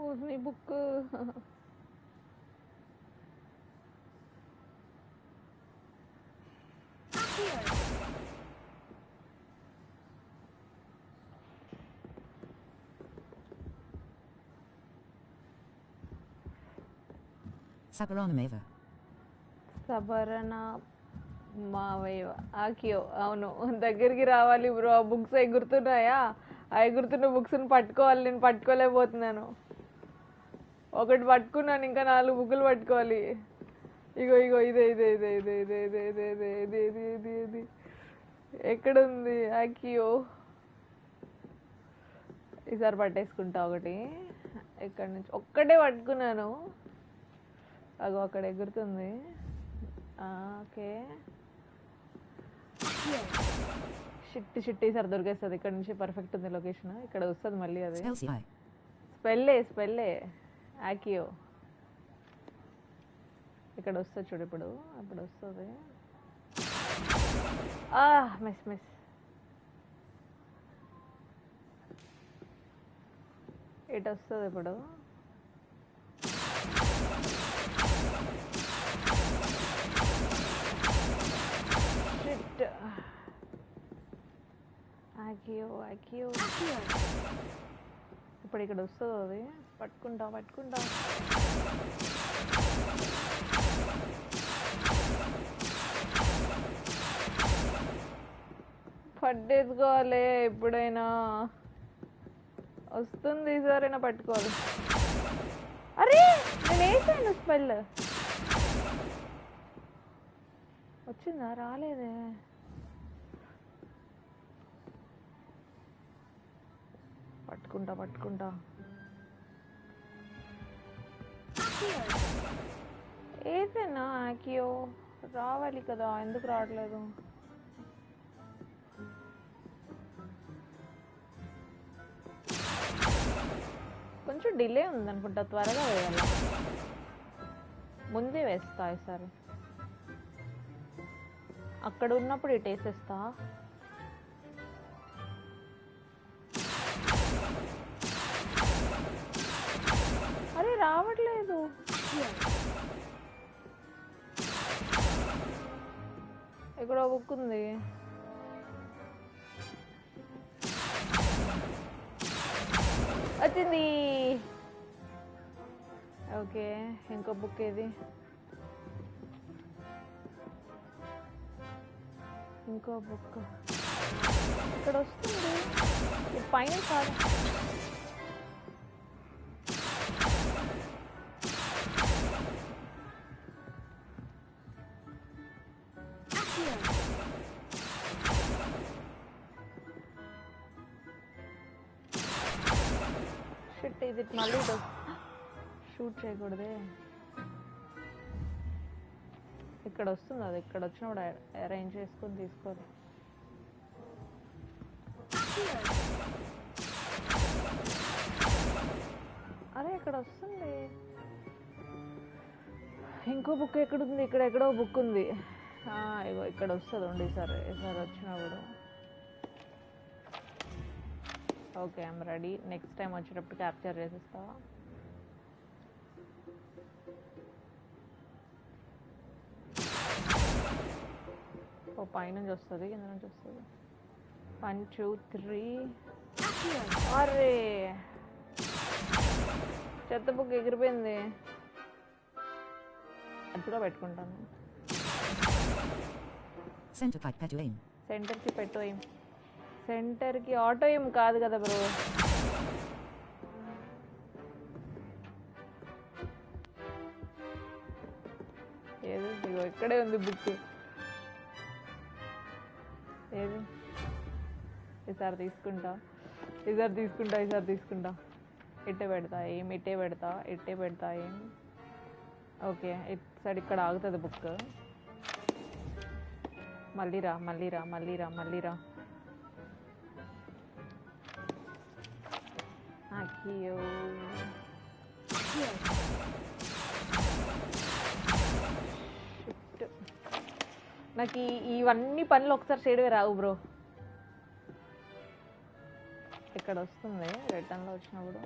ఊరిని book Sabaranameva. సబరణ మావయ్య ఆకియో అవును దగ్గరికి రావాలి బ్రో. ఆ బుక్స్ ఎగురుతున్నాయా, ఆ ఎగురుతున్న బుక్స్ని పట్టుకోవాలి. నేను పట్టుకోలేకపోతున్నాను. ఒకటి పట్టుకున్నాను, ఇంకా 4 బుక్కులు పట్టుకోవాలి. ఇగో ఇగో ఇదే ఇదే ఇదే ఇదే ఇదే ఇదే ఇదే ఇదే ఇది ఇది ఇది ఇది ఎక్కడుంది ఆకియో? ఈసారి పట్టేసుకుంటా ఒకటి. ఎక్కడి నుంచి ఒక్కటే పట్టుకున్నాను. అగో అక్కడ ఎగురుతుంది. ఓకే షిట్ ఈసారి దొరికేస్తుంది. ఇక్కడ నుంచి పర్ఫెక్ట్ ఉంది లొకేషన్. ఇక్కడ వస్తుంది మళ్ళీ అది. స్పెల్లే ఆకియో. ఇక్కడ వస్తుంది చూడు. ఇప్పుడు వస్తుంది. మిస్ ఇటు వస్తుంది ఇప్పుడు. ఆకియో ఇప్పుడు ఇక్కడ వస్తుంది అది. పట్టుకుంటా పట్టేసుకోవాలి. ఎప్పుడైనా వస్తుంది, ఈసారైనా పట్టుకోవాలి. అరే నేను వేసాను స్పెల్. వచ్చిందా? రాలేదే. పట్టుకుంటా ఏదేనా ఆకియో రావాలి కదా, ఎందుకు రావట్లేదు? కొంచెం డిలే ఉందనుకుంటా. త్వరగా వేయాలి. ముందే వేస్తా ఈసారి. అక్కడ ఉన్నప్పుడు ఇటు వేసేస్తా. అరే రావట్లేదు. ఇక్కడ బుక్ ఉంది. వచ్చింది. ఓకే ఇంకో బుక్ ఏది? ఇంకో బుక్ ఇక్కడ వస్తుంది. పైన కాదు. ఇది మళ్ళీ షూట్ చేయకూడదే. ఇక్కడ వస్తుంది అది. ఇక్కడ వచ్చినప్పుడు అరేంజ్ చేసుకొని తీసుకోవాలి. అరే ఇక్కడ వస్తుంది. ఇంకో బుక్ ఎక్కడుంది? ఇక్కడ ఎక్కడో బుక్ ఉంది. ఇగో ఇక్కడ వస్తుంది. ఉండి ఈసారి వచ్చినప్పుడు. Okay I'm ready. Next time వచ్చేటప్పుడు క్యాప్చర్ చేసేస్తా. పైనుంచి వస్తుంది, కింద నుంచి వస్తుంది. 1 2 3. అరే చెత్త బుక్ ఎగిరిపోయింది. అది కూడా పెట్టుకుంటాను. సెంటర్కి పెట్టు ఏం. సెంటర్కి ఆటో ఏం కాదు కదా బ్రో. ఏది? ఇగో ఇక్కడే ఉంది బుక్. ఏది? ఈసారి తీసుకుంటా. ఇట్టే పెడతా ఏం. ఓకే ఇటు సైడ్ ఇక్కడ ఆగుతుంది బుక్. మళ్ళీ రా. ఆకియో నాకు ఇవన్నీ పనులు ఒకసారి చేయడమే రావు బ్రో. ఇక్కడ వస్తుంది రిటర్న్లో వచ్చినప్పుడు.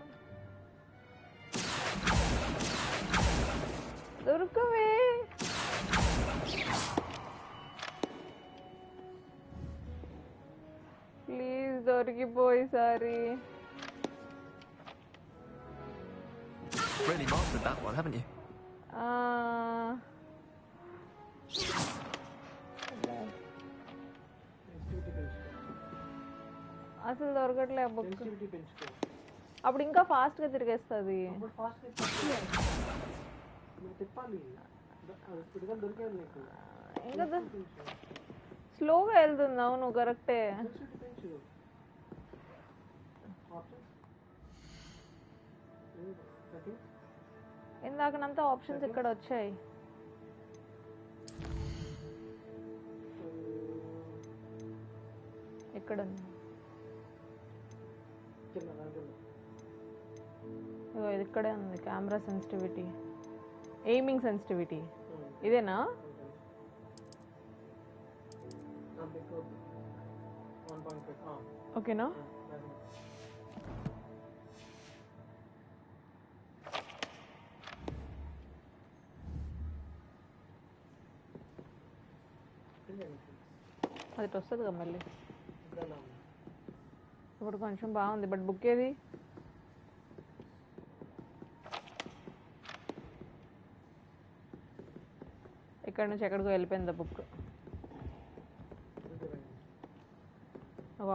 దొరకవే. ప్లీజ్ దొరికిపోయి sorry. Really mastered that one, haven't you? అసలు దొరకట్లే బుక్. సెన్సిటివిటీ పెంచుకో. అప్పుడు ఇంకా ఫాస్ట్గా తిరిగేస్తుంది. అప్పుడు ఫాస్ట్గా నువ్వు తిప్పాలి. స్పీడ్గా దొరికేది నీకు. ఇంకా స్లోగా వెళ్తుంది. అవును కరెక్టే. ఇందాకనంతా ఆప్షన్స్ ఇక్కడ వచ్చాయి. ఇక్కడ ఉంది. ఇది ఇక్కడే ఉంది. కెమెరా సెన్సిటివిటీ, ఎయిమింగ్ సెన్సిటివిటీ ఇదేనా? ఓకేనా? అది వస్తుంది కదా మళ్ళీ. ఇప్పుడు కొంచెం బాగుంది. బట్ బుక్ ఏది? ఇక్కడ నుంచి ఎక్కడికో వెళ్ళిపోయింది బుక్.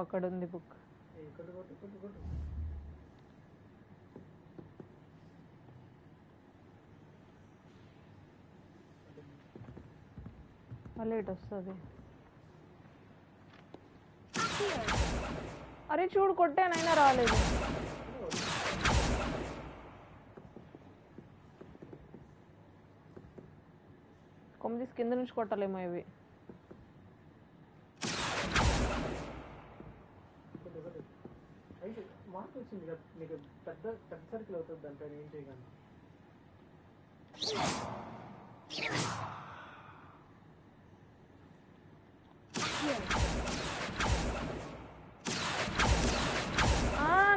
అక్కడ ఉంది బుక్. మళ్ళీ ఇటు వస్తుంది. అరే చూడు, కొట్టానైనా రాలేదు. కొమ్మిది కింద నుంచి కొట్టాలేమో ఇవి. మార్క్ వచ్చింది కదా నీకు. పెద్ద పెద్ద సర్కిల్ అవుతుంది దాంట్లో ఏం చేయగలను.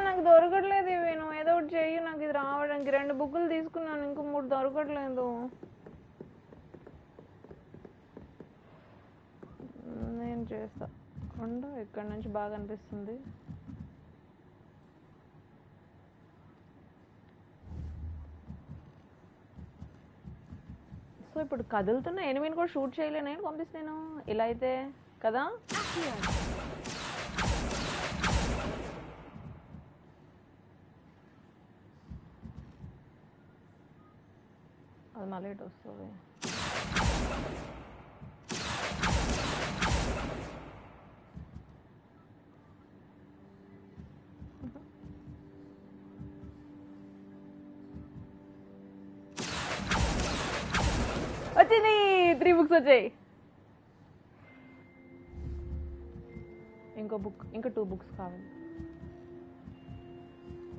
నాకు దొరకట్లేదు ఇవి. నువ్వు ఏదో ఒకటి చెయ్యి నాకు ఇది రావడానికి. 2 బుక్కులు తీసుకున్నాను, ఇంకో 3 దొరకట్లేదు. నేను చేస్తా ఉండు. ఇక్కడ నుంచి బాగా అనిపిస్తుంది. సో ఇప్పుడు కదులుతున్న ఎనిమిని కూడా షూట్ చేయలేను పంపిస్తాను ఇలా అయితే కదా. అది మళ్ళీ ఇటు వస్తుంది. వచ్చింది. 3 బుక్స్ వచ్చాయి. ఇంకో బుక్, ఇంకా 2 బుక్స్ కావాలి.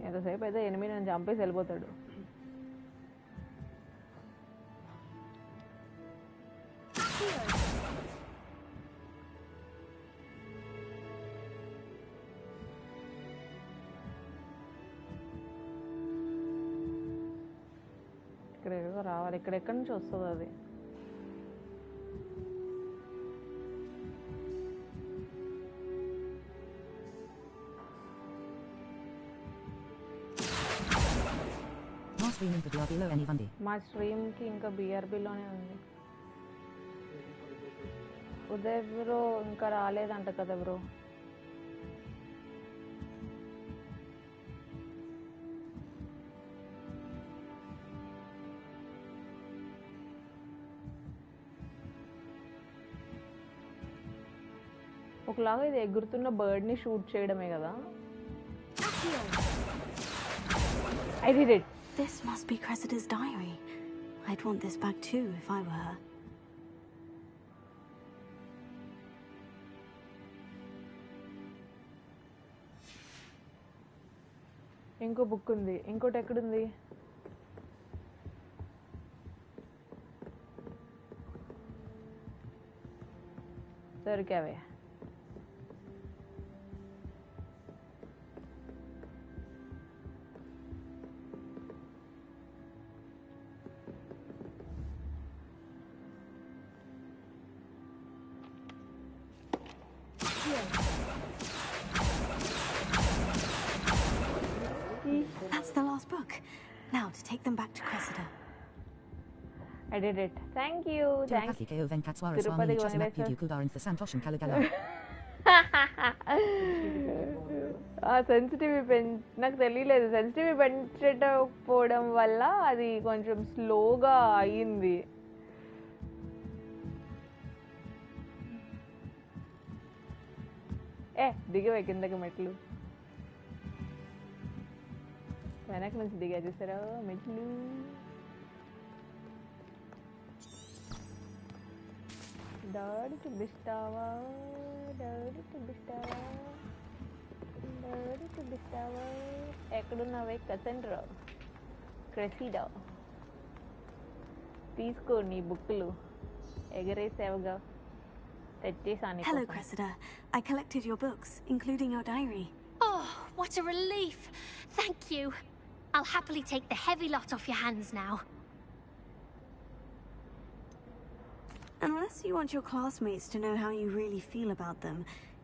ఎంతసేపు అయితే 8 నన్ను చంపేసి వెళ్ళిపోతాడు. ఇక్కడ ఏదో రావాలి. ఇక్కడ ఎక్కడి నుంచి వస్తుంది అది? మా స్ట్రీమ్ కి ఇంకా BRBలోనే ఉంది. ఉదయ్ బ్రో ఇంకా రాలేదంట కదా బ్రో. ఒకలాగా ఇది ఎగురుతున్న బర్డ్ని షూట్ చేయడమే కదా. I did it. This must be Cressida's diary. I'd want this back too if I were her. ఇంకో బుక్ ఉంది. ఇంకోటి ఎక్కడుంది? దొరికావే. That's the last book. Now to take them back to Cressida. I did it. Thank you. Thanks. Tirupati Venkateswara. ఆ sensitive నాకు తెలియలేదు. Sensitive పెంచకపోవడం వల్ల అది కొంచెం స్లోగా అయ్యింది. దిగవే కిందకి మెట్లు. వెనక నుంచి దిగా చూసారా మెట్లు. దాడి చూపిస్తావా, దాడి చూపిస్తావా, దాడి చూపిస్తావా. ఎక్కడున్నావే కసండ్రా క్రెసిడా? తీసుకో నీ బుక్కులు. ఎగరేసావుగా, తెచ్చేసాను. Hello, Cressida. I collected your books, including your diary. Oh, what a relief. Thank you. I'll happily take the heavy lot off your hands now. Unless you want your classmates to know how you really feel about them,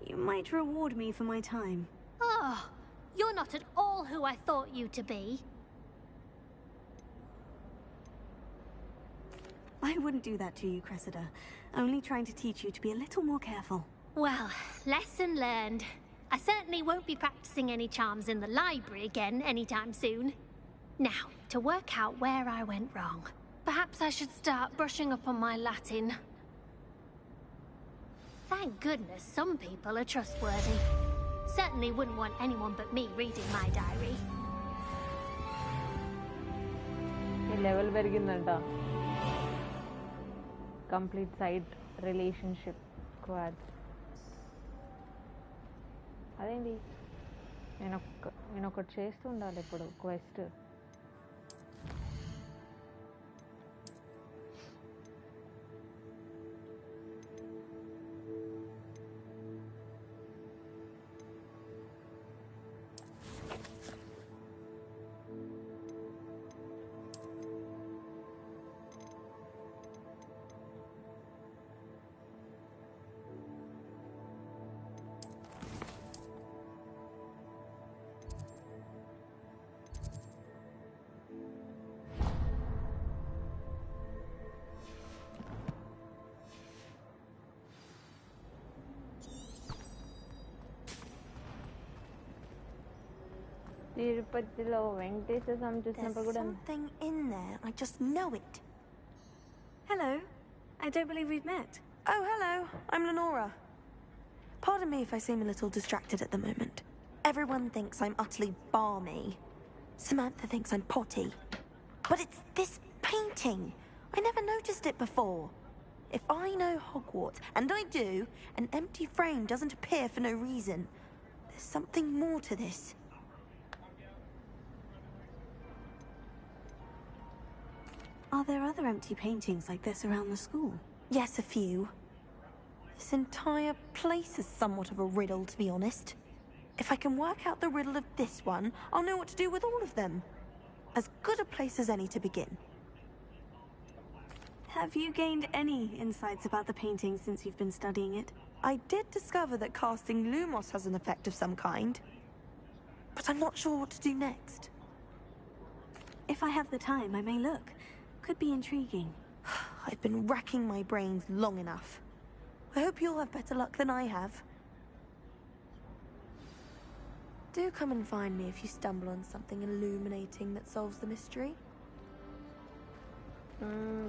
you might reward me for my time. Oh, you're not at all who I thought you to be. I wouldn't do that to you, Cressida. Only trying to teach you to be a little more careful. Well, lesson learned. I certainly won't be practicing any charms in the library again anytime soon. Now, to work out where I went wrong. Perhaps I should start brushing up on my Latin. Thank goodness some people are trustworthy. Certainly wouldn't want anyone but me reading my diary. ఈ level పెరిగిందంట. Complete site relationship quad. అదేంటి నేను ఒకటి చేస్తూ ఉండాలి ఇప్పుడు quest. తిరుపతిలో వెంకటేశ్వర స్వామి చూసినప్పుడు కూడా something in there. I just know it. Hello. I don't believe we've met. Oh, hello. I'm Lenora. Pardon me if I seem a little distracted at the moment. Everyone thinks I'm utterly balmy. Samantha thinks I'm potty. But it's this painting. I never noticed it before. If I know Hogwarts, and I do, an empty frame doesn't appear for no reason. There's something more to this. Are there other empty paintings like this around the school? Yes, a few. This entire place is somewhat of a riddle, to be honest. If I can work out the riddle of this one, I'll know what to do with all of them. As good a place as any to begin. Have you gained any insights about the painting since you've been studying it? I did discover that casting Lumos has an effect of some kind. But I'm not sure what to do next. If I have the time, I may look. Could be intriguing. I've been racking my brains long enough. I hope you'll have better luck than I have. Do come and find me if you stumble on something illuminating that solves the mystery.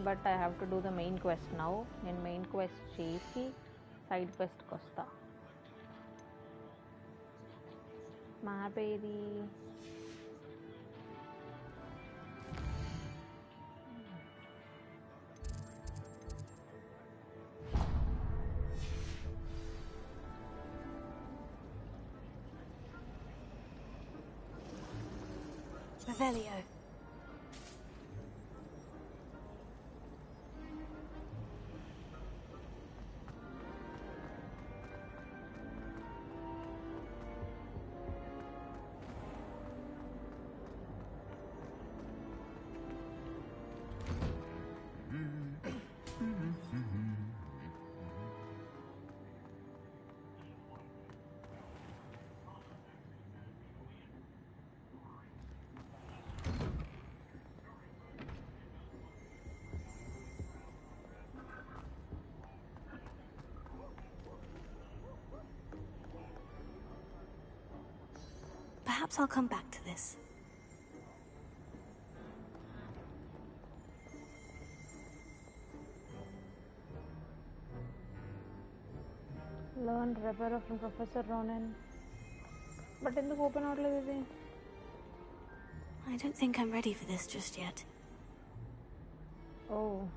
But I have to do the main quest now. నేను main quest చేసి side quest కి వస్తా. Map ఏది? Revelio. Perhaps I'll come back to this. Learn repair from Professor Ronan. But in the open outlet, I don't think I'm ready for this just yet. Oh.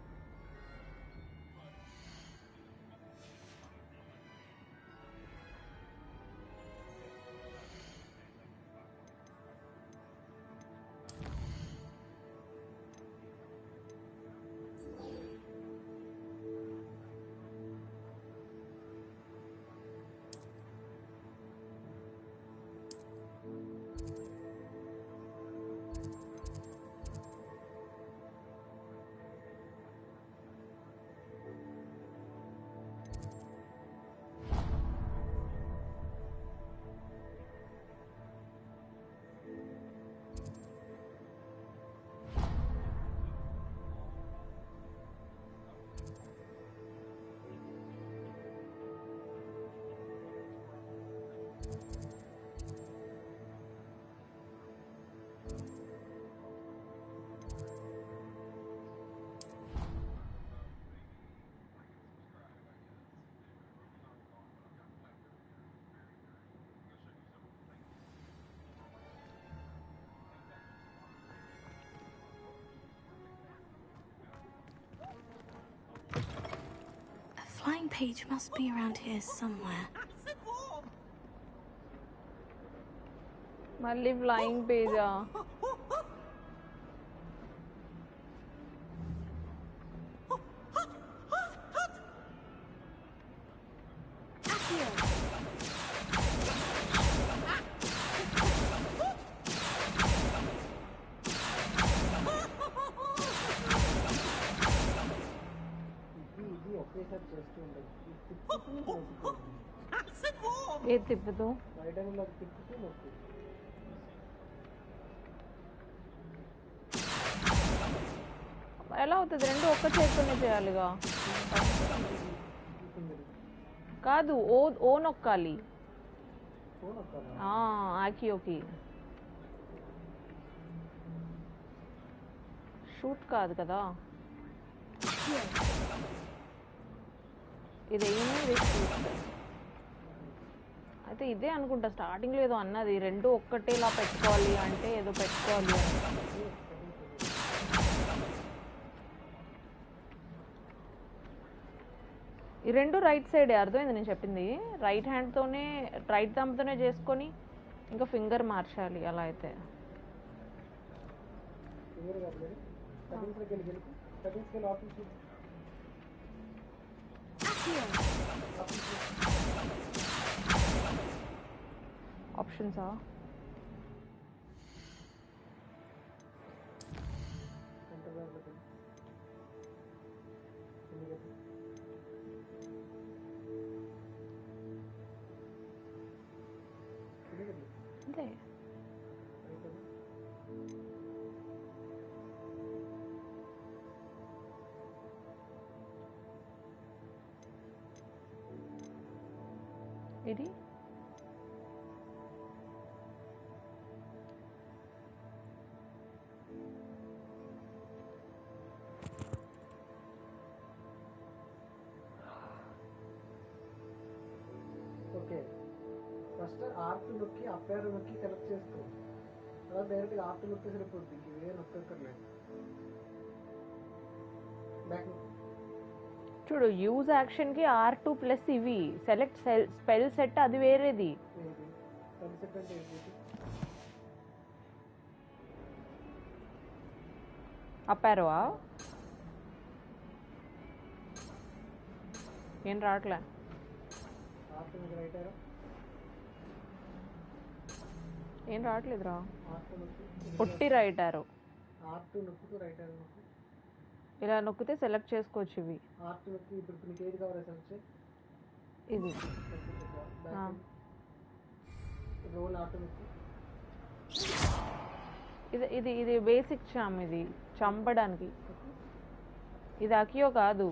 Flying page must be around here somewhere. మళ్ళీ flying పేజా? ఏది తిప్పుతూ? ఎలా అవుతుంది? రెండు ఒక్క చేత్తోనే చేయాలిగా. కాదు, ఓ నొక్కాలి. ఆకియోకి షూట్ కాదు కదా. ఇదేమీ అయితే ఇదే అనుకుంటా. స్టార్టింగ్లో ఏదో అన్నది రెండు ఒక్కటే ఇలా పెట్టుకోవాలి అంటే ఏదో పెట్టుకోవాలి అని. ఈ రెండు రైట్ సైడే, అర్థమైంది నేను చెప్పింది. రైట్ హ్యాండ్తోనే, రైట్ థంబ్తోనే చేసుకొని ఇంకా ఫింగర్ మార్చాలి. అలా అయితే ఆప్షన్సా? అంతే. ఇది ఓకే. ఫస్ట్ ఆర్ట్ నొక్కి అప్పేర్ నొక్కి సెలెక్ట్ చేసుకో. అలా డైరెక్ట్గా ఆర్ట్ నొక్కి సరిపోద్ది. ఇవే నొక్కర్లేదు. బ్యాక్ చూడు, యూజ్ యాక్షన్ కి R2 ప్లస్ ఇవి సెలెక్ట్ స్పెల్ సెట్, అది వేరేది. అప్పారవా? ఏం రావట్లే. ఏం రావట్లేదురా. పొట్టి రైట్ ఆరో. ఇలా నొక్కితే సెలెక్ట్ చేసుకోవచ్చు ఇవి. ఇది ఇది ఇది ఇది బేసిక్ చామ్. ఇది చంపడానికి. ఇది అకియో కాదు.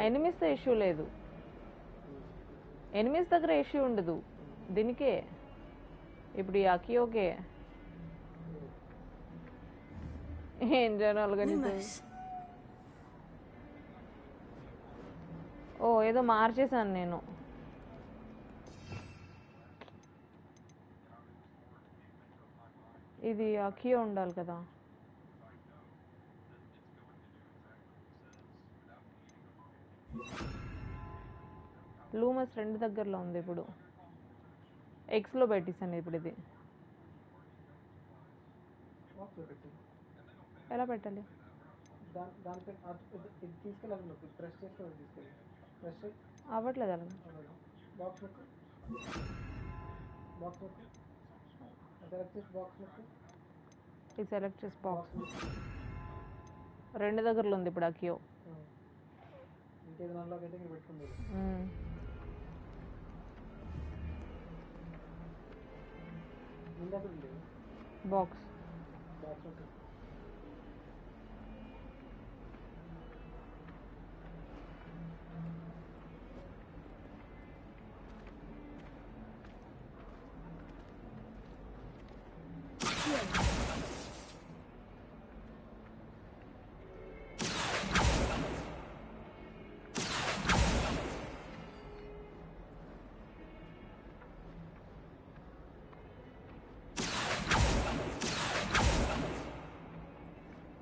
ఎనిమిస్తే ఇష్యూ లేదు. ఎనిమిస్ దగ్గర ఇష్యూ ఉండదు దీనికే ఇప్పుడు ఈ అకియోకే ఏం జనాలుగా ఓ ఏదో మార్చేసాను నేను ఇది అకియో ఉండాలి కదా లూమస్ 2 దగ్గరలో ఉంది ఇప్పుడు ఎక్స్లో పెట్టేసాను ఇప్పుడు ఇది ఎలా పెట్టాలి అవ్వట్లేదు అలా ఇది సెలెక్ట్ చేసి బాక్స్ 2 దగ్గరలో ఉంది ఇప్పుడు అకియో బాక్స్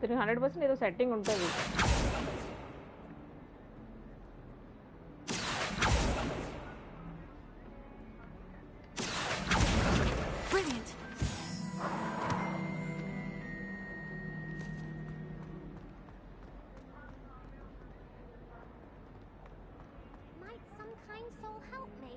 దీనికి 100% ఏదో సెట్టింగ్ ఉంటుంది Might some kind soul help me?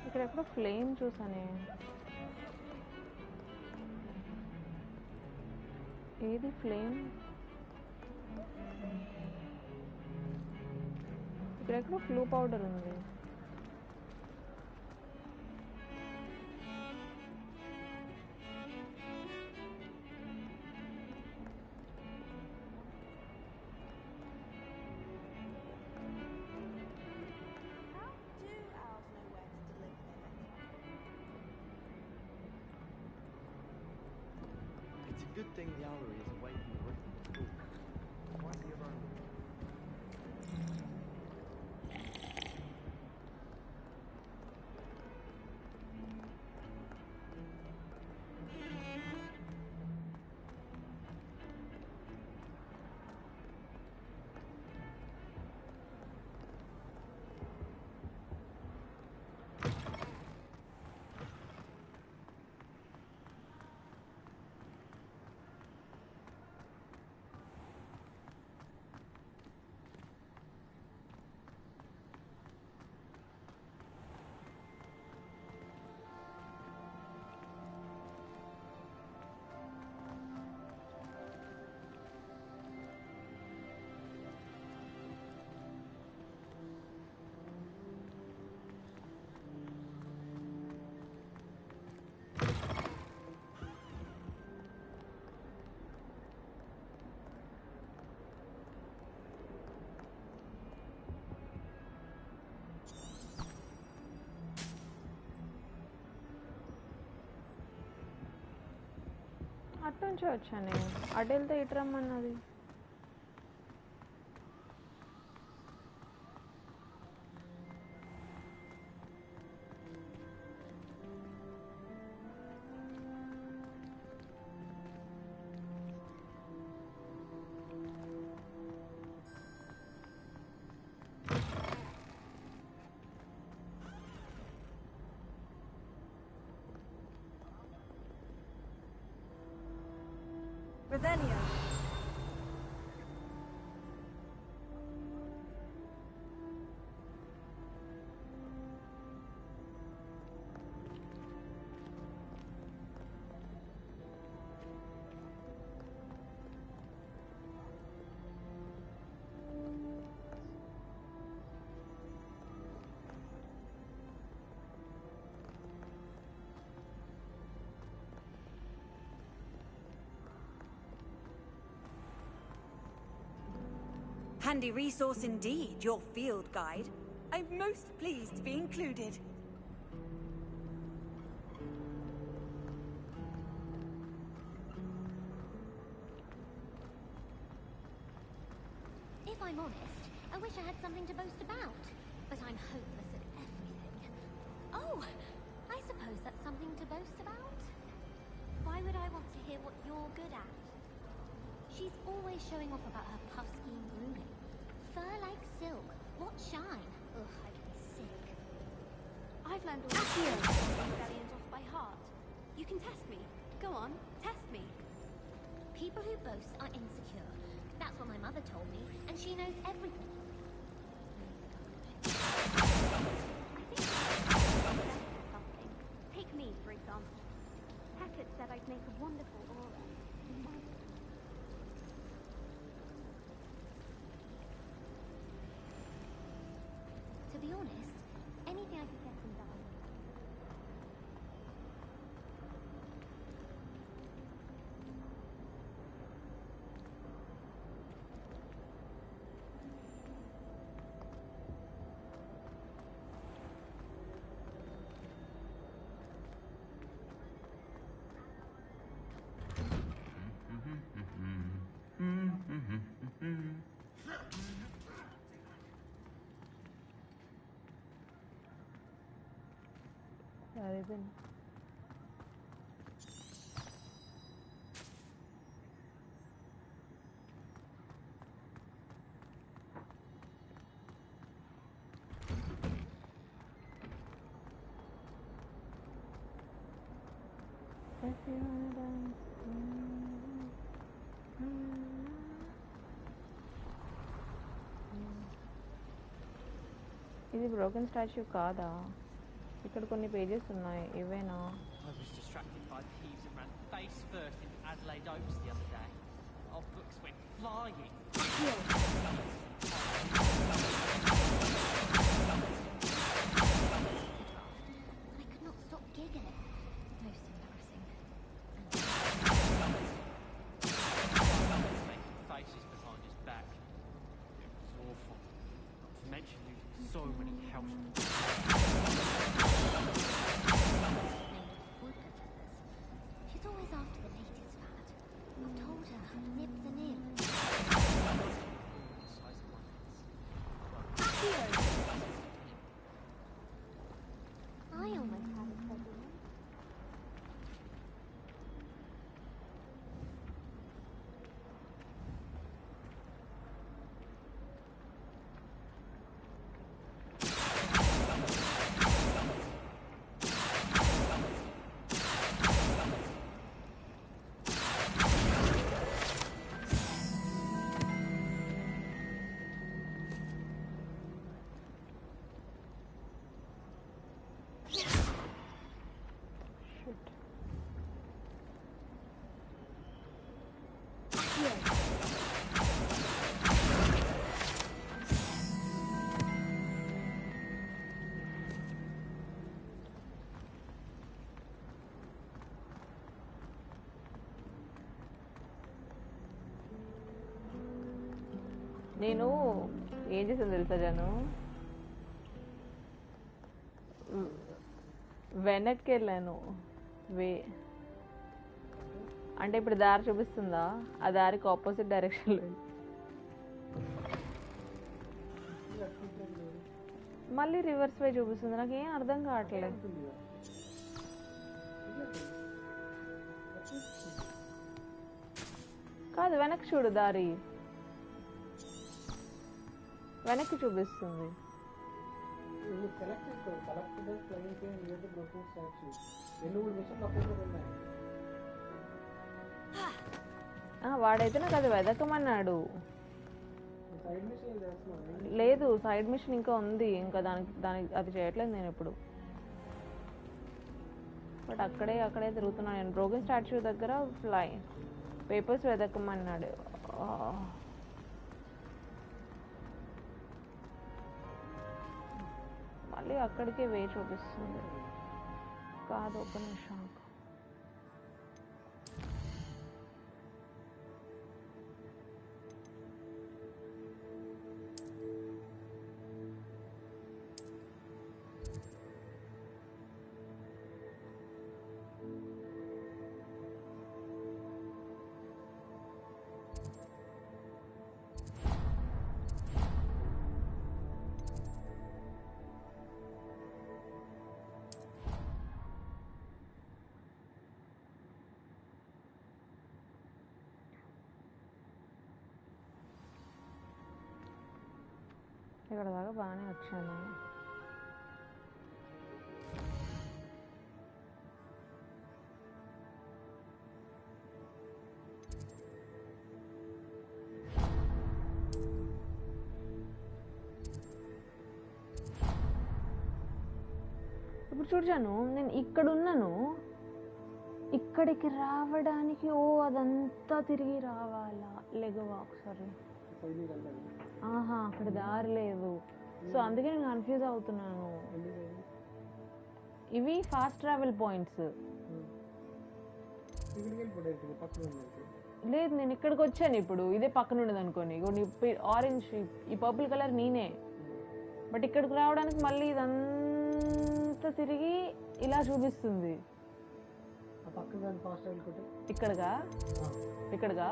ఇక్కడ ఎక్కడో ఫ్లేమ్ చూసానే ఏది ఫ్లేమ్ ఇక్కడ ఎక్కడో ఫ్లూ పౌడర్ ఉంది It's a good thing the owlery is away from the rest of the school. Might be around. అటు నుంచి వచ్చాను అటు వెళ్తే ఇటు రమ్మన్నది Revelio. handy resource indeed, your field guide. I'm most pleased to be included. If I'm honest, I wish I had something to boast about. But I'm hopeless at everything. Oh, I suppose that's something to boast about? Why would I want to hear what you're good at? She's always showing off about her puff scheme grooming. Fur like silk. What shine? Ugh, I get sick. I've learned all the medallions off by heart. You can test me. Go on, test me. People who boast are insecure. That's what my mother told me, and she knows everything. I think something. Take me, for example. Hackett said I'd make a wonderful aura. To be honest, anything I could get from Darwin. Then. ఇది broken statue కాదా? ఇక్కడ కొన్ని pages ఉన్నాయి, ఇవేనా? I was distracted by thieves and ran face first into Adelaide Oaks the other day. Our books went flying. I could not stop giggling. Most embarrassing. Making faces behind his back. It was awful. Not to mention losing so many house. She's always after the latest fad. I've told her, nibs are nibs. I almost had a problem. నేను ఏం చేసాను తెలుసా జాను, వెనక్కి వెళ్ళాను. అంటే ఇప్పుడు దారి చూపిస్తుందా, ఆ దారికి ఆపోజిట్ డైరెక్షన్లో మళ్ళీ రివర్స్ వే చూపిస్తుంది. నాకు ఏం అర్థం కావట్లేదు. కాదు, వెనక్కి చూడు, దారి వెనక్కి చూపిస్తుంది. వాడైతే నాకు అది వెదకమన్నాడు. లేదు, సైడ్ మిషన్ ఇంకా ఉంది, ఇంకా దానికి అది చేయట్లేదు నేను ఇప్పుడు. బట్ అక్కడే తిరుగుతున్నాను నేను. బ్రోకెన్ స్టాచ్యూ దగ్గర పేపర్స్ వెదకమన్నాడు. మళ్ళీ అక్కడికే వే చూపిస్తుంది. కాదు, ఒక నిమిషం. ఇక్కడ దాకా బాగానే వచ్చాను. ఇప్పుడు చూడాను నేను ఇక్కడ ఉన్నాను, ఇక్కడికి రావడానికి అదంతా తిరిగి రావాలా? లేగవా ఒకసారి. ఆహా, అక్కడ దారి లేదు. సో అందుకే నేను కన్ఫ్యూజ్ అవుతున్నాను. ఇవి ఫాస్ట్ ట్రావెల్ పాయింట్స్. లేదు, నేను ఇక్కడికి వచ్చాను ఇప్పుడు. ఇదే పక్కన ఉండదు అనుకోని, ఆరెంజ్ ఈ పర్పుల్ కలర్ నేనే. బట్ ఇక్కడికి రావడానికి మళ్ళీ ఇదంతా తిరిగి ఇలా చూపిస్తుంది. ఇక్కడగా ఇక్కడగా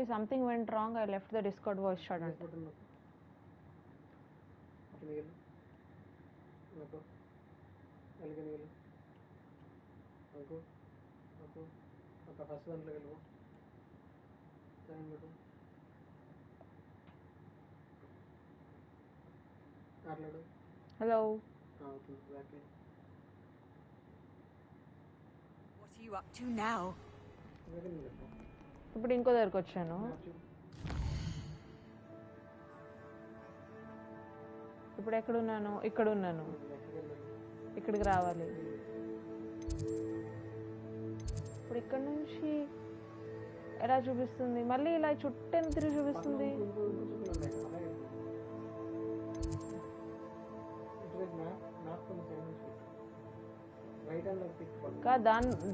something went wrong. I left the Discord voice shut on. Hello. What are you up to now? ఇప్పుడు ఇంకో దగ్గరకు వచ్చాను. ఇప్పుడు ఎక్కడున్నాను? ఇక్కడ ఉన్నాను. ఇక్కడికి రావాలి. ఇప్పుడు ఇక్కడ నుంచి ఎలా చూపిస్తుంది? మళ్ళీ ఇలా చుట్టూ తిరిగి చూపిస్తుంది.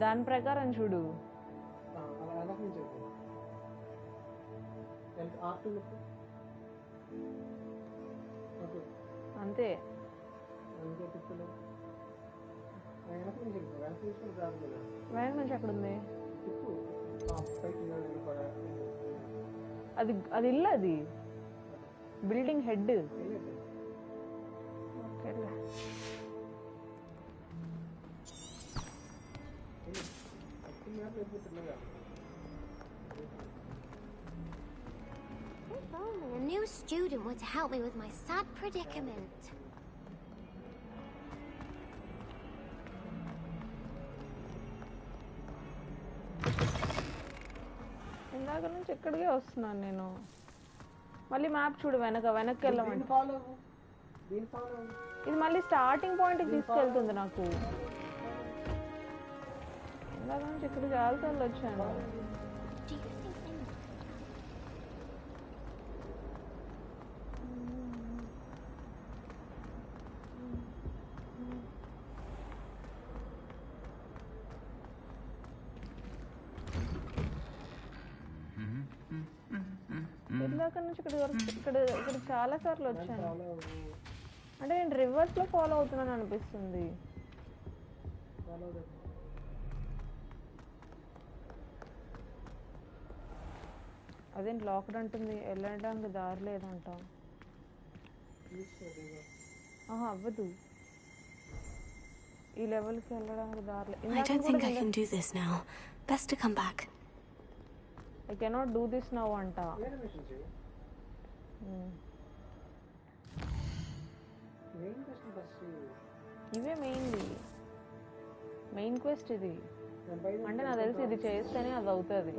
దాని ప్రకారం చూడు. అంతే. వెనక నుంచి ఎక్కడ ఉంది? అది ఇల్లు, అది building head. A new student were to help me with my sad predicament. ఇందాక నుంచి ఎక్కడికే వస్తున్నాను నేను. మళ్ళీ మ్యాప్ చూడు, వెనక్కి వెళ్ళమంటే ఇది మళ్ళీ స్టార్టింగ్ పాయింట్కి తీసుకెళ్తుంది నాకు. ఇందాక నుంచి ఇక్కడ చాలాసార్లు వచ్చాను. ఇందాక నుంచి ఇక్కడ చాలా సార్లు వచ్చాను. అంటే నేను రివర్స్ లో ఫాలో అవుతున్నాను అనిపిస్తుంది. అదేంటి లాక్డ్ అంటుంది? వెళ్ళడానికి దారి లేదంట. అవ్వదు, ఈ లెవెల్కి వెళ్ళడానికి దారి లేదు. I don't think I can do this now. Best to come back. I cannot do this now అంట. ఇవే మెయిన్ క్వెస్ట్ ఇది. అంటే నాకు తెలిసి ఇది చేస్తేనే అది అవుతుంది.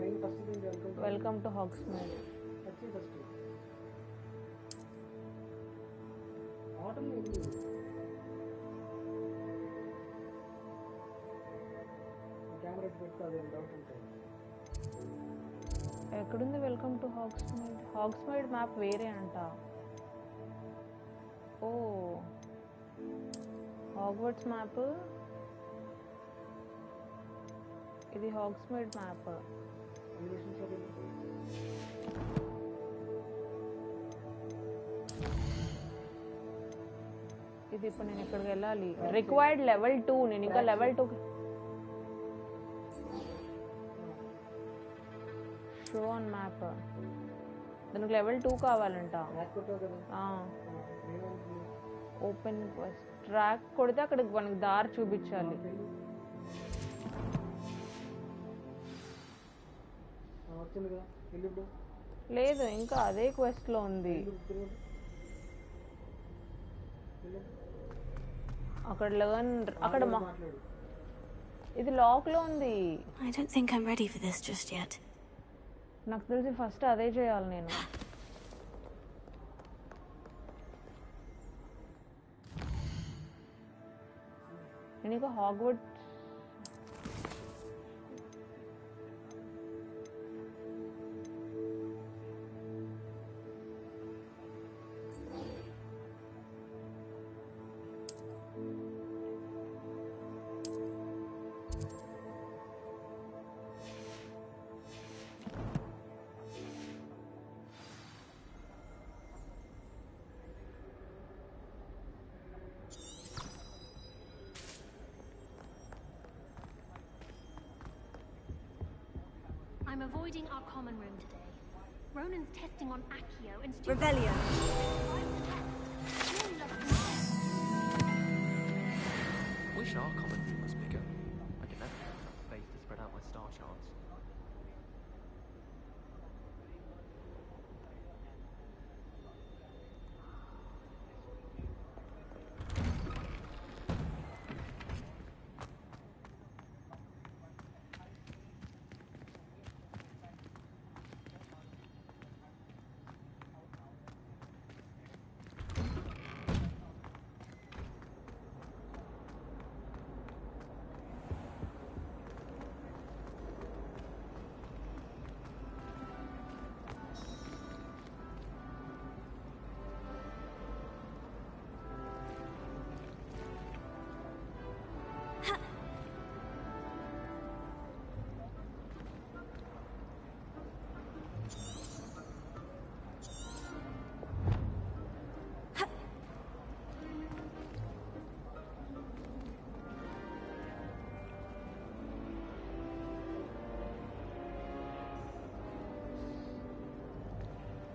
Welcome to Hogsmeade. ఎక్కడుంది welcome to Hogsmeade? Hogsmeade map వేరే అంట. ఓ, హాగ్వర్ట్స్ మ్యాప్ ఇది, హాగ్స్మీడ్ మ్యాప్. ఇది ఇప్పుడు నేను ఇక్కడికి వెళ్ళాలి. Required level 2. నేను ఇంకా లెవెల్ 2 షో ఆన్ మ్యాప్. దానికి లెవెల్ 2 కావాలంట. ఓపెన్ ట్రాక్ కొడితే అక్కడికి మనకి దారి చూపించాలి. లేదు ఇంకా అదే క్వెస్ట్ లో ఉంది అక్కడ లెర్న్ అక్కడ ఇది లాక్ లో ఉంది I don't think I'm ready for this just yet. నాకు తెలిసి ఫస్ట్ అదే చేయాలి నేను ఇంకా హాగ్వర్ట్స్ I'm avoiding our common room today. Ronan's testing on Accio and Revelio. Wish our common room was bigger. I can never have enough space to spread out my star charts.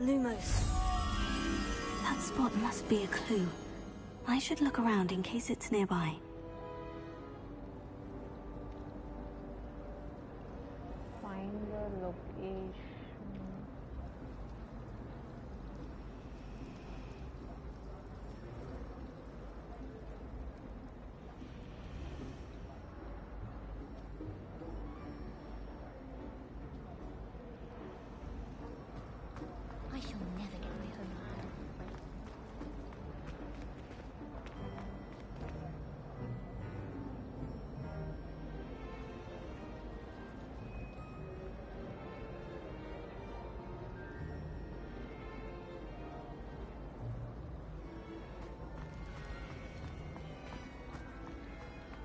Lumos. That spot must be a clue. I should look around in case it's nearby. Find the location. I shall never get my home out of the way.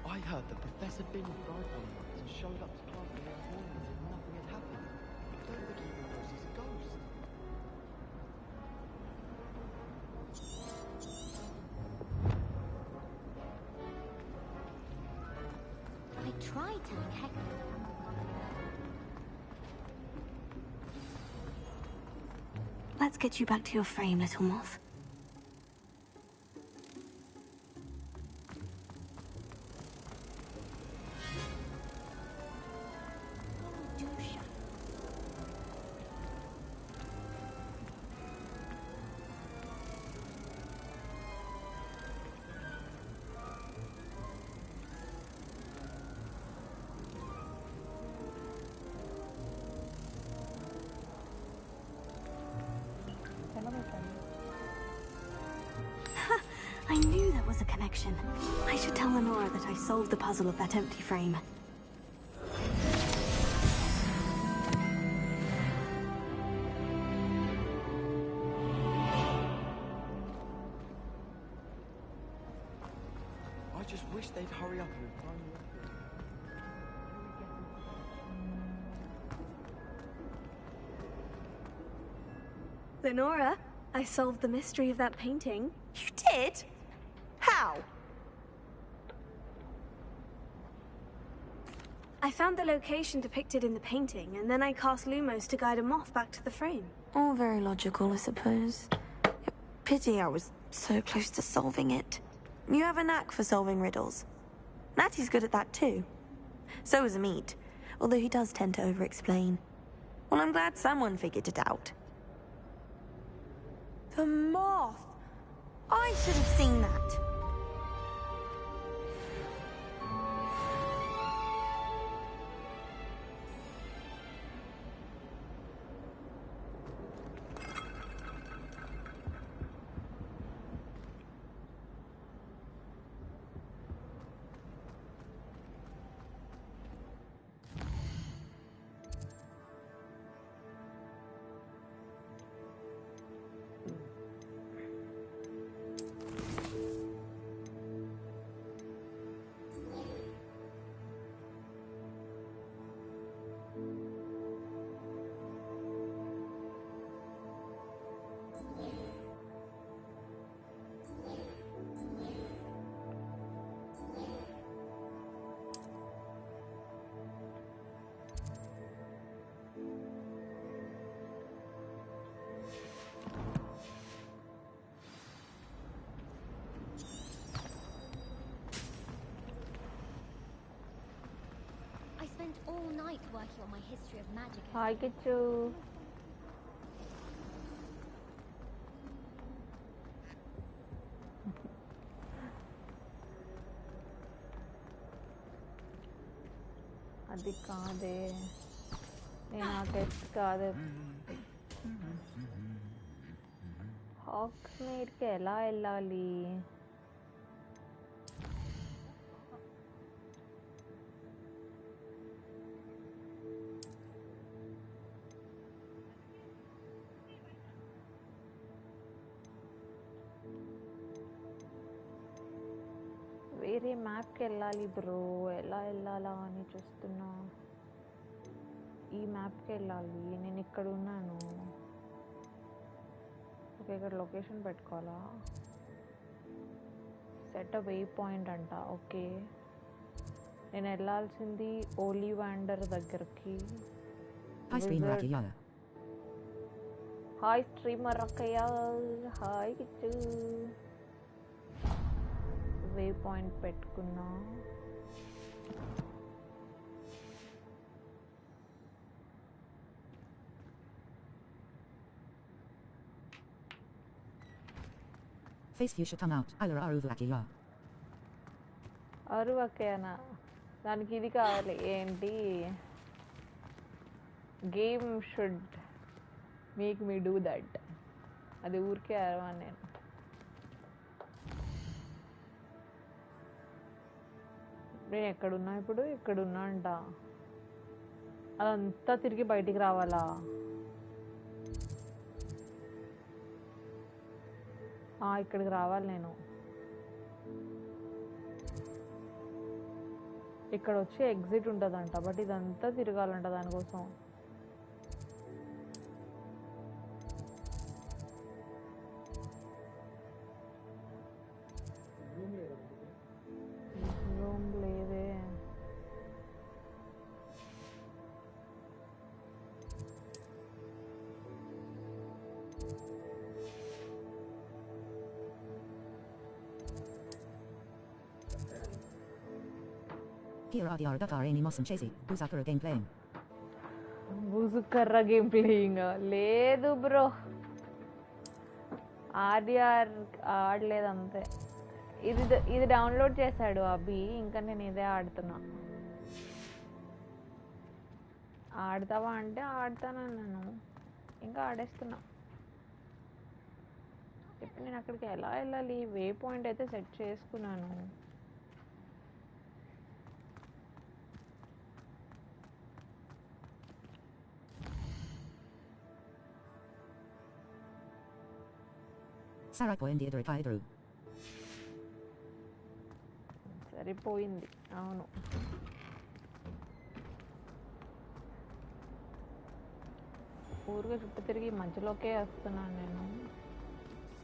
I heard that Professor Binns died one night and showed up to class in the morning as if nothing had happened. I don't think he even knows he's a ghost. I tried telling Hector. Let's get you back to your frame, little moth. I knew there was a connection. I should tell Lenora that I solved the puzzle of that empty frame. I just wish they'd hurry up and find me. Lenora, I solved the mystery of that painting. You did? How? I found the location depicted in the painting, and then I cast Lumos to guide a moth back to the frame. All very logical, I suppose. Pity I was so close to solving it. You have a knack for solving riddles. Natty's good at that too. So is Amit, although he does tend to over-explain. Well, I'm glad someone figured it out. The moth! I should have seen that. I spent all night working on my history of magic. Hi, Kichu. అది కాదే నేను ఆ test కాదే హాక్స్మేడ్కి ఎలా వెళ్ళాలి వేరే మ్యాప్కి వెళ్ళాలి bro ఎలా వెళ్ళాలా అని చూస్తున్నా ఈ మ్యాప్కి వెళ్ళాలి నేను ఇక్కడ ఉన్నాను ఓకే ఇక్కడ లొకేషన్ పెట్టుకోవాలా సెట్ వే పాయింట్ అంట ఓకే నేను వెళ్ళాల్సింది ఓలివాండర్ దగ్గరికి హాయ్ స్ట్రీమర్ అక్కయ్య హాయ్ కిచ్చు వే పాయింట్ పెట్టుకున్నా Face view should come out. Alara Aruvakia. అరువకేనా దానికి ఇది కావాలి ఏంటి game should make me do that అది ఊరికే అరవాను నేను నేను ఎక్కడున్నా ఇప్పుడు ఇక్కడున్నా అంట అదంతా తిరిగి బయటికి రావాలా ఇక్కడికి రావాలి నేను ఇక్కడ వచ్చి ఎగ్జిట్ ఉంటుందంట బట్ ఇదంతా తిరగాలంట దానికోసం రూమ్ లేదే Here are the Ardatara any Mossam Chasey. Buzakura game playing. బుజుకర్ర గేమ్ ప్లేయింగ్ లేదు బ్రో ఆర్డిఆర్ ఆడలేదు అంతే ఇది డౌన్లోడ్ చేశాడు అభి ఇంకా నేను ఇదే ఆడుతున్నా ఆడతావా అంటే ఆడతాను నేను ఇంకా ఆడేస్తున్నా ఇప్పుడు నేను అక్కడికి ఎలా వెళ్ళాలి వే పాయింట్ అయితే సెట్ చేసుకున్నాను Sarapoindi Idru. సరిపోయింది అవును ఊరుగా చుట్టూ తిరిగి మధ్యలోకే వస్తున్నాను నేను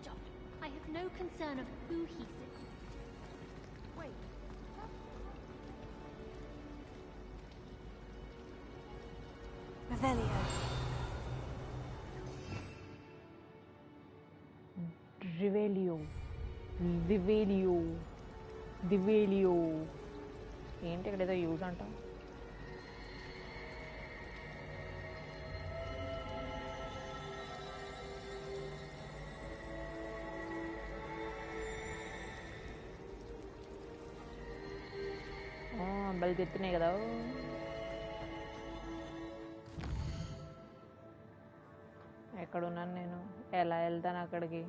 Stop. I have no concern of who he sits. Wait. Revelio. దివేలియో ఏంటి ఇక్కడ ఏదో యూజ్ అంట బలి చెప్తున్నాయి కదా. ఎక్కడున్నాను నేను? ఎలా వెళ్తాను అక్కడికి?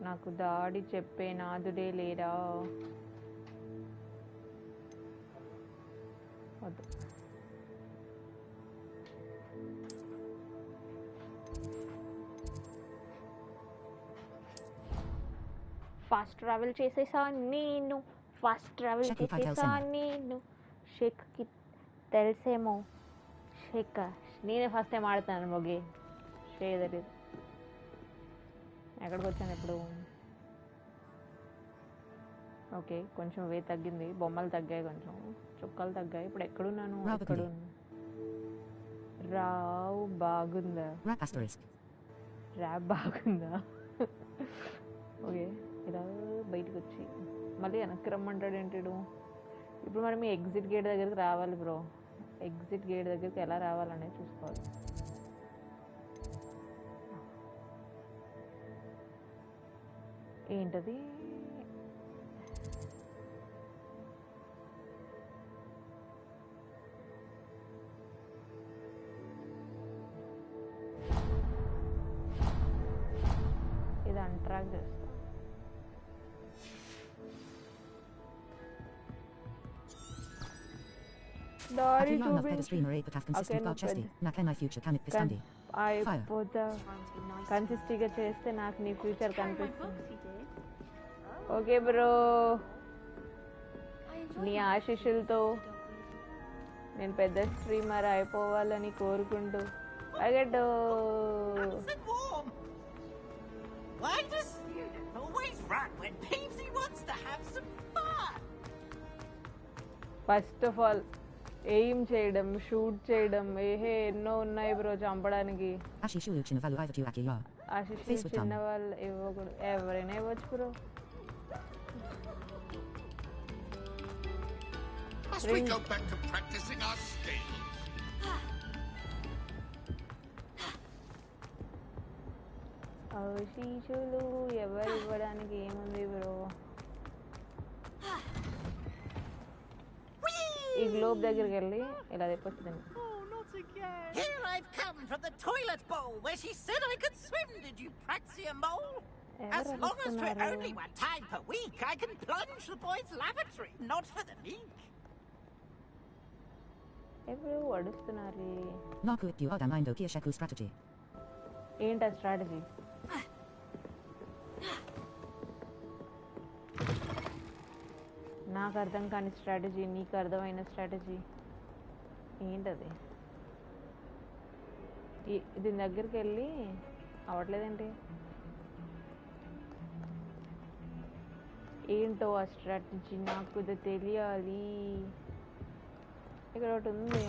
నాకు దాడి చెప్పే నాదుడే లేరా? వద్దు. ఫాస్ట్ ట్రావెల్ చేసేసా నేను. ఫాస్ట్ ట్రావెల్ చేసేసా నేను. షేక్కి తెలిసేమో. షేక్ నేనే ఫస్ట్ టైం ఆడుతున్నాను మొగే. షేక్ తెలియదు. ఎక్కడికి వచ్చాను ఇప్పుడు? ఓకే, కొంచెం వే తగ్గింది. బొమ్మలు తగ్గాయి, కొంచెం చుక్కలు తగ్గాయి. ఇప్పుడు ఎక్కడున్నాను? ఎక్కడున్నా? రావు బాగుందా? ర్యాబ్ బాగుందా? ఓకే, ఇలా బయటకు వచ్చి మళ్ళీ వెనక్కి రమ్మంటాడు ఏంటాడు? ఇప్పుడు మనం ఈ ఎగ్జిట్ గేట్ దగ్గరికి రావాలి బ్రో. ఎగ్జిట్ గేట్ దగ్గరికి ఎలా రావాలనేది చూసుకోవాలి. ఏంటది? ఇది అన్ట్రాక్ చేస్తా. దారి అయిపోతా. కన్సిస్టెంట్గా చేస్తే నాకు నీ ఫ్యూచర్ కనిపిస్తుంది. ఓకే బ్రో, నీ ఆశీస్సులతో నేను పెద్ద స్ట్రీమర్ అయిపోవాలని కోరుకుంటూ అగడ్డో. Why does you always run when Peavesy wants to have some fun? First of all aim చేయడం, షూట్ చేయడం, ఎన్నో ఉన్నాయి బ్రో చంపడానికి. ఆశీస్సు చిన్న వాళ్ళు ఇవ్వకూడదు, ఎవరైనా ఇవ్వచ్చు bro. Must we go back to practicing our skills? ఆశీస్సులు ఎవరు ఇవ్వడానికి ఏముంది బ్రో? ఈ గ్లోబ్ దగ్గరికి వెళ్ళి ఇలా తెప్పొచ్చింది. Here I've come from the toilet bowl where she said I could swim. Did you praxia mole? As long as for only 1 time per week, I can plunge the boys' lavatory, not for the meek. ఎవరు అడుస్తున్నారు? strategy. ఏంటా strategy? నాకు అర్థం కాని strategy, నీకు అర్థమైన strategy ఏంటది? దీని దగ్గరికి వెళ్ళి అవ్వట్లేదేంటి? ఏంటో ఆ స్ట్రాటజీ నాకు ఇది తెలియాలి. ఇక్కడ ఒకటి ఉంది.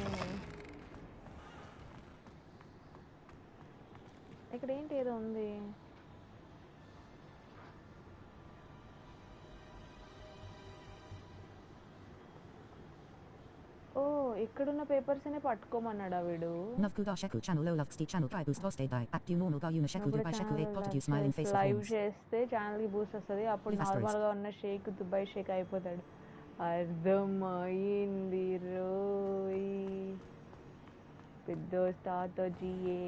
ఇక్కడ ఏంటి ఏదో ఉంది. ఓ, ఇక్కడున్న పేపర్స్ అనే పట్టుకోమన్నాడా వీడు? లైవ్ చేస్తే ఛానల్ కి బూస్ట్ వస్తుంది. అప్పుడు నార్మల్ గా ఉన్న షేక్ దుబాయ్ షేక్ అయిపోతాడు. అర్థమైంది రోయ్. పెద్దోస్తాతోజీయే.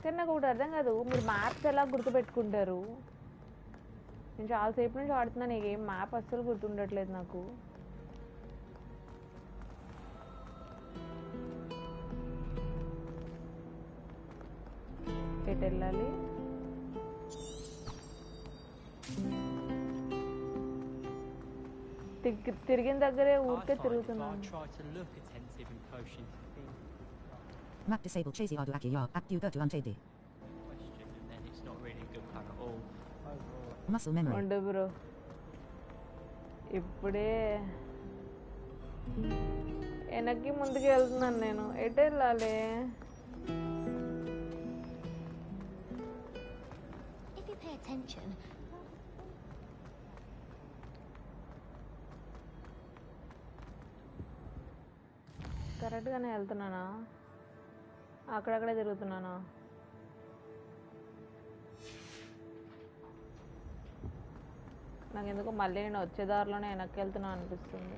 కానీ నాకు ఒకటి అర్థం కాదు, మీరు మ్యాప్స్ ఎలా గుర్తుపెట్టుకుంటారు? నేను చాలాసేపు నుంచి ఆడుతున్నాను ఈ గేమ్, మ్యాప్ అస్సలు గుర్తుండట్లేదు నాకు. ఎటు వెళ్ళాలి? తిరిగిన దగ్గరే ఊరికే తిరుగుతున్నాను. Map disabled Chasey Ardu Aki Ya Act Uber to Untadi. Muscle memory. ఉండు బ్రో, ఇప్పుడే వెనక్కి ముందుకు వెళ్తున్నాను నేను. ఎటు వెళ్ళాలి? If you pay attention, కరెక్ట్గానే వెళ్తున్నానా? అక్కడక్కడే తిరుగుతున్నానా? నాకు ఎందుకో మళ్ళీ నేను వచ్చే దారిలోనే వెనక్కి వెళ్తున్నా అనిపిస్తుంది.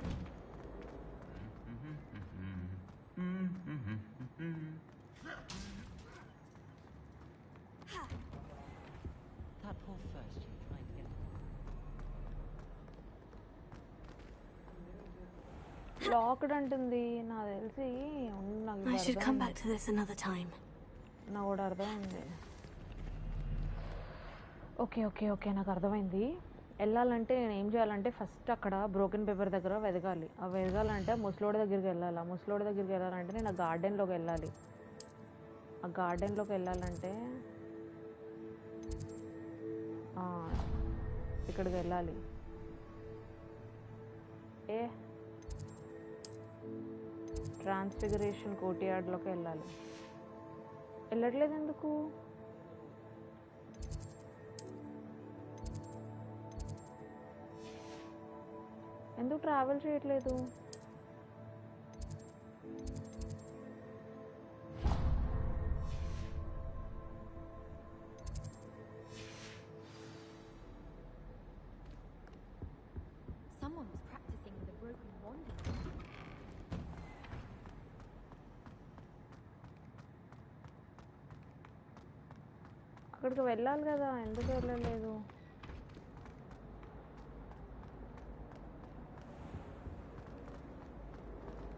That poor first year trying to get. Locked అంటుంది. నాకు తెలిసి I should come back to this another time. నాకు కూడా అర్థమైంది. ఓకే ఓకే ఓకే నాకు అర్థమైంది. వెళ్ళాలంటే నేను ఏం చేయాలంటే ఫస్ట్ అక్కడ బ్రోకెన్ పేపర్ దగ్గర వెతకాలి. ఆ వెతకాలంటే ముసలోడి దగ్గరికి వెళ్ళాలి. ఆ ముసలోడి దగ్గరికి వెళ్ళాలంటే నేను ఆ గార్డెన్లోకి వెళ్ళాలి. ఆ గార్డెన్లోకి వెళ్ళాలంటే ఇక్కడికి వెళ్ళాలి. ట్రాన్స్ఫిగరేషన్ కోర్ట్యార్డ్లోకి వెళ్ళాలి. వెళ్ళట్లేదు ఎందుకు? ఎందుకు ట్రావెల్ చేయట్లేదు? Someone was practicing with a broken wand. అక్కడికి వెళ్ళాలి కదా, ఎందుకు వెళ్ళలేదు?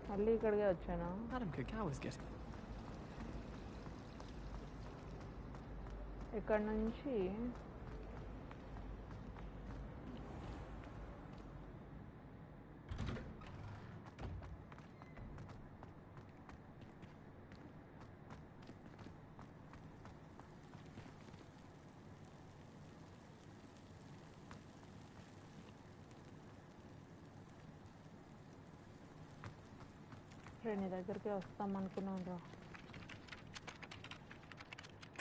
మళ్ళీ ఇక్కడికే వచ్చాను. ఇక్కడ నుంచి నీ దగ్గరికి వస్తాం అనుకున్నాను రా.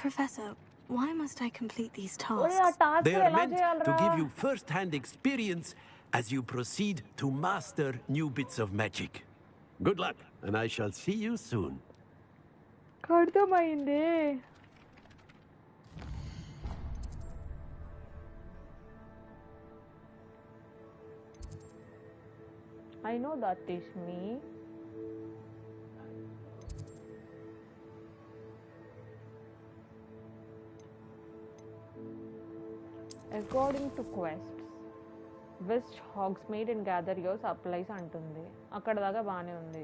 Professor, why must I complete these tasks? They are meant to give you first-hand experience as you proceed to master new bits of magic. Good luck, and I shall see you soon. అర్థమైంది. I know that is me. According to quests, visit Hogsmeade and gather your supplies అంటుంది. అక్కడ దాకా బాగానే ఉంది.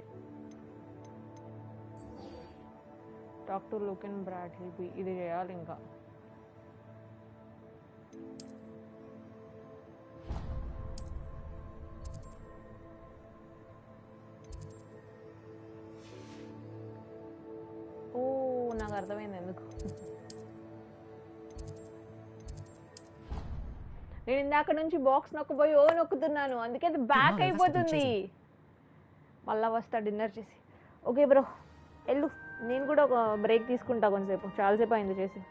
Talk to look and Bradley ఇది చేయాలి ఇంకా. ఓ నాకు అర్థమైంది ఎందుకు. నేను ఇందాక నుంచి బాక్స్ నొక్కబోయి నొక్కుతున్నాను, అందుకే అది బ్యాక్ అయిపోతుంది. మళ్ళా వస్తా డిన్నర్ చేసి. ఓకే బ్రో వెళ్ళు, నేను కూడా ఒక బ్రేక్ తీసుకుంటా కొంతసేపు, చాలాసేపు అయింది చేసి.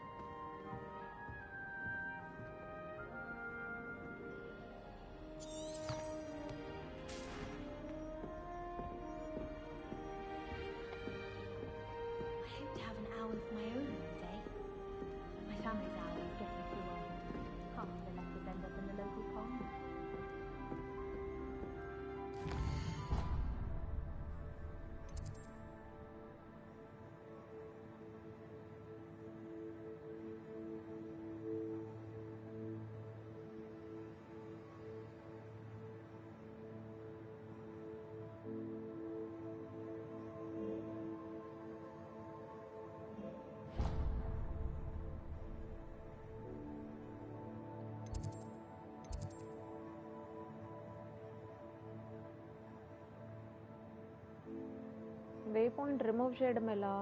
వే పాయింట్ రిమూవ్ చేయడం ఎలా?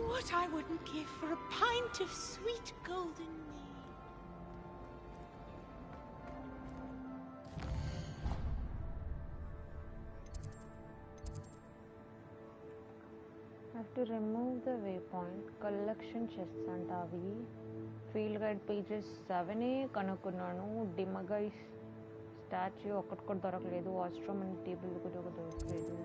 What I wouldn't give for a pint of sweet golden mead. Have to remove the waypoint. Collection chests antavi. Field guide pages 7 కనుక్కున్నాను. డిమగైస్ statue ఒక్కటి కూడా దొరకలేదు. వాష్రూమ్ అండ్ టేబుల్ కూడా దొరకలేదు.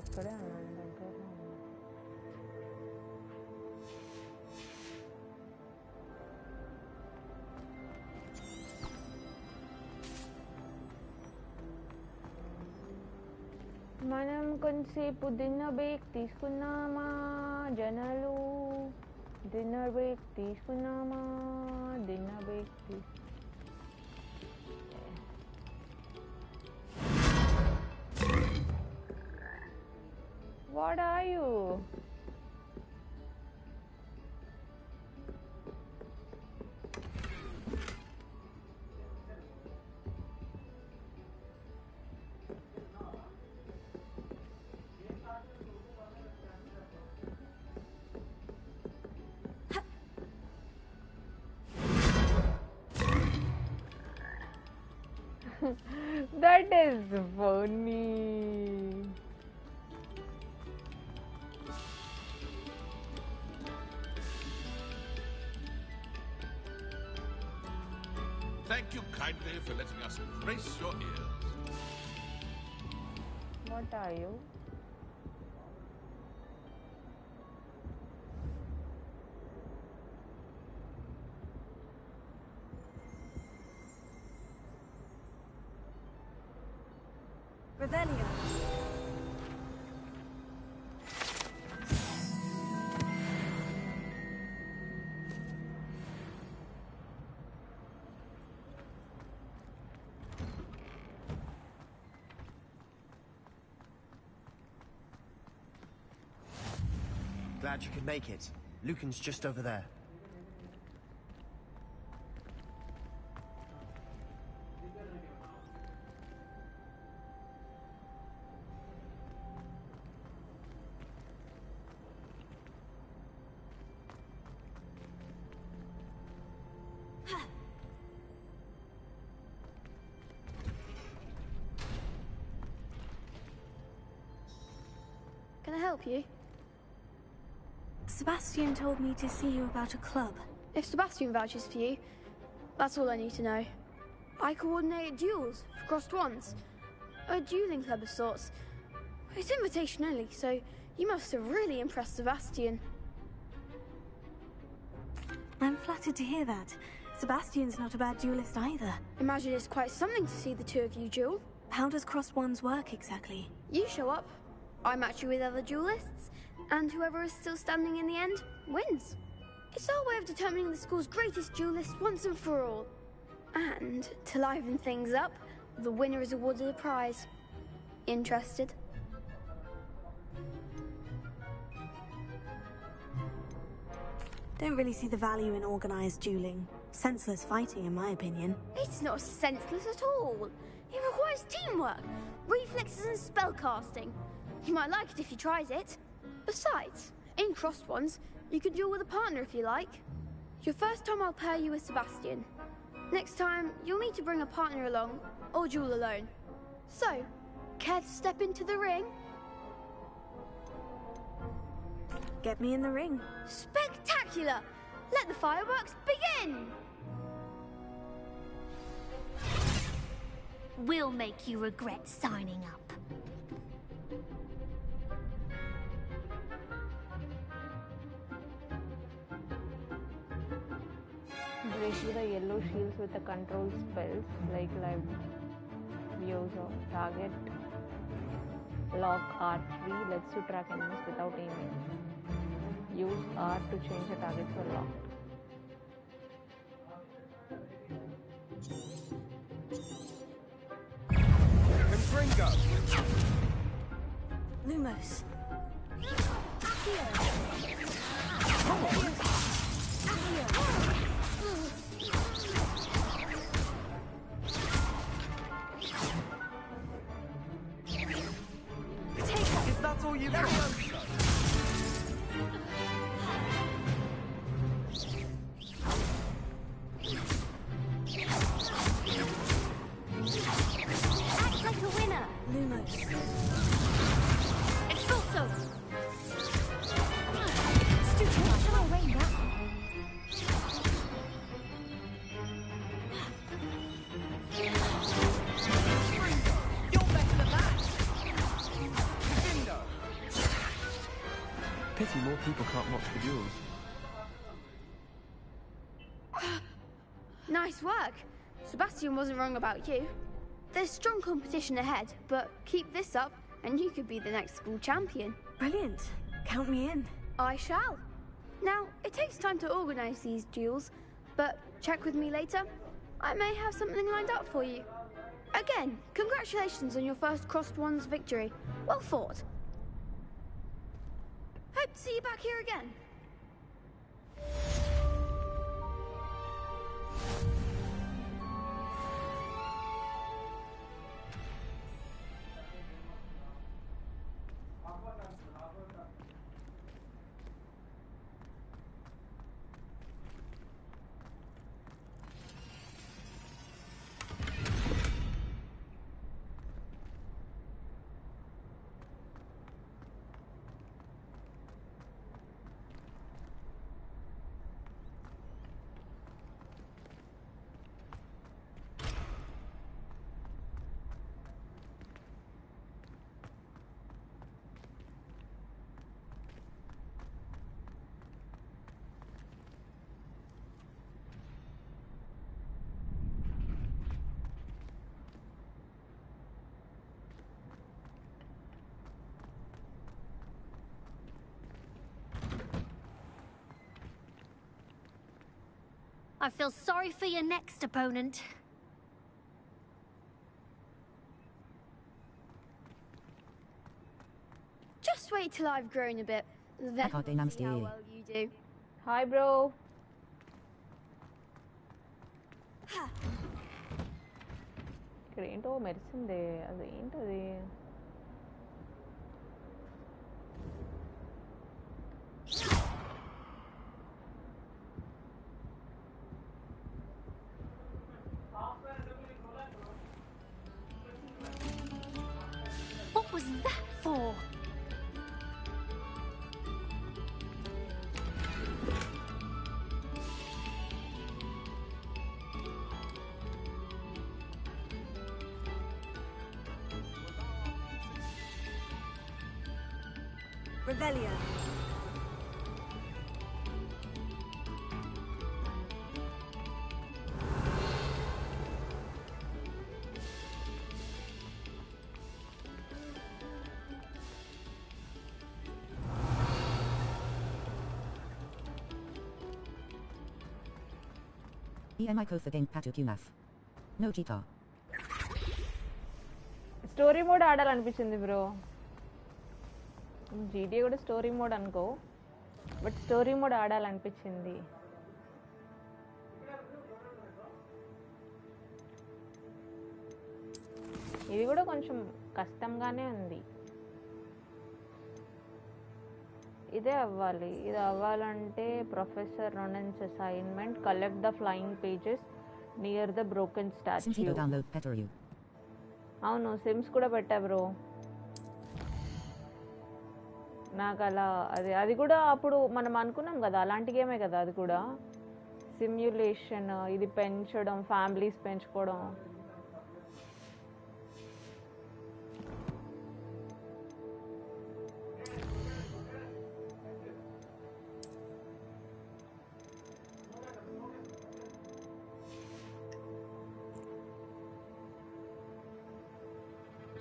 ఎక్కడే అన్నాను దగ్గర మనం కొంచెంసేపు డిన్నర్ బ్రేక్ తీసుకున్నామా జనాలు? డిన్నర్ బ్రేక్ తీసుకున్నామా? Dinner break What are you? That is funny. Thank you kindly for letting us grace your ears. What are you? Revelio. Glad you could make it. Lucan's just over there. Can I help you? Sebastian told me to see you about a club. If Sebastian vouches for you, that's all I need to know. I coordinate duels for crossed wands. A dueling club of sorts. It's invitation only, so you must have really impressed Sebastian. I'm flattered to hear that. Sebastian's not a bad duelist either. Imagine it's quite something to see the two of you duel. How does crossed wands work exactly? You show up, I match you with other duelists, and whoever is still standing in the end wins. It's our way of determining the school's greatest duelist once and for all. And to liven things up, the winner is awarded a prize. Interested? Don't really see the value in organized dueling. Senseless fighting, in my opinion. It's not senseless at all. It requires teamwork, reflexes and spellcasting. You might like it if he tries it. Besides, in crossed ones, you can duel with a partner if you like. Your first time I'll pair you with Sebastian. Next time, you'll need to bring a partner along, or duel alone. So, care to step into the ring? Get me in the ring. Spectacular! Let the fireworks begin! We'll make you regret signing up. Break the yellow shields with the control spells like live views or target. Lock R3 lets you track enemies without aiming. Use R to change the targets for locked. Confringo! Lumos. people can't watch the duels. Nice work. Sebastian wasn't wrong about you. There's strong competition ahead, but keep this up and you could be the next school champion. Brilliant. Count me in. I shall. Now, it takes time to organise these duels, but check with me later. I may have something lined up for you. Again, congratulations on your first Crossed Wands victory. Well fought. Hope to see you back here again. I feel sorry for your next opponent. Just wait till I've grown a bit. Then can't we'll see how well you do. Hi, bro. ఇక్కడ ఏంటో మెరిసిందే అది ఏంటది What was that for? Revelio. EMI code for game Patu QNAF. No guitar. Story mode ఆడాలనిపించింది bro GT కూడా story mode అనుకో but story mode ఆడాలనిపించింది ఇది కూడా కొంచెం కష్టంగానే ఉంది ఇదే అవ్వాలి ఇది అవ్వాలంటే professor Ronen's assignment collect the flying pages near the broken statue అవును సిమ్స్ కూడా పెట్టా బ్రో నాకు అలా అది కూడా అప్పుడు మనం అనుకున్నాం కదా అలాంటి గేమే కదా అది కూడా సిమ్యులేషన్ ఇది పెంచడం ఫ్యామిలీస్ పెంచుకోవడం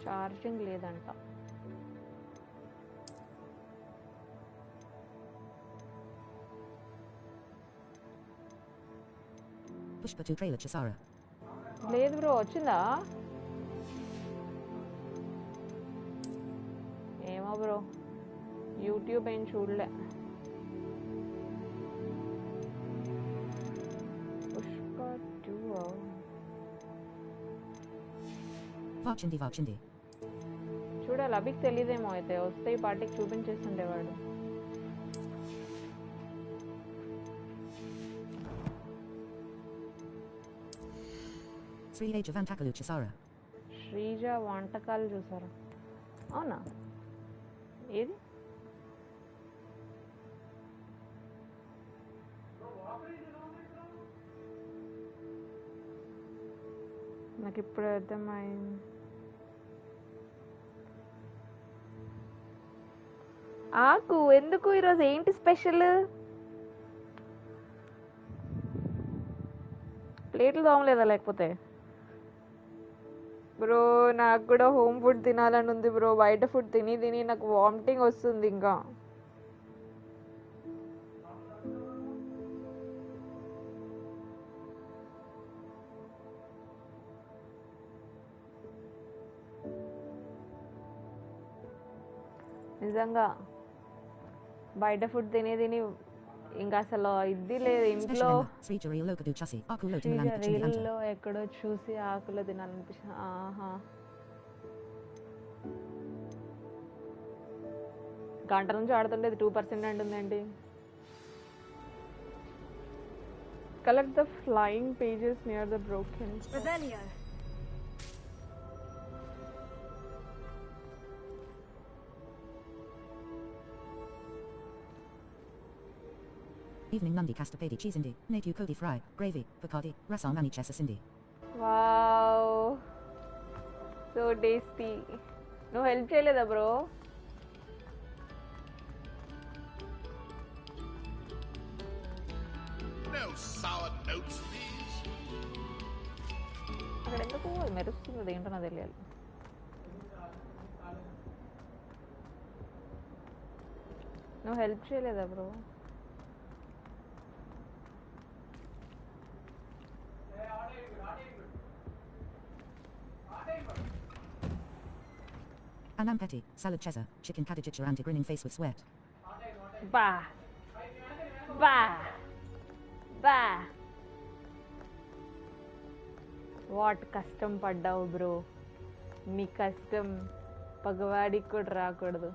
ఛార్జింగ్ లేదంట Pushpa to trailer Chisara. లేదు బ్రో వచ్చిందా ఏమో బ్రో యూట్యూబ్ ఏం చూడలే పుష్ప 2 Vachindi. చూడాలి అభికి తెలియదేమో అయితే వస్తే ఈ పార్టీకి చూపించేస్తుండేవాడు Age of Antakalu Chisara. Sreeja వంటకాలు చూసారా అవునా ఏది నాకు ఇప్పుడు అర్థమైంది ఆకు ఎందుకు ఈరోజు ఏంటి స్పెషల్? ప్లేట్లు తోమలేదా లేకపోతే? బ్రో నాకు కూడా హోమ్ ఫుడ్ తినాలని ఉంది బ్రో. బయట ఫుడ్ తిని తిని నాకు వామిటింగ్ వస్తుంది ఇంకా. నిజంగా బయట ఫుడ్ తిని తిని ఇంకా అసలు ఇది లేదు ఇంట్లో. రీల్లో ఎక్కడో చూసి ఆకులో తినాలనిపిస్తుంది. ఆహా, గంట నుంచి ఆడుతుంటే 2% అంటుందేంటి? Collect the flying pages near the broken. Evening Nandi Castapedi cheese indi, Naku Cody fry, gravy, Bacardi, Rasam Mani Chessa Cindy. Wow, so tasty. No help చేయలేదా bro? No sour notes, please. అక్కడ ఎందుకు మెరుస్తుంది ఏంటో నాకు తెలియాలి. నువ్వు help చేయలేదా bro? Anam Petty, salad Chesa, chicken cadigicha and a grinning face with sweat. Bah! Bah! Bah! What కష్టం పడ్డావు బ్రో. నీ కష్టం పగవాడికి కూడా రాకూడదు.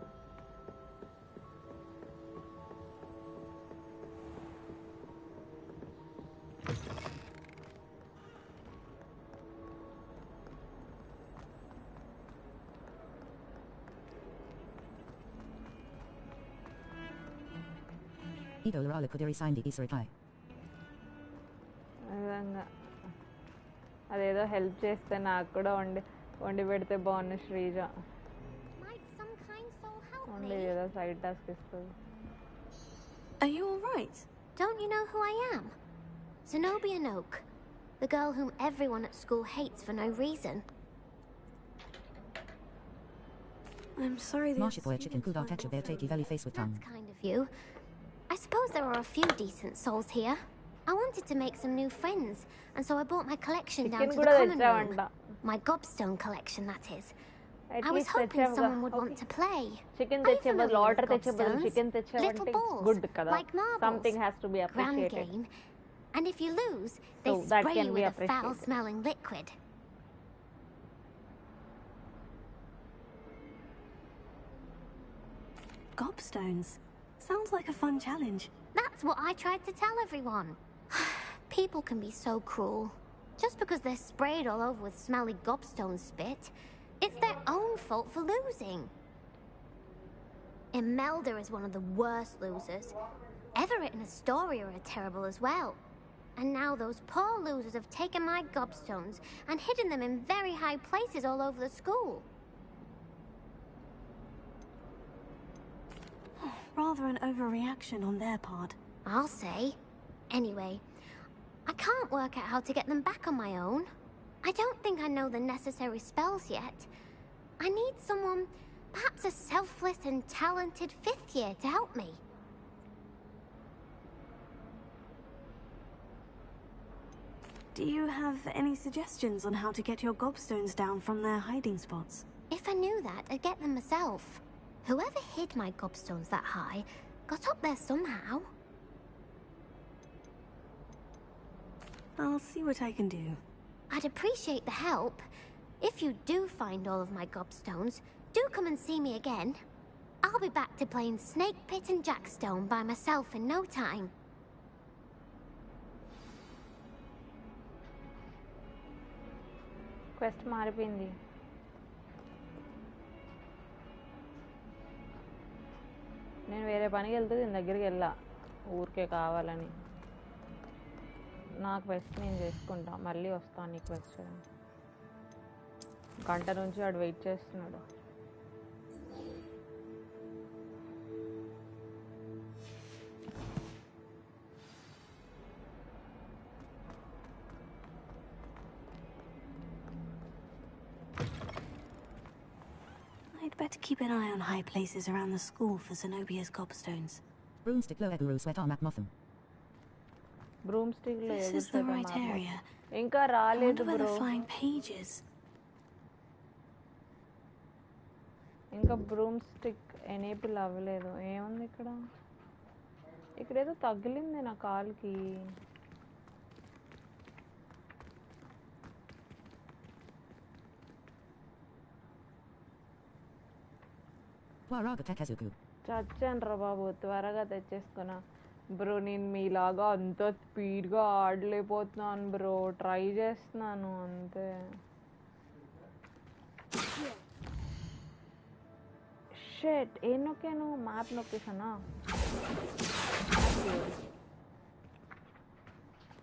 Ido Larala Kudiri signed the Isarikai. అదేదో హెల్ప్ చేస్తే నాకు కూడా వండి పెడితే బాగుంది శ్రీజ. వండి ఏదో సైడ్ టాస్క్ ఇస్తుంది. Are you alright? Don't you know who I am? Zenobia Noak, the girl whom everyone at school hates for no reason. I'm sorry. Marshipware chicken kuda techa bear takey belly face with tongue. That's kind of you. I suppose there are a few decent souls here. I wanted to make some new friends, and so I brought my collection down to the common room. My gobstone collection, that is. I was hoping someone would want to play. Chicken తెచ్చేబదులు order తెచ్చేబదులు chicken తెచ్చావంటే good కదా. Like marbles. Something has to be appreciated. Grand game. And if you lose, they spray you with a foul-smelling liquid. Gobstones. Sounds like a fun challenge. That's what I tried to tell everyone. People can be so cruel. Just because they're sprayed all over with smelly gobstone spit, it's their own fault for losing. Imelda is one of the worst losers. Everett and Astoria are terrible as well. And now those poor losers have taken my gobstones and hidden them in very high places all over the school. Rather an overreaction on their part. I'll say. Anyway, I can't work out how to get them back on my own. I don't think I know the necessary spells yet. I need someone, perhaps a selfless and talented 5th year to help me. Do you have any suggestions on how to get your gobstones down from their hiding spots? If I knew that, I'd get them myself. Whoever hid my gobstones that high got up there somehow. I'll see what I can do. I'd appreciate the help. If you do find all of my gobstones, do come and see me again. I'll be back to playing Snake Pit and Jackstone by myself in no time. Quest మారిపోయింది. నేను వేరే పనికి వెళ్తే దీని దగ్గరికి వెళ్ళా ఊరికే కావాలని. నా క్వెస్ట్ నేను చేసుకుంటా, మళ్ళీ వస్తాను నీ క్వెస్ట్ చేయడానికి. గంట నుంచి వాడు వెయిట్ చేస్తున్నాడు. I'd better keep an eye on high places around the school for Zenobia's gobstones. Broomstick lo eguru sweatar map motham. Broomstick lo This eguru is the sweatar right map area. ఇంకా I రాలేదు wonder where bro. the flying page is. ఇంకా broom stick enable అవ్వలేదు. ఏముంది ఇక్కడ? ఇక్కడేదో తగిలింది నా కాలుకి. చచ్చాను రా బాబు, త్వరగా తెచ్చేసుకున్నా. బ్రో నేను మీలాగా అంత స్పీడ్గా ఆడలేకపోతున్నాను బ్రో, ట్రై చేస్తున్నాను అంతే. షెట్, ఏం నొక్కాను? Map నొక్కేసానా?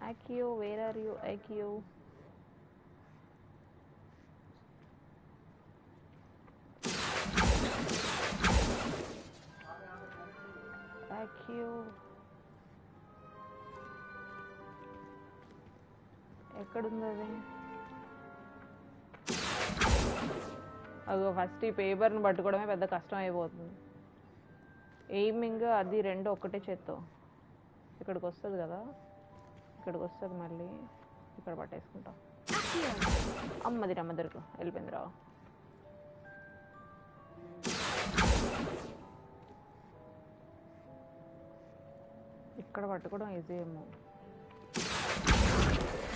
Akio, where are you, Akio? Akio. ఎక్కడుంది అది? అదో ఫస్ట్ ఈ పేపర్ని పట్టుకోవడమే పెద్ద కష్టం అయిపోతుంది. ఎయిమింగ్ అది రెండు ఒకటే చేత్తో. ఇక్కడికి వస్తుంది కదా, ఇక్కడికి వస్తుంది, మళ్ళీ ఇక్కడ పట్టేసుకుంటాం. అమ్మది రమ్మ దొరకు వెళ్ళిపోయిందిరా. ఇక్కడ పట్టుకోవడం ఈజీ ఏమో.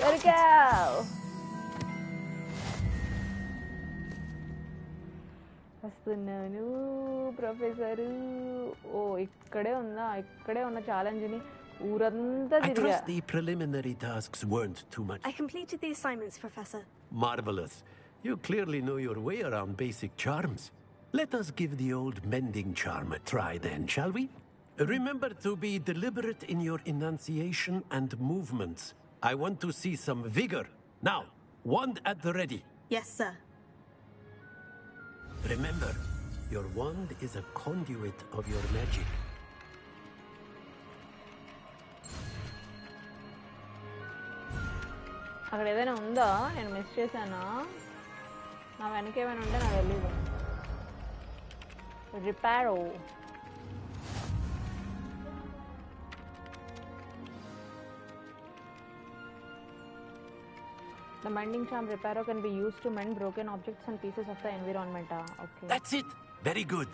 దొరికావ్. వస్తున్నాను ప్రొఫెసరు. ఓ ఇక్కడే ఉందా? ఇక్కడే ఉన్న ఛాలెంజ్ని ఊరంతా I తిరిగా. trust the preliminary tasks weren't too much. I completed the assignments, Professor. Marvelous. You clearly know your way around basic charms. Let us give the old mending charm a try then, shall we? Remember to be deliberate in your enunciation and movements. I want to see some vigor. Now, wand at the ready. Yes, sir. Remember, your wand is a conduit of your magic. అక్కడ ఏదైనా ఉందా? నేను miss చేశానా? నా వెనక ఏమైనా ఉంటే నాకు తెలీదు. రిపేరో. The mending charm Reparo can be used to mend broken objects and pieces of the environment. Okay. That's it. Very good.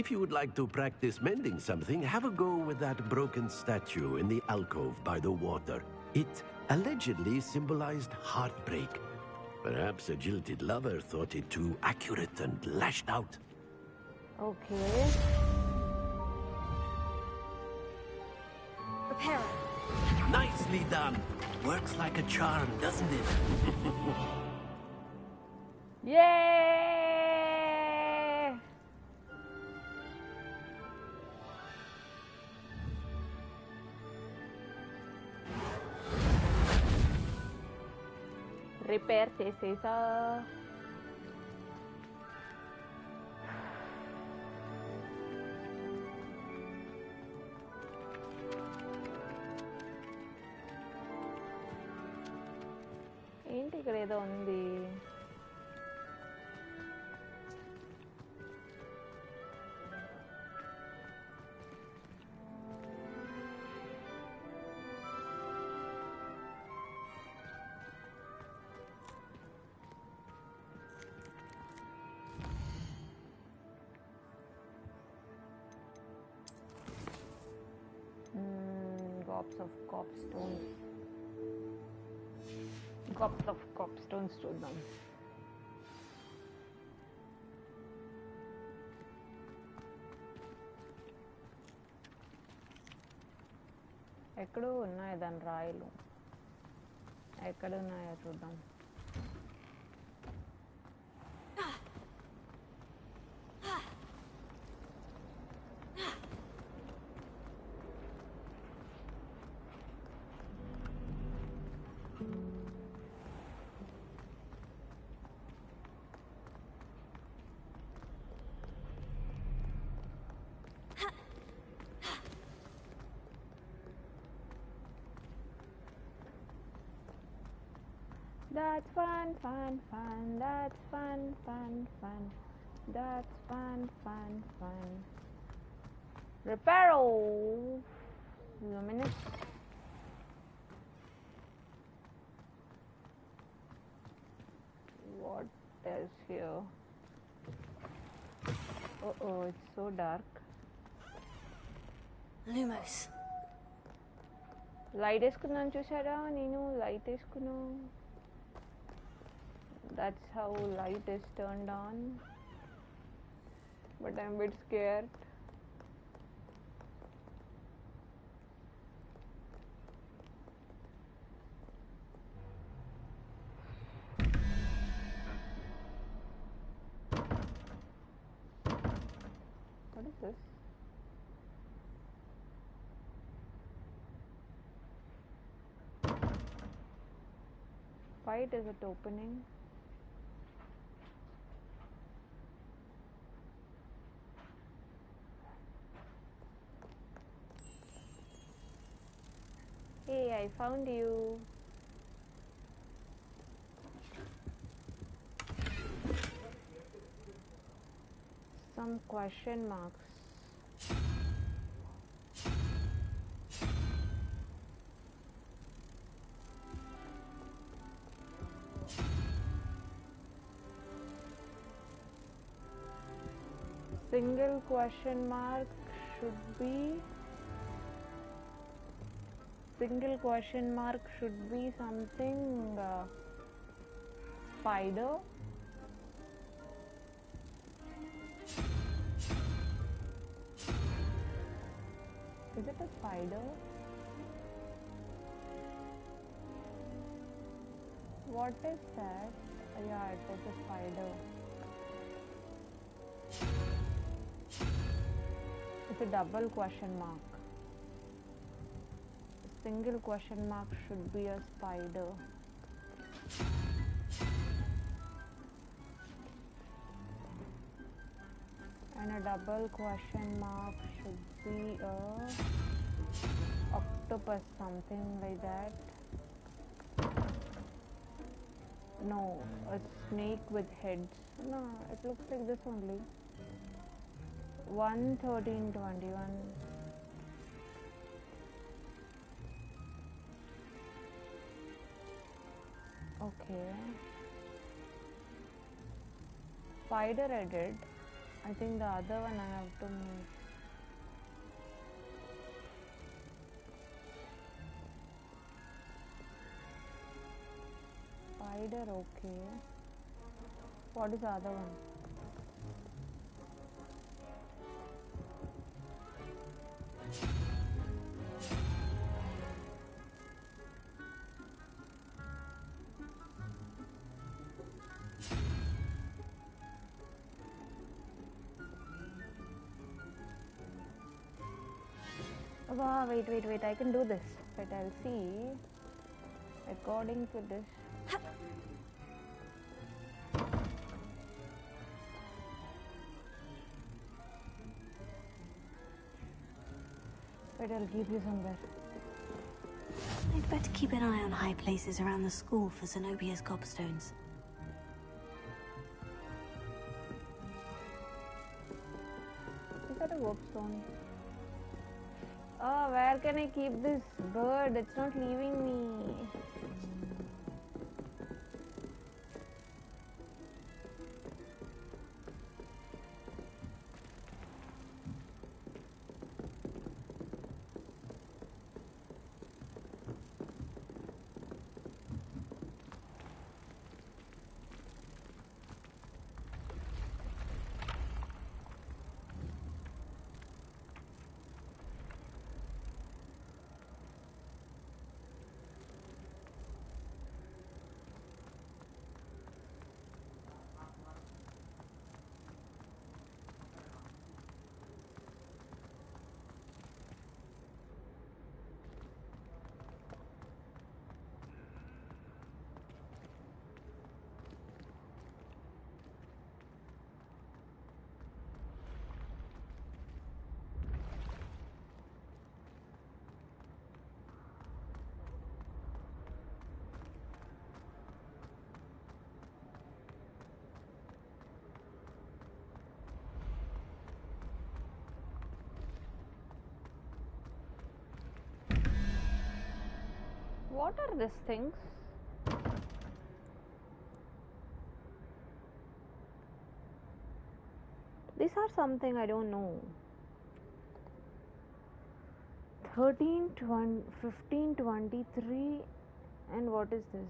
If you would like to practice mending something, have a go with that broken statue in the alcove by the water. It allegedly symbolized heartbreak. Perhaps a jilted lover thought it too accurate and lashed out. Okay. Repair it. Nicely done. Works like a charm, doesn't it? Yay! Repair చేసేసా. ఏంటి ఇక్కడ ఏదో ఉంది? Gobs of copstones. Gobs of copstones చూద్దాం. ఎక్కడో ఉన్నాయి దాని రాయిలు. ఎక్కడ ఉన్నాయో చూద్దాం. That's fun, fun, fun. That's fun, fun, fun. That's fun. Reparo. Luminous. What is here? Oh, it's so dark. Lumos. Light eskunnanu chusara nenu light eskuno. That's how light is turned on. But I'm a bit scared. What is this? Fight is it opening? Hey, I found you. Some question marks. Single question mark should be something spider. Is it a spider? What is that? Yeah, it is a spider. It's a double question mark. Single question mark should be a spider. And a double question mark should be a octopus, something like that. No, a snake with heads. No, it looks like this only. 11321. Okay. Spider I did. I think the other one I have to move. Spider, okay. What is the other one? Wow, wait, I can do this. But I'll see. According to this. But I'll keep you somewhere. I'd better keep an eye on high places around the school for Zenobia's cobstones. Is that a warpstone? Oh, where can I keep this bird? It's not leaving me. What are these things? These are something I don't know. 13, 20, 15, 23, and what is this?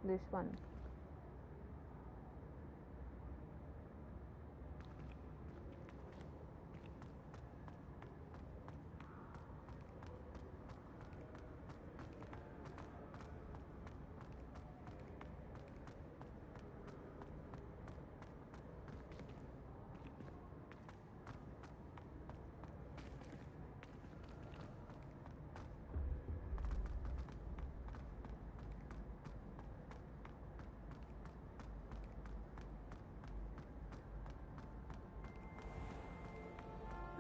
This one.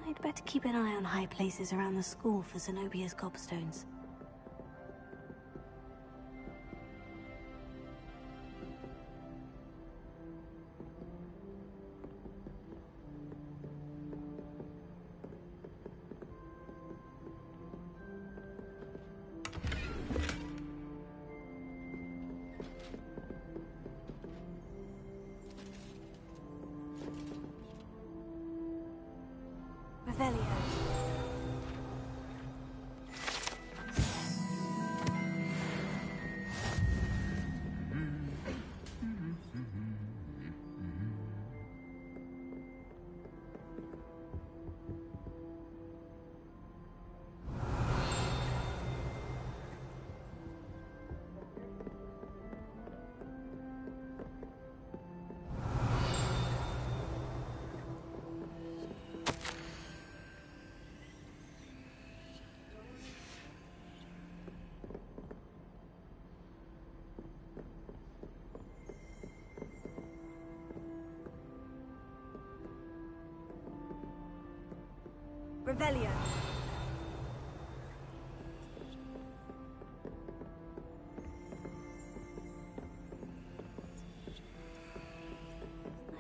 I'd better keep an eye on high places around the school for Zenobia's gobstones. Revelio.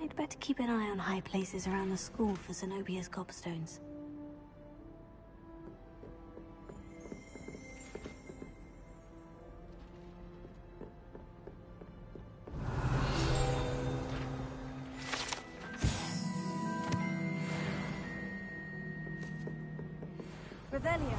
I'd better keep an eye on high places around the school for Zenobia's gobstones. Revelio.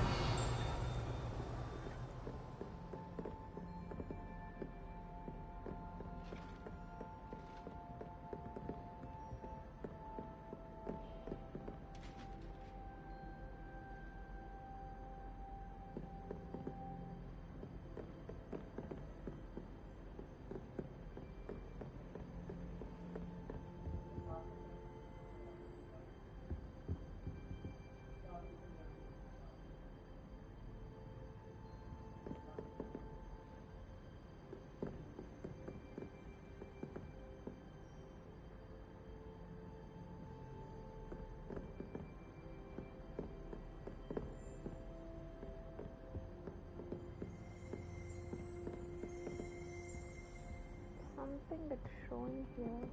Something that's showing here.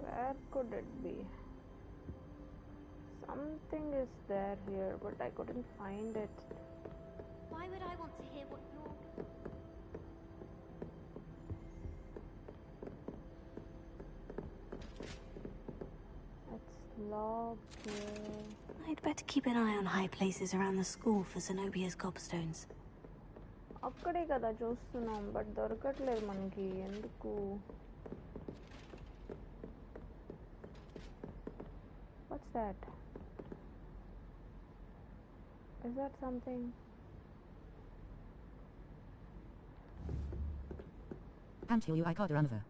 Where could it be? Something is there here, but I couldn't find it. Why would I want to hear what you're... It's locked here. I'd better keep an eye on high places around the school for Zenobia's gobstones. అక్కడే కదా చూస్తున్నాం but దొరకట్లేదు మనకి ఎందుకు What's that? Is that something? Can't heal you, I can't run over.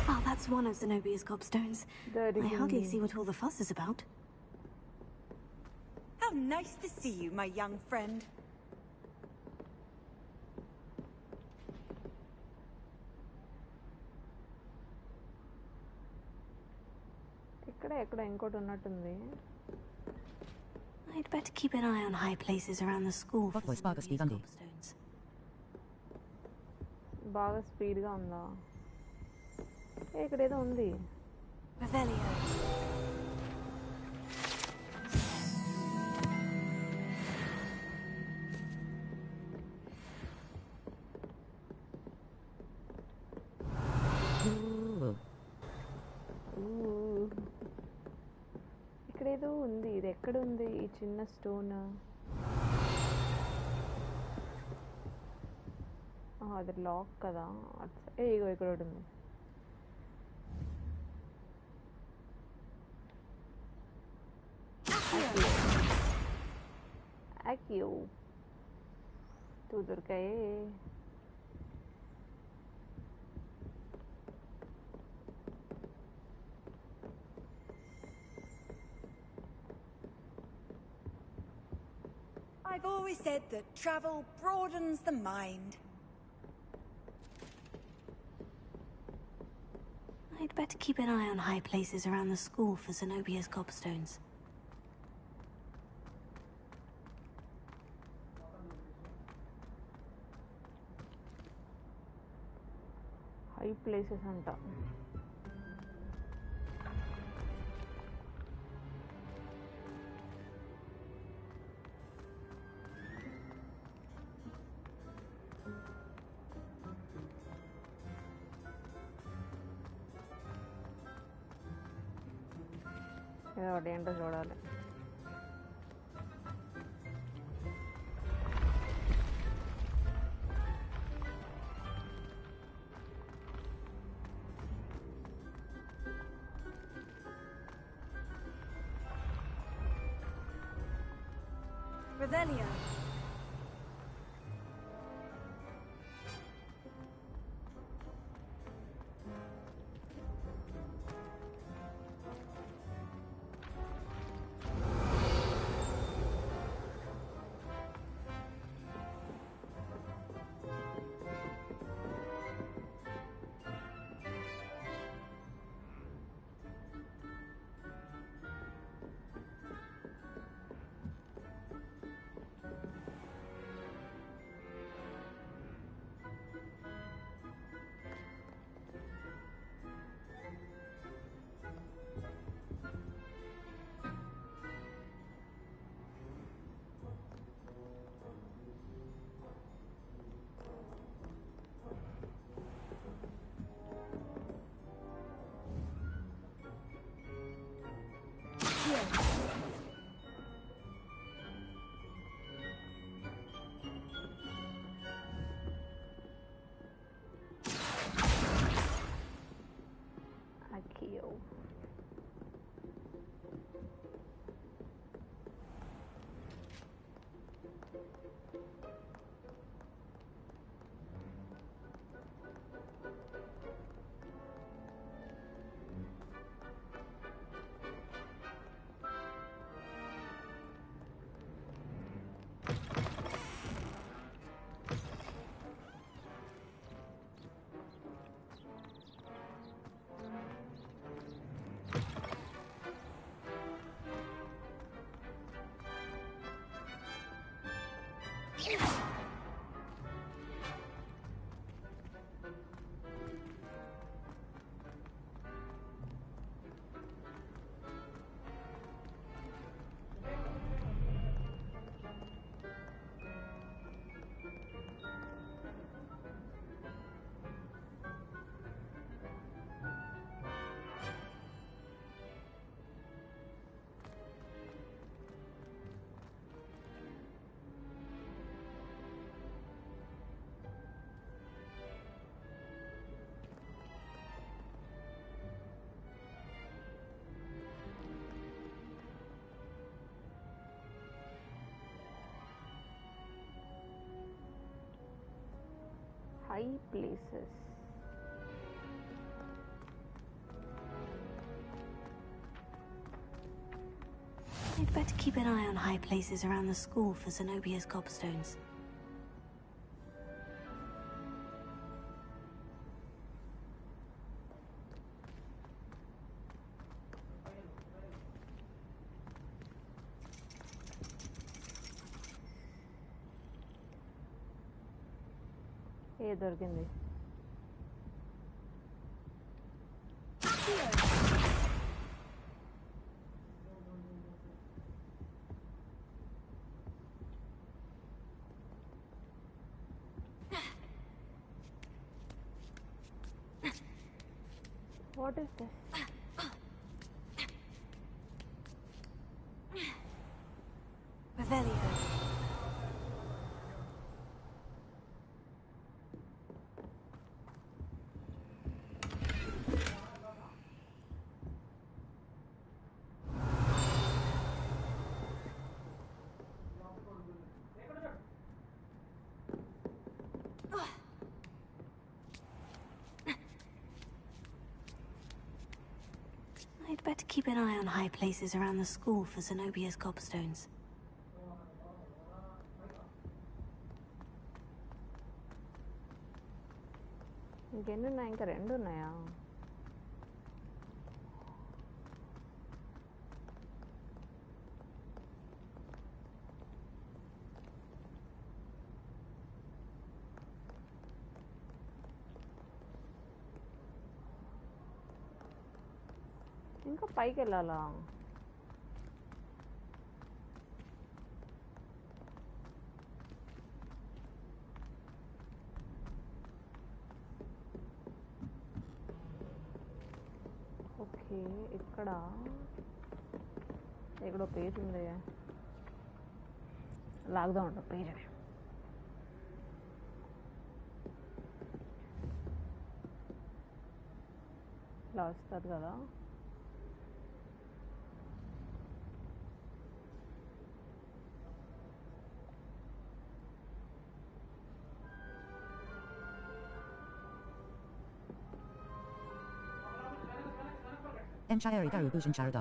Oh, that's one of Zenobia's gobstones. I hardly see what all the fuss is about. How nice to see you, my young friend. ఎక్కడ ఇంకోటి ఉన్నట్టుంది. I'd better keep an eye on high places around the school for Hogwarts బాగా speed ఉంది. బాగా స్పీడ్గా ఉందా? ఇక్కడ ఏదో ఉంది. Revelio. ఇక్కడేదో ఉంది. ఇది ఎక్కడ ఉంది ఈ చిన్న స్టోన్? అది లాక్ కదా. ఇగో ఇక్కడ ఒకటి ఉంది. Accio. Tu దొరికాయే. I've always said that travel broadens the mind. I'd better keep an eye on high places around the school for Zenobia's cobstones. High places అంట. ఏంటో చూడాలి. Revelio. Accio. High places. I'd better keep an eye on high places around the school for Zenobia's cobstones. ఏ దొరికింది. What is this? Revelio. I'd better keep an eye on high places around the school for Zenobia's cobstones. ఇంకెన్ని ఉన్నాయి? ఇంకా 2 ఉన్నాయా? ఇంకా పైకి వెళ్ళాలా? Okay, ఇక్కడ ఎక్కడో పేజ్ ఉంది. లాగుదాం అంట పేజ్. ఇలా వస్తుంది కదా. Enchayari garu పూజించారుగా.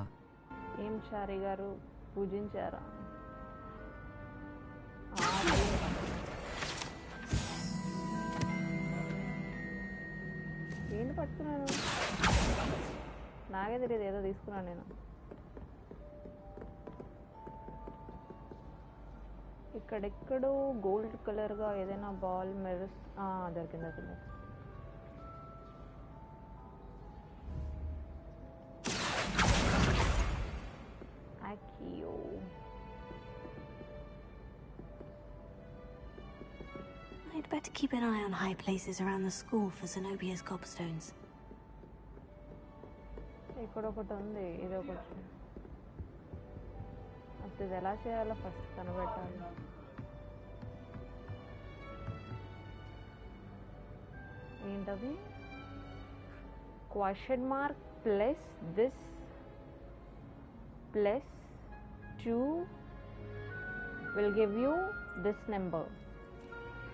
ఏం చారి గారు పూజించారా? ఏంటి పట్టుకున్నాను? నాకే తెలియదు, ఏదో తీసుకున్నాను నేను. ఇక్కడెక్కడో గోల్డ్ కలర్గా ఏదైనా బాల్ మెరుస్ దొరికింది దొరికింది. I'd better keep an eye on high places around the school for Zenobia's cobstones. ఇక్కడ ఒకటి ఉంది, ఇది ఒకటి. అసలు ఇది ఎలా చేయాలో ఫస్ట్ కనిపెట్టాలి. ఏంటది? Question mark plus this plus 2 will give you this number.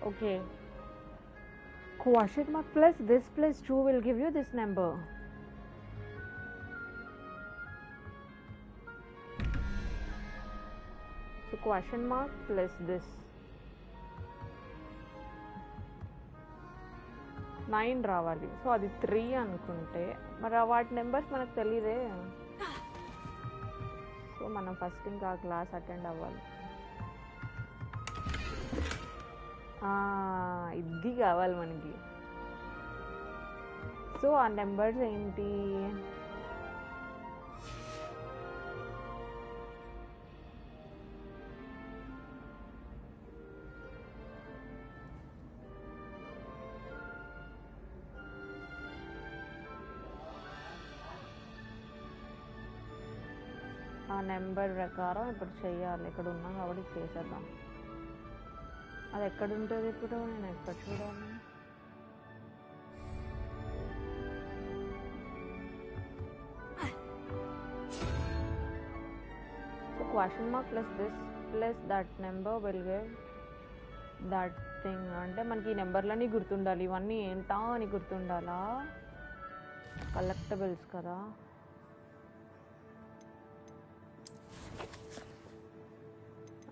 Okay, question mark plus this plus 2 will give you this number. So question mark plus this 9 రావాలి. సో అది 3 అనుకుంటే మరి వాటి నెంబర్స్ మనకు తెలియదే. సో మనం ఫస్ట్ ఇంకా క్లాస్ అటెండ్ అవ్వాలి. ఇది కావాలి మనకి. సో ఆ నెంబర్స్ ఏంటి? ఆ నెంబర్ ప్రకారం ఇప్పుడు చెయ్యాలి. ఇక్కడ ఉన్నాం కాబట్టి చేసేద్దాం. అది ఎక్కడ ఉంటుంది ఇప్పుడు? నేను ఎక్కడ చూడాలి? So question mark plus this plus that number will give that thing. అంటే మనకి ఈ నెంబర్లన్నీ గుర్తుండాలి. ఇవన్నీ ఏంటా అని గుర్తుండాలా? కలెక్టబుల్స్ కదా.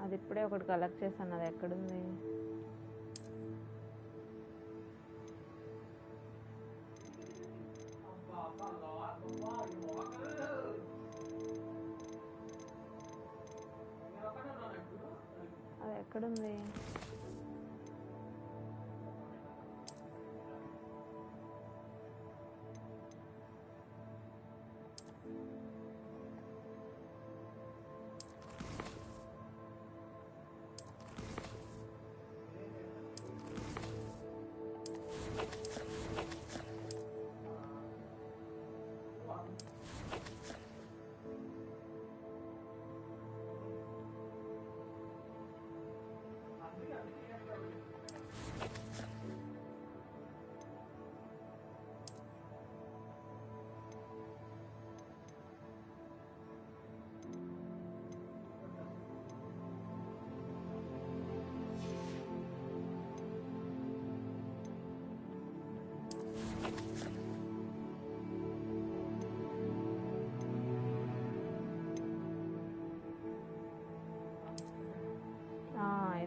అది ఇప్పుడే ఒకటి కలెక్ట్ చేశాను. అది ఎక్కడుంది? అది ఎక్కడుంది?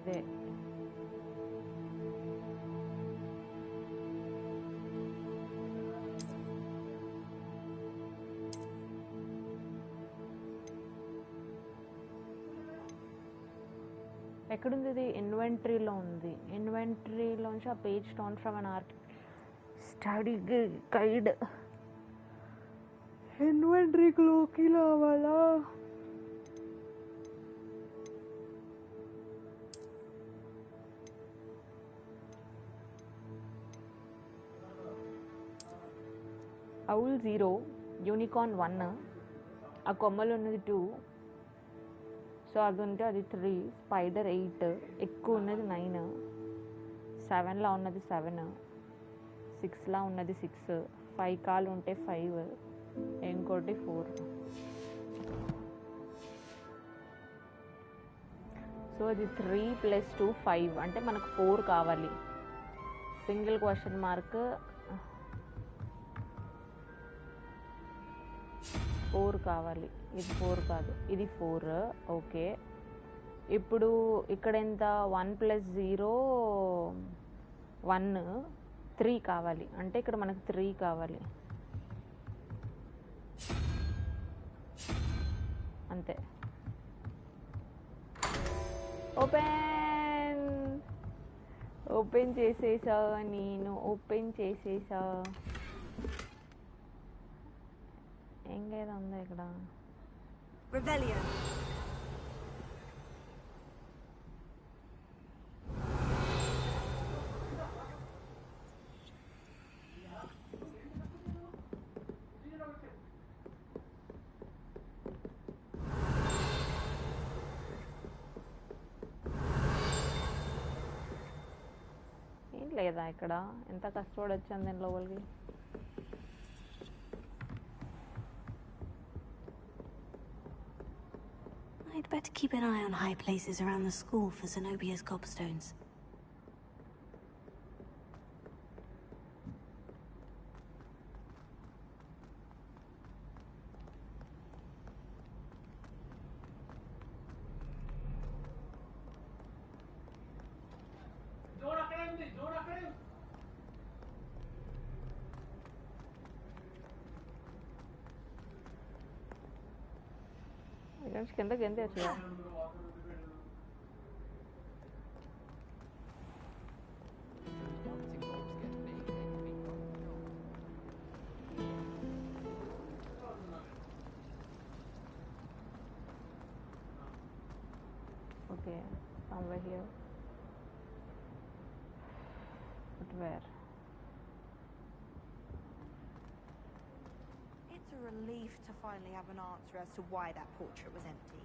ఇదే. ఎక్కడుంది ఇది? ఇన్వెంటరీలో ఉంది. ఇన్వెంటరీలోంచి ఆ page turn from an art study guide. ఇన్వెంటరీలోకి రావాలా? Owl 0, Unicorn 1, ఆ కొమ్మలు ఉన్నది 2, సో అది ఉంటే అది 3, స్పైడర్ 8, ఎక్కువ ఉన్నది 9, 7లా ఉన్నది 7, 6లా ఉన్నది 6, 5 కాలు ఉంటే 5, ఇంకోటి 4. సో అది 3 + 2 5, అంటే మనకు 4 కావాలి. సింగిల్ క్వశ్చన్ మార్క్ 4 కావాలి. ఇది 4 కాదు, ఇది 4. ఓకే, ఇప్పుడు ఇక్కడ ఎంత? 1 + 0 1, 3 కావాలి. అంటే ఇక్కడ మనకు 3 కావాలి అంతే. ఓపెన్ చేసేసా నేను. ఓపెన్ చేసేసా. ఇంకేదో ఉందా ఇక్కడ? Rebellion. ఏం లేదా ఇక్కడ? ఎంత కష్టపడి వచ్చాను దీని లోపలికి. I'd better keep an eye on high places around the school for Zenobia's gobstones. కిందకి ఎంత వచ్చా? Okay, somewhere here. But where? It's a relief to finally have an answer as to why that portrait was empty.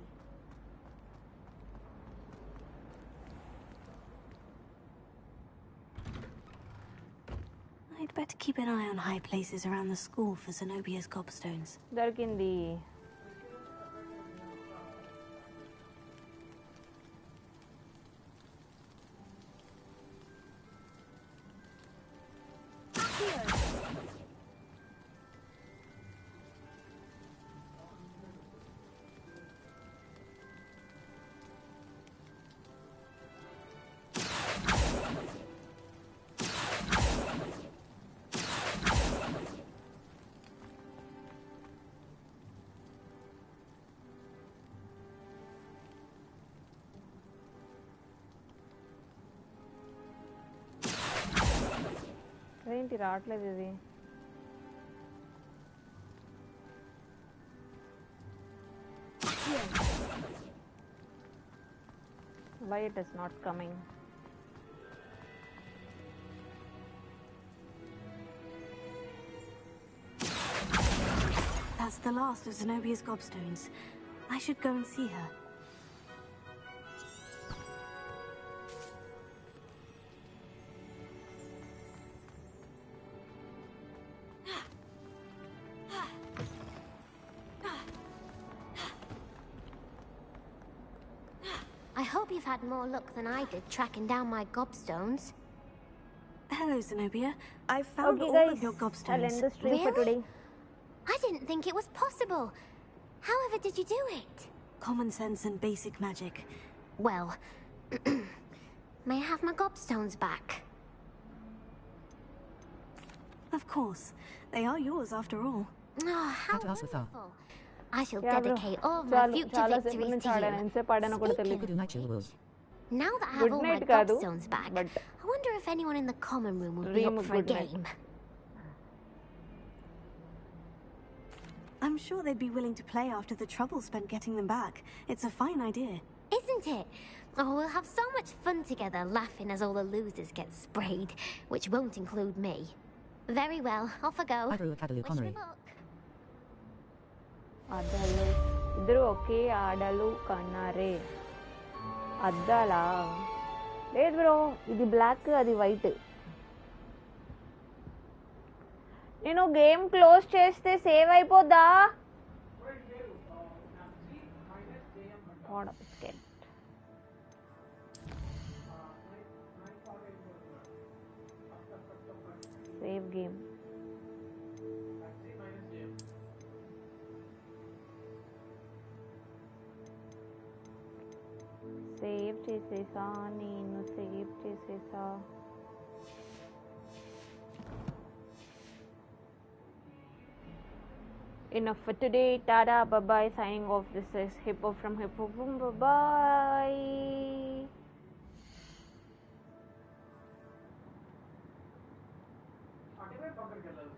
I'd better keep an eye on high places around the school for Zenobia's gobstones. దొరికింది. ఏంటి రావట్లేదు ఇది? Why it is not coming? That's the last of Zenobia's gobstones. I should go and see her. I hope you've had more luck than I did tracking down my gobstones. Hello, Zenobia. I've found Okay, all guys, of your I'll gobstones. end the stream for Really? today. I didn't think it was possible. However did you do it? Common sense and basic magic. Well, May I have my gobstones back? Of course. They are yours after all. Oh, how Had to ask with her. wonderful. I shall Yeah, bro. dedicate all of my future చాలా సేపు victories నుంచి to ఆడాను you. ఎంతసేపు ఆడానో కూడా తెలియదు Good night, you will. Now that I have Good all my night కాదు gobstones back, but I wonder if anyone in the common room would be dream up for a good night. game. I'm sure they'd be willing to play after the trouble spent getting them back. It's a fine idea. Isn't it? Oh, we'll have so much fun together, laughing as all the losers get sprayed, which won't include me. Very well, off I go. Wish me luck. అద్దాలు ఇద్దరు ఒకే ఆడలు కన్నారే అద్దాలా లేదు bro ఇది black అది white నేను game close చేస్తే save అయిపోద్దా save game save చేసేసా నేను save చేసేసా enough for today. Tada, bye bye. Signing off. This is Hippo from Hippo Boom. Bye bye. అటువైపు పక్కకి వెళ్ళాలి